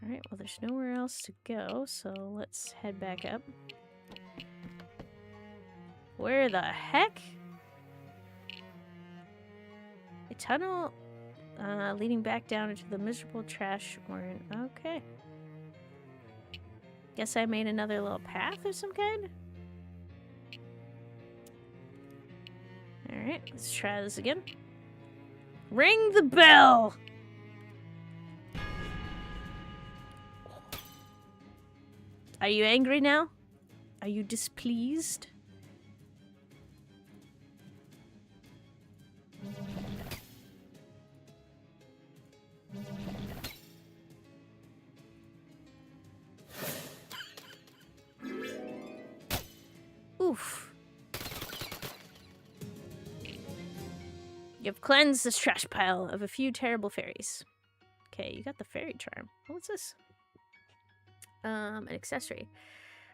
Alright, well there's nowhere else to go, so let's head back up. Where the heck? A tunnel leading back down into the miserable trash warren. Okay. Guess I made another little path of some kind? Alright, let's try this again. Ring the bell! Are you angry now? Are you displeased? Oof. You've cleansed this trash pile of a few terrible fairies. Okay, you got the fairy charm. What's this? An accessory.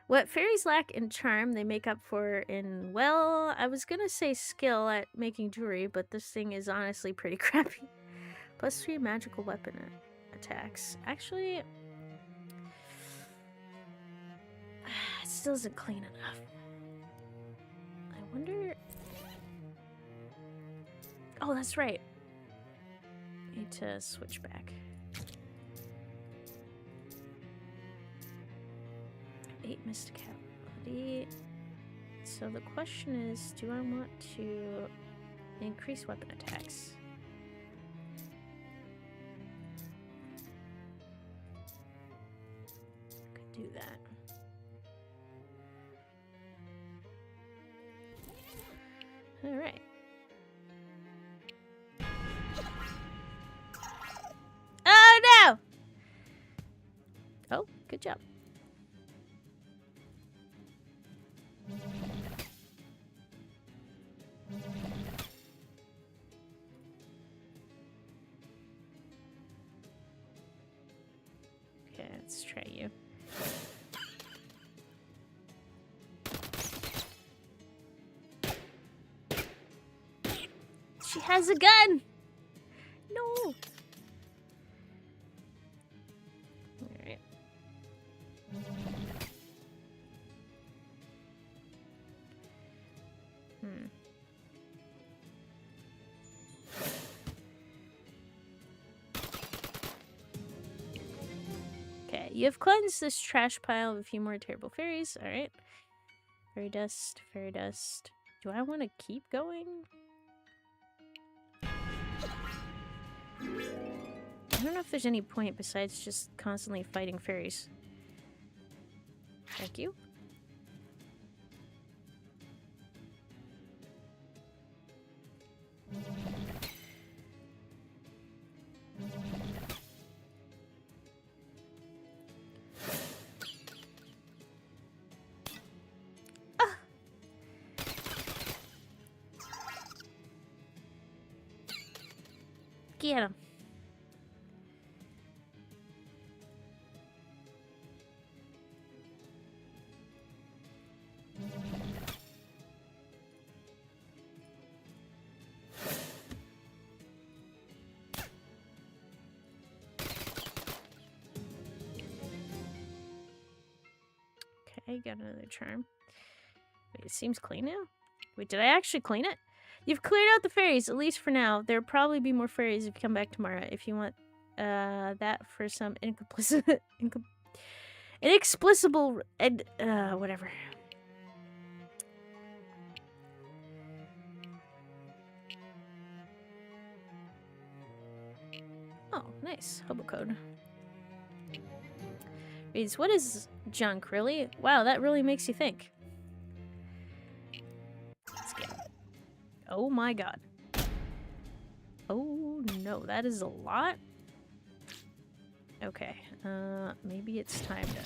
What fairies lack in charm, they make up for in, well, I was gonna say skill at making jewelry, but this thing is honestly pretty crappy. +3 magical weapon attacks. Actually, it still isn't clean enough. I wonder... Oh, that's right. Need to switch back. 8 mysticality. So the question is, do I want to increase weapon attacks? Could do that. All right. Oh no! Oh, good job. Okay, let's try you. She has a gun! No! Alright. Okay, you have cleansed this trash pile of a few more terrible fairies. Alright. Fairy dust, fairy dust. Do I want to keep going? I don't know if there's any point besides just constantly fighting fairies. Thank you. Ah! Get him. Okay, got another charm. Wait, it seems clean now? Wait, did I actually clean it? You've cleared out the fairies, at least for now. There'll probably be more fairies if you come back tomorrow. If you want that for some Inexplicable and whatever. Oh, nice. Hobo code. Reads, what is junk, really? Wow, that really makes you think. Let's get it. Oh my god. Oh no, that is a lot. Okay, maybe it's time to...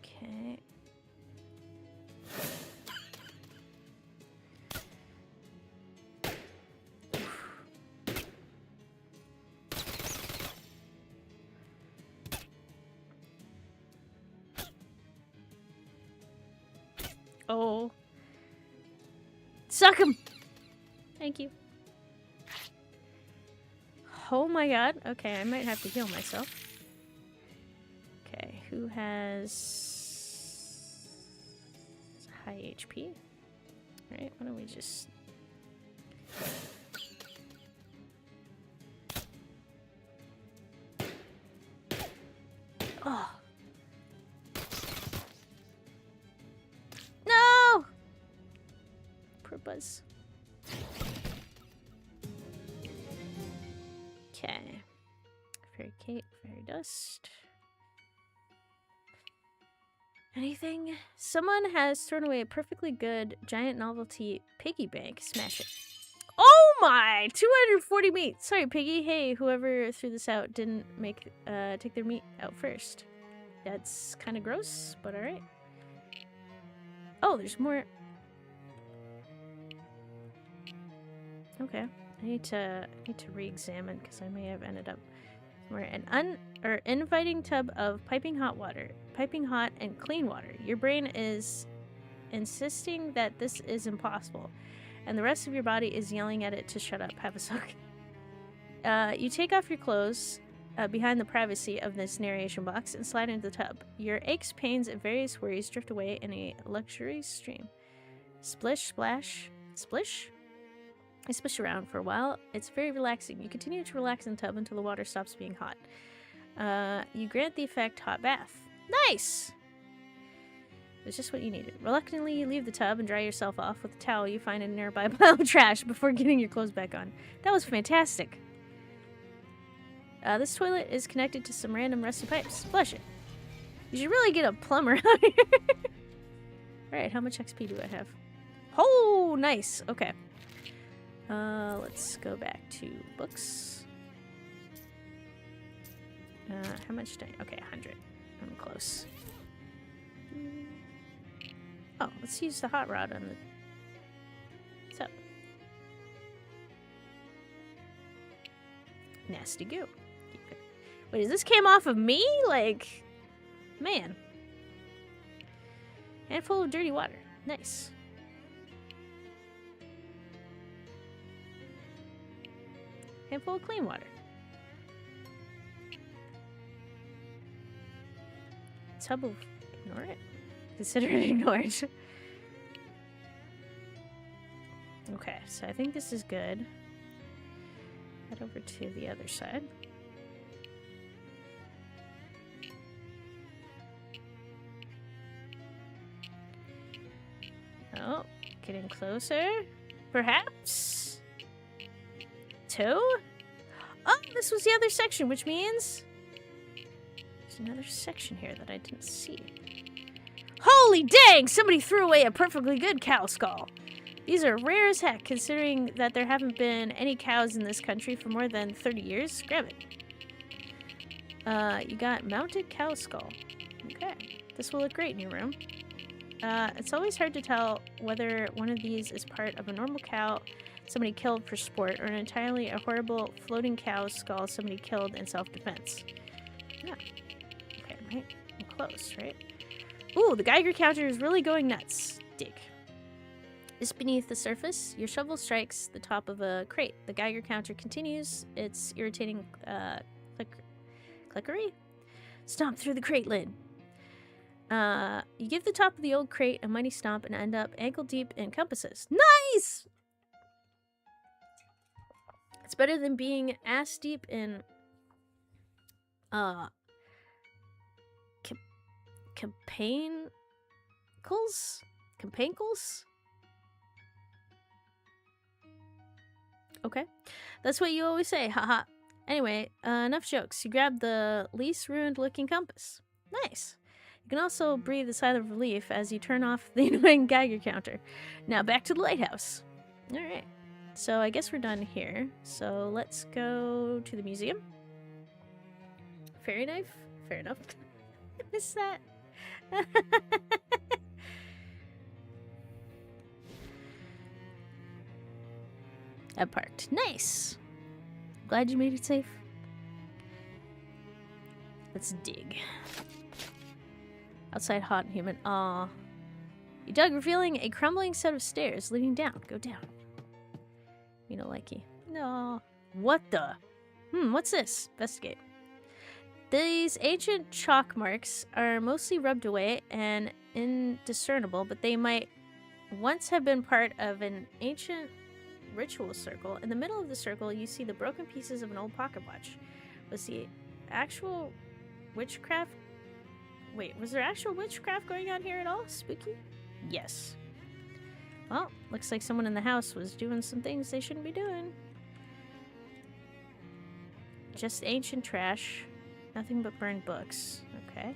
Okay. Oh. Suck him! Thank you. Oh my god. Okay, I might have to heal myself. Okay, who has high HP? Alright, why don't we just... Oh. No! Poor Buzz. Okay. Fairy cape, fairy dust. Anything? Someone has thrown away a perfectly good giant novelty piggy bank. Smash it. Oh my! 240 meat! Sorry, piggy. Hey, whoever threw this out didn't make take their meat out first. That's kind of gross, but alright. Oh, there's more. Okay. I need to re-examine because I may have ended up somewhere. An inviting tub of piping hot water. Piping hot and clean water. Your brain is insisting that this is impossible, and the rest of your body is yelling at it to shut up. Have a suck. You take off your clothes behind the privacy of this narration box and slide into the tub. Your aches, pains, and various worries drift away in a luxury stream. Splish, splash, splish. I splish around for a while. It's very relaxing. You continue to relax in the tub until the water stops being hot. You grant the effect hot bath. Nice! It's just what you needed. Reluctantly, you leave the tub and dry yourself off with a towel you find in a nearby pile of trash before getting your clothes back on. That was fantastic. This toilet is connected to some random rusty pipes. Flush it. You should really get a plumber out here. Alright, how much XP do I have? Oh, nice. Okay. Let's go back to books. How much do I... Okay, 100. I'm close. Oh, let's use the hot rod on the... So. Nasty goo. Wait, this came off of me? Like... Man. Handful of dirty water. Nice. Handful of clean water. Tub of... Ignore it? Consider it ignored. Okay, so I think this is good. Head over to the other side. Oh, getting closer. Perhaps? 2? Oh, this was the other section, which means... There's another section here that I didn't see. Holy dang! Somebody threw away a perfectly good cow skull. These are rare as heck, considering that there haven't been any cows in this country for more than 30 years. Grab it. You got mounted cow skull. Okay. This will look great in your room. It's always hard to tell whether one of these is part of a normal cow somebody killed for sport or entirely a horrible floating cow skull somebody killed in self-defense. Yeah. Okay, right? I'm close, right? Ooh, the Geiger counter is really going nuts. Dig. Just beneath the surface, your shovel strikes the top of a crate. The Geiger counter continues its irritating clickery. Stomp through the crate lid. You give the top of the old crate a mighty stomp and end up ankle deep in compasses. Nice! It's better than being ass deep in campaigns? Okay. That's what you always say, haha. Anyway, enough jokes. You grab the least ruined looking compass. Nice. You can also breathe a sigh of relief as you turn off the annoying Geiger counter. Now back to the lighthouse. Alright. So I guess we're done here. So let's go to the museum. Fairy knife? Fair enough. I missed that. I parked. Nice. Glad you made it safe. Let's dig. Outside hot and humid. Aw. You dug, revealing a crumbling set of stairs leading down. Go down. You don't like you. No. What the? What's this? Investigate. These ancient chalk marks are mostly rubbed away and indiscernible, but they might once have been part of an ancient ritual circle. In the middle of the circle, you see the broken pieces of an old pocket watch. Was the actual witchcraft... Wait, was there actual witchcraft going on here at all? Spooky? Yes. Well, looks like someone in the house was doing some things they shouldn't be doing. Just ancient trash. Nothing but burned books. Okay.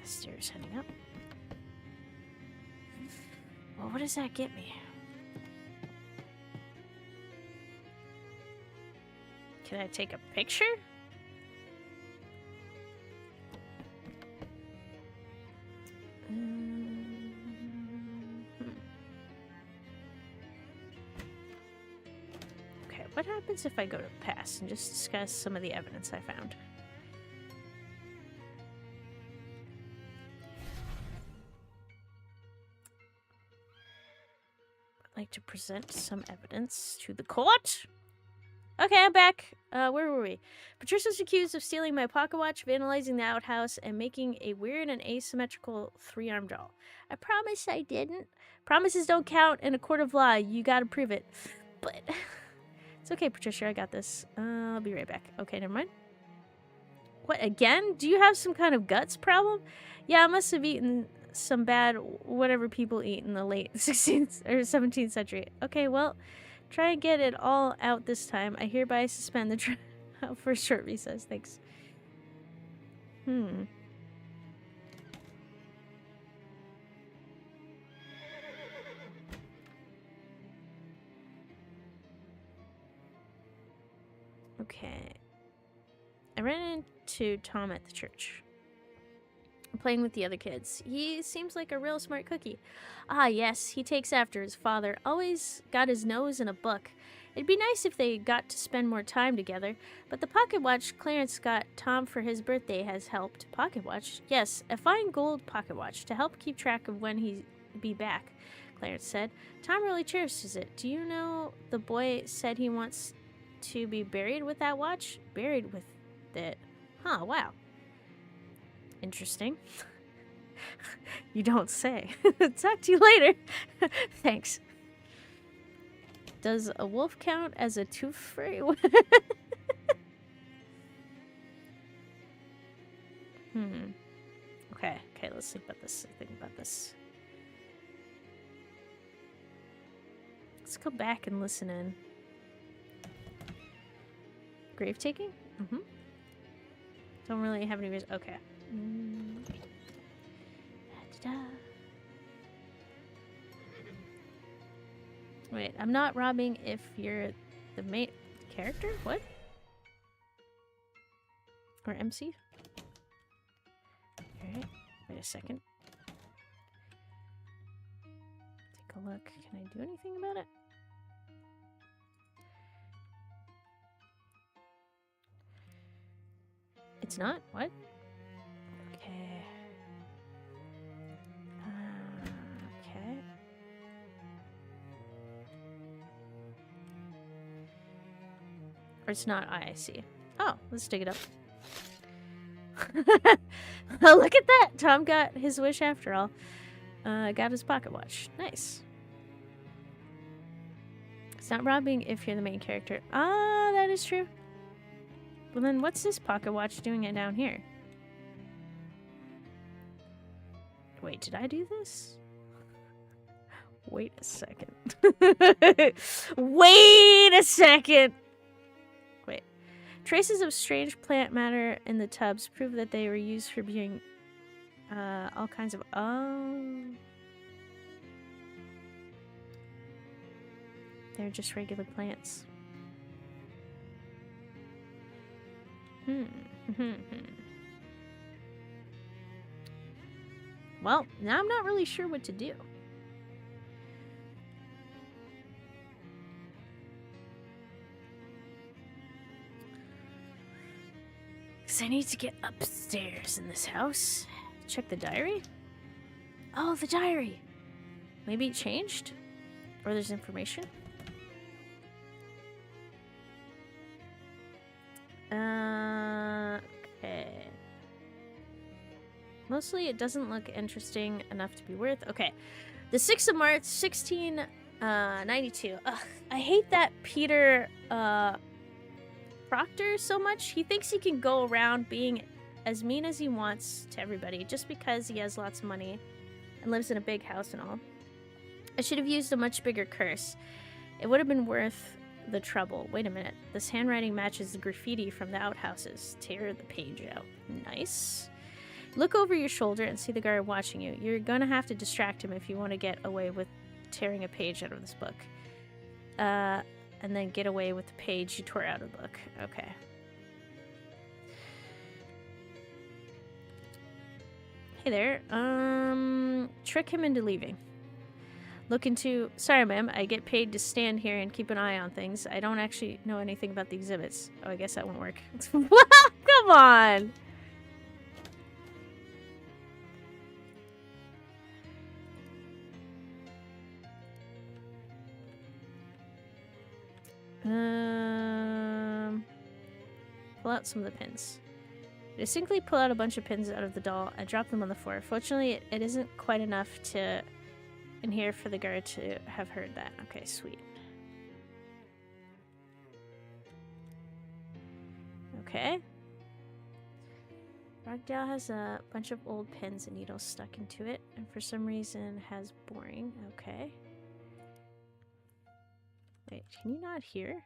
The stairs heading up. Well, what does that get me? Can I take a picture? Okay, what happens if I go to pass and just discuss some of the evidence I found? I'd like to present some evidence to the court. Okay, I'm back. Where were we? Patricia's accused of stealing my pocket watch, vandalizing the outhouse, and making a weird and asymmetrical three-armed doll. I promise I didn't. Promises don't count in a court of law. You gotta prove it. But it's okay, Patricia. I got this. I'll be right back. Okay, never mind. What, again? Do you have some kind of guts problem? Yeah, I must have eaten some bad whatever people eat in the late 16th or 17th century. Okay, well, try and get it all out this time. I hereby suspend the trial for a short recess. Thanks. Okay. I ran into Tom at the church, playing with the other kids. He seems like a real smart cookie. Ah, yes, he takes after his father. Always got his nose in a book. It'd be nice if they got to spend more time together, but the pocket watch Clarence got Tom for his birthday has helped. Pocket watch? Yes, a fine gold pocket watch to help keep track of when he'd be back, Clarence said. Tom really cherishes it. Do you know the boy said he wants to be buried with that watch? Buried with it? Huh, wow. Interesting. You don't say. Talk to you later. Thanks. Does a wolf count as a tooth fairy? Okay, let's think about this. Let's go back and listen in. Grave taking? Don't really have any reason. Okay. Wait, I'm not robbing if you're the main character? What? Or MC? Alright, wait a second. Take a look. Can I do anything about it? It's not? What? Okay. Okay. Or it's not I see. Oh, let's dig it up. Oh, look at that! Tom got his wish after all. Got his pocket watch. Nice. It's not robbing if you're the main character. Ah, that is true. Well then, what's this pocket watch doing it down here? Wait, did I do this? Wait a second. Wait a second! Wait. Traces of strange plant matter in the tubs prove that they were used for viewing all kinds of... Oh. They're just regular plants. Well, now I'm not really sure what to do. Because I need to get upstairs in this house. Check the diary. Oh, the diary. Maybe it changed? Or there's information? Okay. Mostly it doesn't look interesting enough to be worth. Okay. The 6th of March, 1692. Ugh, I hate that Peter Proctor so much. He thinks he can go around being as mean as he wants to everybody just because he has lots of money and lives in a big house and all. I should have used a much bigger curse. It would have been worth the trouble. Wait a minute. This handwriting matches the graffiti from the outhouses. Tear the page out. Nice. Look over your shoulder and see the guard watching you. You're gonna have to distract him if you want to get away with tearing a page out of this book. And then get away with the page you tore out of the book. Okay. Hey there. Trick him into leaving. Look into... Sorry, ma'am. I get paid to stand here and keep an eye on things. I don't actually know anything about the exhibits. Oh, I guess that won't work. Come on! Pull out some of the pins. I distinctly pull out a bunch of pins out of the doll and drop them on the floor. Fortunately, it isn't quite enough to... in here for the guard to have heard that. Okay, sweet. Okay. Ragdoll has a bunch of old pins and needles stuck into it, and for some reason has boring. Okay. Wait, can you not hear?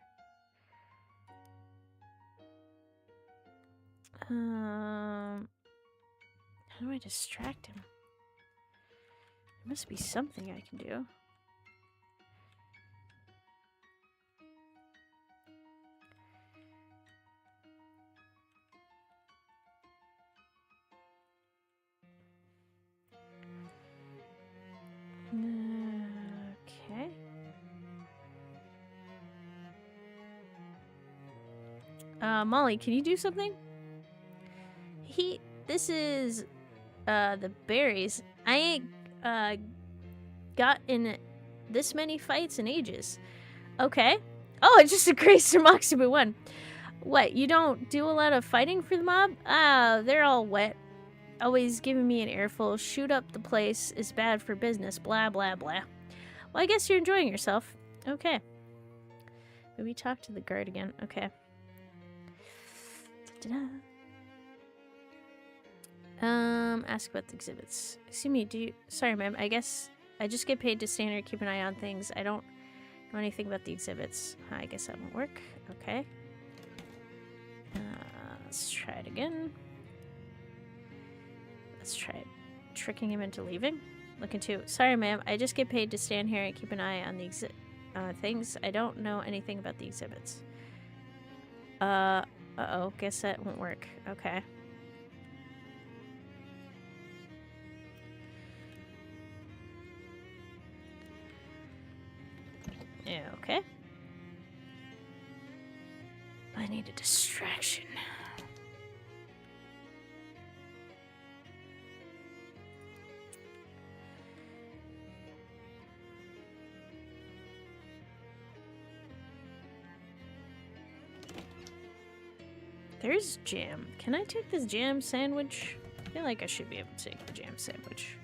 How do I distract him? There must be something I can do. Okay. Molly, can you do something? This is, the berries. I ain't, got in this many fights in ages. Okay. Oh, it just increased your moxie by 1. What, you don't do a lot of fighting for the mob? Ah, they're all wet. Always giving me an earful. Shoot up the place is bad for business. Blah, blah, blah. Well, I guess you're enjoying yourself. Okay. Maybe talk to the guard again. Okay. Ta-da. Ask about the exhibits. Excuse me, sorry, ma'am. I guess I just get paid to stand here, keep an eye on things. I don't know anything about the exhibits. I guess that won't work. Okay. Let's try it again. Let's try tricking him into leaving. Look into... Sorry, ma'am. I just get paid to stand here and keep an eye on the things. I don't know anything about the exhibits. Uh-oh. Guess that won't work. Okay. Yeah, okay. I need a distraction. There's jam. Can I take this jam sandwich? I feel like I should be able to take the jam sandwich.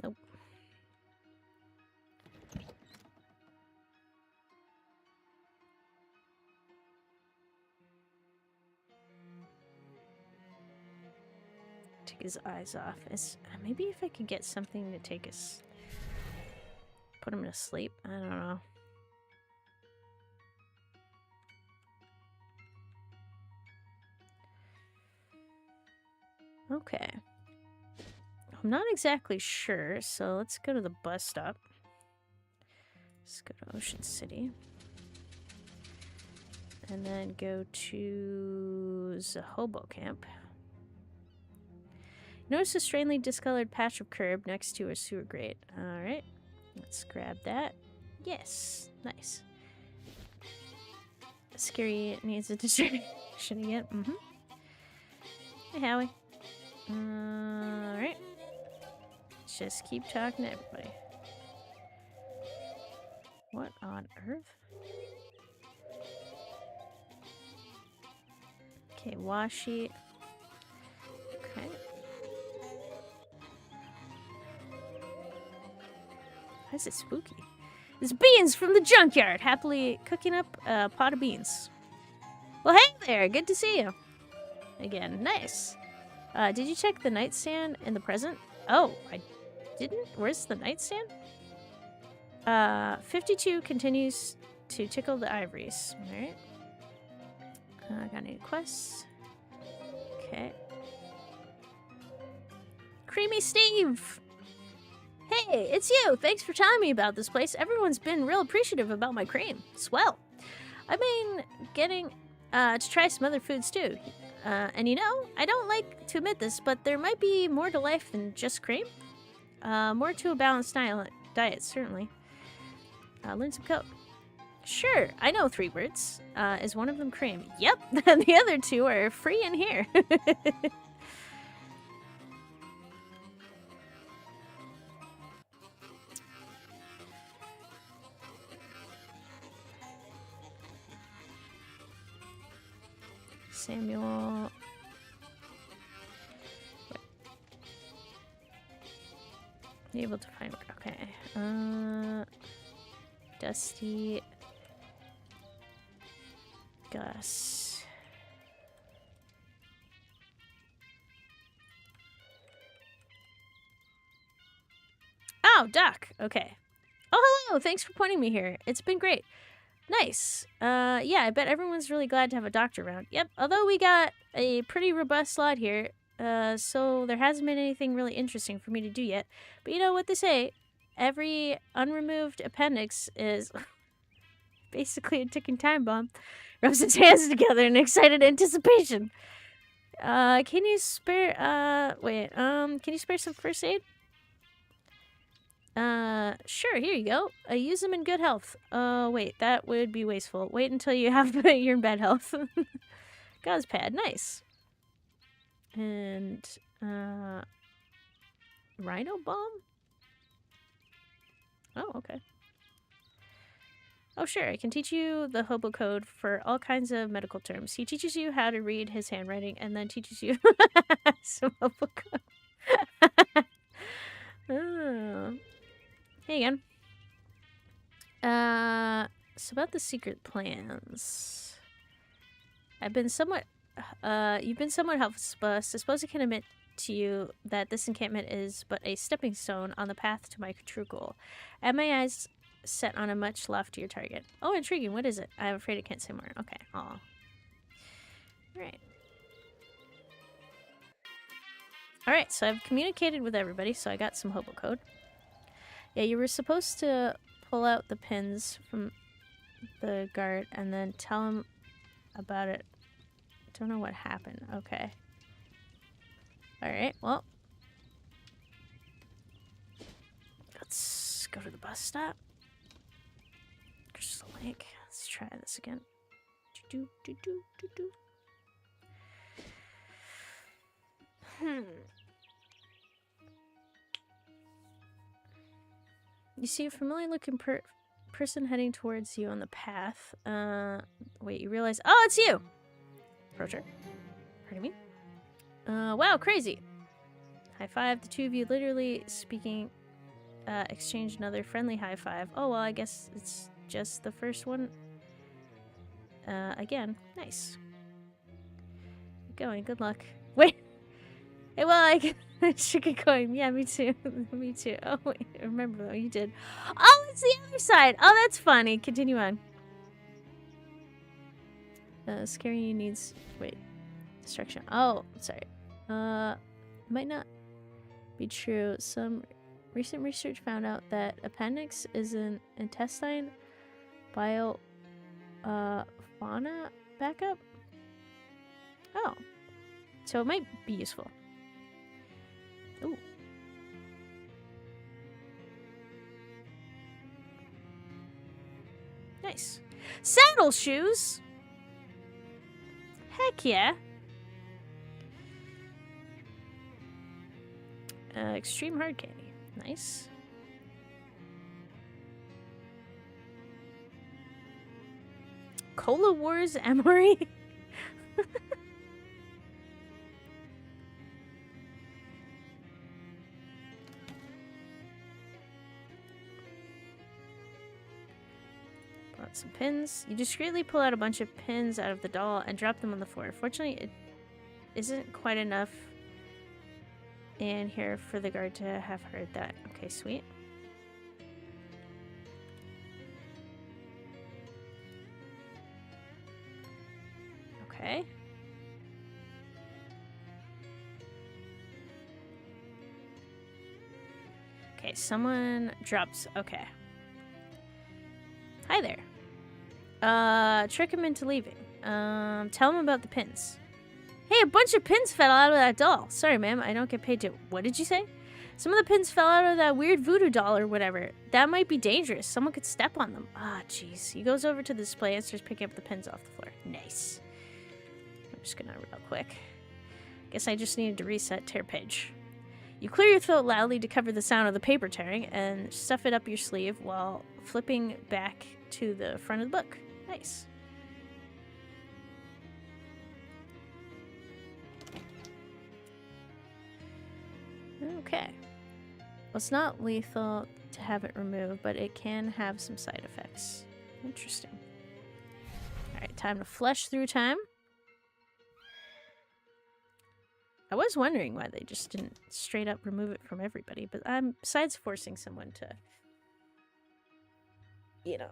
Nope. Take his eyes off. Maybe if I could get something to take us... Put him to sleep? I don't know. Okay. I'm not exactly sure, so let's go to the bus stop. Let's go to Ocean City. And then go to the hobo camp. Notice a strangely discolored patch of curb next to a sewer grate. Alright. Let's grab that. Yes. Nice. Scary needs a distraction again. Mm-hmm. Hey, Howie. Alright. Let's just keep talking to everybody. What on earth? Okay, washi. Okay. Why is it spooky? There's beans from the junkyard, happily cooking up a pot of beans. Well, hey there, good to see you. Again, nice. Did you check the nightstand in the present? Oh, I didn't? Where's the nightstand? 52 continues to tickle the ivories. Alright. Got any quests? Okay. Creamy Steve! Hey, it's you! Thanks for telling me about this place. Everyone's been real appreciative about my cream. Swell. I've been getting to try some other foods too. And you know, I don't like to admit this, but there might be more to life than just cream. More to a balanced diet, certainly. Learn some code. Sure, I know 3 words. Is one of them cream? Yep, and the other 2 are free in here. Samuel. Able to find work. Okay. Dusty. Gus. Oh, Doc. Okay. Oh, hello. Thanks for pointing me here. It's been great. Nice. Yeah, I bet everyone's really glad to have a doctor around. Yep, although we got a pretty robust slot here, so there hasn't been anything really interesting for me to do yet. But you know what they say, every unremoved appendix is basically a ticking time bomb. Rubs its hands together in excited anticipation. Can you spare, can you spare some first aid? Sure, here you go. Use them in good health. Wait, that would be wasteful. Wait until you have you're in bad health. Gauze pad, nice. And, Rhino bomb? Oh, okay. Oh, sure, I can teach you the hobo code for all kinds of medical terms. He teaches you how to read his handwriting and then teaches you some hobo code. Oh. Hey again. So about the secret plans. You've been somewhat helpful. I suppose I can admit to you that this encampment is but a stepping stone on the path to my true goal. I have my eyes set on a much loftier target. Oh, intriguing. What is it? I'm afraid I can't say more. Okay. Aw. Alright. Alright, so I've communicated with everybody, so I got some hobo code. Yeah, you were supposed to pull out the pins from the guard and then tell him about it. Don't know what happened. Okay. Alright, well. Let's go to the bus stop. Crystal Lake. Let's try this again. You see a familiar-looking person heading towards you on the path. Wait, you realize... Oh, it's you! Approach. Pardon me? Wow, crazy. High five, the two of you literally speaking exchange another friendly high five. Oh, well, I guess it's just the first one. Again. Nice. Keep going. Good luck. Wait. Hey, well, I should get going. Yeah, me too. Me too. Oh, wait. Remember, though, you did. Oh, it's the other side. Oh, that's funny. Continue on. Scaring you needs... Wait. Destruction. Oh, sorry. Might not be true. Some recent research found out that appendix is an intestine bio fauna backup. Oh. So it might be useful. Ooh. Nice. Saddle shoes! Heck yeah. Extreme hard candy. Nice. Cola Wars Emory? Brought some pins. You discreetly pull out a bunch of pins out of the doll and drop them on the floor. Fortunately, it isn't quite enough in here for the guard to have heard that. Okay, sweet. Okay. Okay, someone drops... Okay. Hi there. Trick him into leaving. Tell him about the pins. Hey, a bunch of pins fell out of that doll. Sorry, ma'am, I don't get paid to... What did you say? Some of the pins fell out of that weird voodoo doll or whatever. That might be dangerous. Someone could step on them. Ah, jeez. He goes over to the display and starts picking up the pins off the floor. Nice. I'm just gonna real quick. Guess I just needed to reset tear page. You clear your throat loudly to cover the sound of the paper tearing and stuff it up your sleeve while flipping back to the front of the book. Nice. Okay. Well, it's not lethal to have it removed, but it can have some side effects. Interesting. Alright, time to flush through time. I was wondering why they just didn't straight up remove it from everybody, but besides forcing someone to, you know,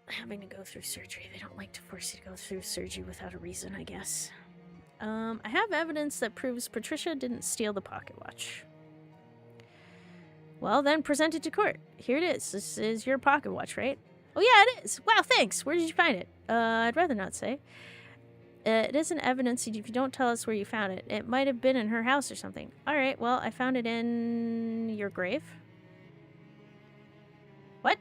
having to go through surgery. They don't like to force you to go through surgery without a reason, I guess. I have evidence that proves Patricia didn't steal the pocket watch. Well, then present it to court. Here it is. This is your pocket watch, right? Oh, yeah, it is. Wow, thanks. Where did you find it? I'd rather not say. It isn't evidence if you don't tell us where you found it. It might have been in her house or something. All right, well, I found it in your grave. What?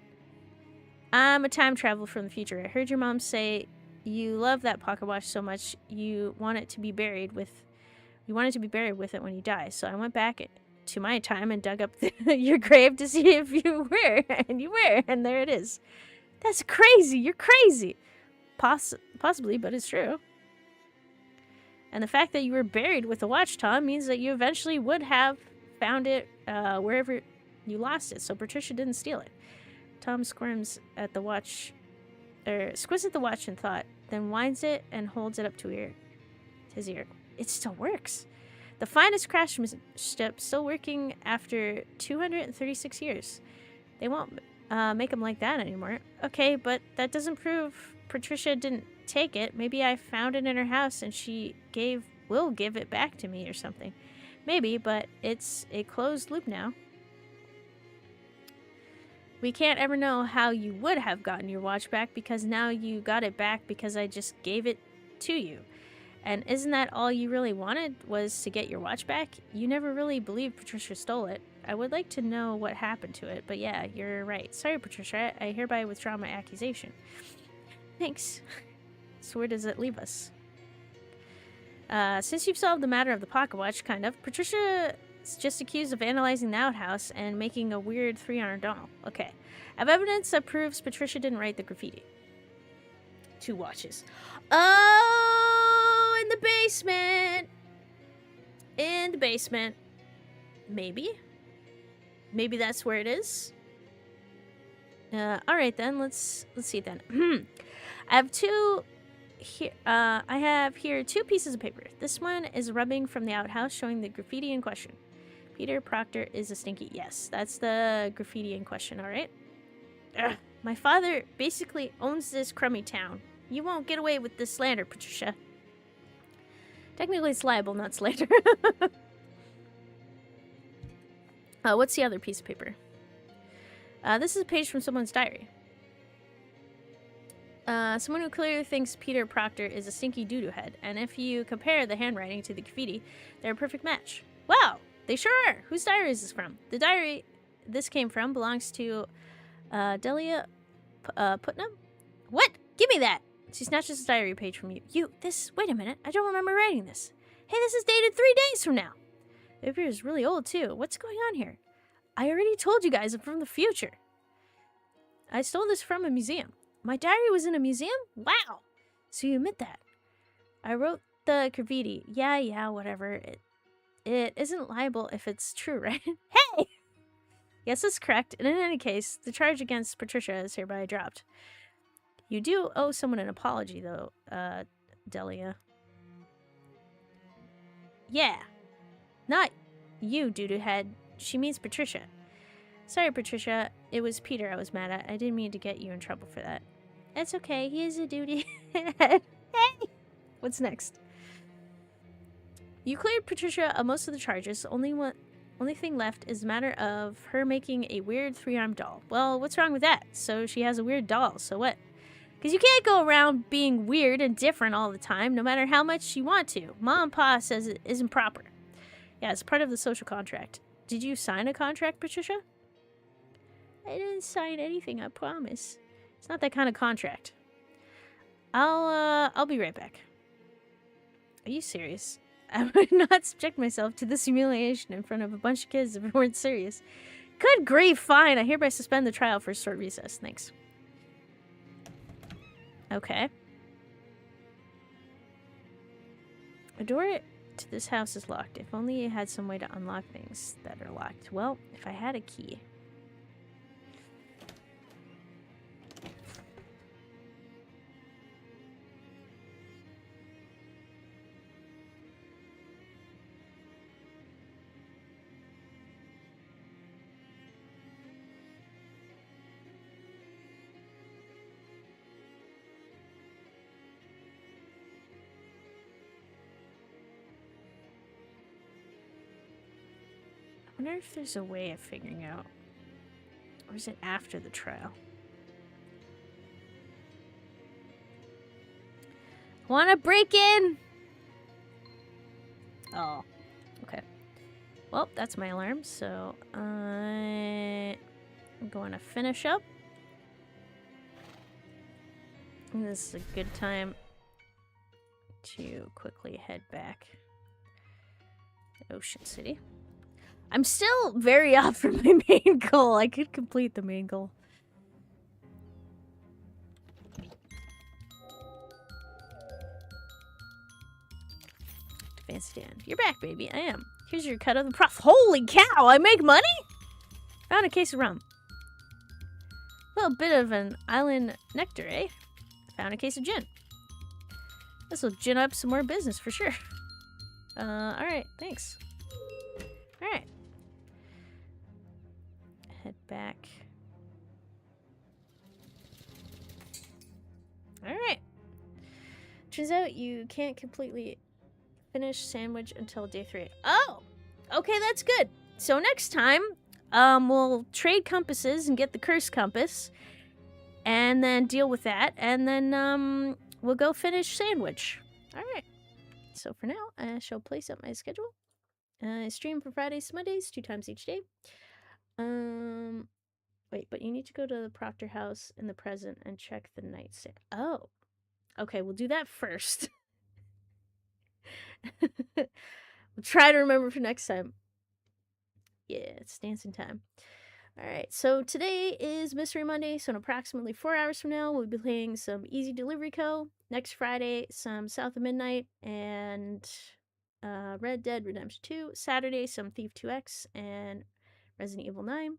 I'm a time traveler from the future. I heard your mom say you love that pocket watch so much you want it to be buried with it when you die. So I went back to my time and dug up your grave to see if you were, and you were, and there it is. That's crazy. You're crazy. Possibly, but it's true. And the fact that you were buried with the watch, Tom, means that you eventually would have found it wherever you lost it. So Patricia didn't steal it. Tom squirms at the watch, squints at the watch in thought, then winds it and holds it up to his ear. It still works. The finest craftsmanship still working after 236 years. They won't make them like that anymore. Okay, but that doesn't prove Patricia didn't take it. Maybe I found it in her house and she will give it back to me or something. Maybe, but it's a closed loop now. We can't ever know how you would have gotten your watch back because now you got it back because I just gave it to you. And isn't that all you really wanted, was to get your watch back? You never really believed Patricia stole it. I would like to know what happened to it, but yeah, you're right. Sorry, Patricia, I hereby withdraw my accusation. Thanks. So where does it leave us? Since you've solved the matter of the pocket watch, kind of, Patricia is just accused of vandalizing the outhouse and making a weird 3-hour doll. Okay. I have evidence that proves Patricia didn't write the graffiti. 2 watches. Oh, in the basement! In the basement. Maybe. Maybe that's where it is. Alright then, let's see then. I have two here. I have here 2 pieces of paper. This one is rubbing from the outhouse showing the graffiti in question. Peter Proctor is a stinky. Yes, that's the graffiti in question, alright? My father basically owns this crummy town. You won't get away with this slander, Patricia. Technically it's libel, not slander. What's the other piece of paper? This is a page from someone's diary. Someone who clearly thinks Peter Proctor is a stinky doo-doo head, and if you compare the handwriting to the graffiti, they're a perfect match. Wow, they sure are. Whose diary is this from? The diary this came from belongs to Delia Putnam? What? Give me that! She snatches the diary page from you. Wait a minute, I don't remember writing this. Hey, this is dated 3 days from now. The paper is really old, too. What's going on here? I already told you guys I'm from the future. I stole this from a museum. My diary was in a museum? Wow! So you admit that. I wrote the graffiti. Yeah, whatever. It isn't liable if it's true, right? Hey! Yes, that's correct. And in any case, the charge against Patricia is hereby dropped. You do owe someone an apology, though, Delia. Yeah. Not you, doo-doo head. She means Patricia. Sorry, Patricia. It was Peter I was mad at. I didn't mean to get you in trouble for that. It's okay. He is a doo-doo head. Hey! What's next? You cleared Patricia of most of the charges. Only thing left is the matter of her making a weird 3-armed doll. Well, what's wrong with that? So she has a weird doll, so what? Because you can't go around being weird and different all the time, no matter how much you want to. Mom and Pa says it isn't proper. Yeah, it's part of the social contract. Did you sign a contract, Patricia? I didn't sign anything, I promise. It's not that kind of contract. I'll be right back. Are you serious? I would not subject myself to this humiliation in front of a bunch of kids if it weren't serious. Good grief, fine. I hereby suspend the trial for a short recess. Thanks. Okay. A door to this house is locked. If only you had some way to unlock things that are locked. Well, if I had a key. I wonder if there's a way of figuring out. Or is it after the trial? Wanna break in? Oh, okay. Well, that's my alarm, so I'm going to finish up. And this is a good time to quickly head back to Ocean City. I'm still very off from my main goal. I could complete the main goal. Fancy Dan. You're back, baby. I am. Here's your cut of the prof. Holy cow! I make money? Found a case of rum. A little bit of an island nectar, eh? Found a case of gin. This'll gin up some more business for sure. Alright. Thanks. Alright. Head back. Alright. Turns out you can't completely finish sandwich until day 3. Oh! Okay, that's good. So next time, we'll trade compasses and get the cursed compass. And then deal with that. And then, we'll go finish sandwich. Alright. So for now, I shall place up my schedule. I stream from Fridays to Mondays, 2 times each day. Wait, but you need to go to the Proctor house in the present and check the nightstand. Oh. Okay, we'll do that first. We'll try to remember for next time. Yeah, it's dancing time. Alright, so today is Mystery Monday, so in approximately 4 hours from now, we'll be playing some Easy Delivery Co. Next Friday, some South of Midnight, and Red Dead Redemption 2. Saturday, some Thief 2X and Resident Evil 9.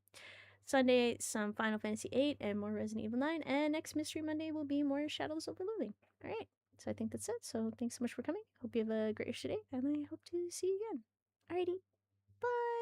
Sunday, some Final Fantasy 8 and more Resident Evil 9. And next Mystery Monday will be more Shadows over Loathing. All right. So I think that's it. So thanks so much for coming. Hope you have a great rest of your day, and I hope to see you again. Alrighty. Bye.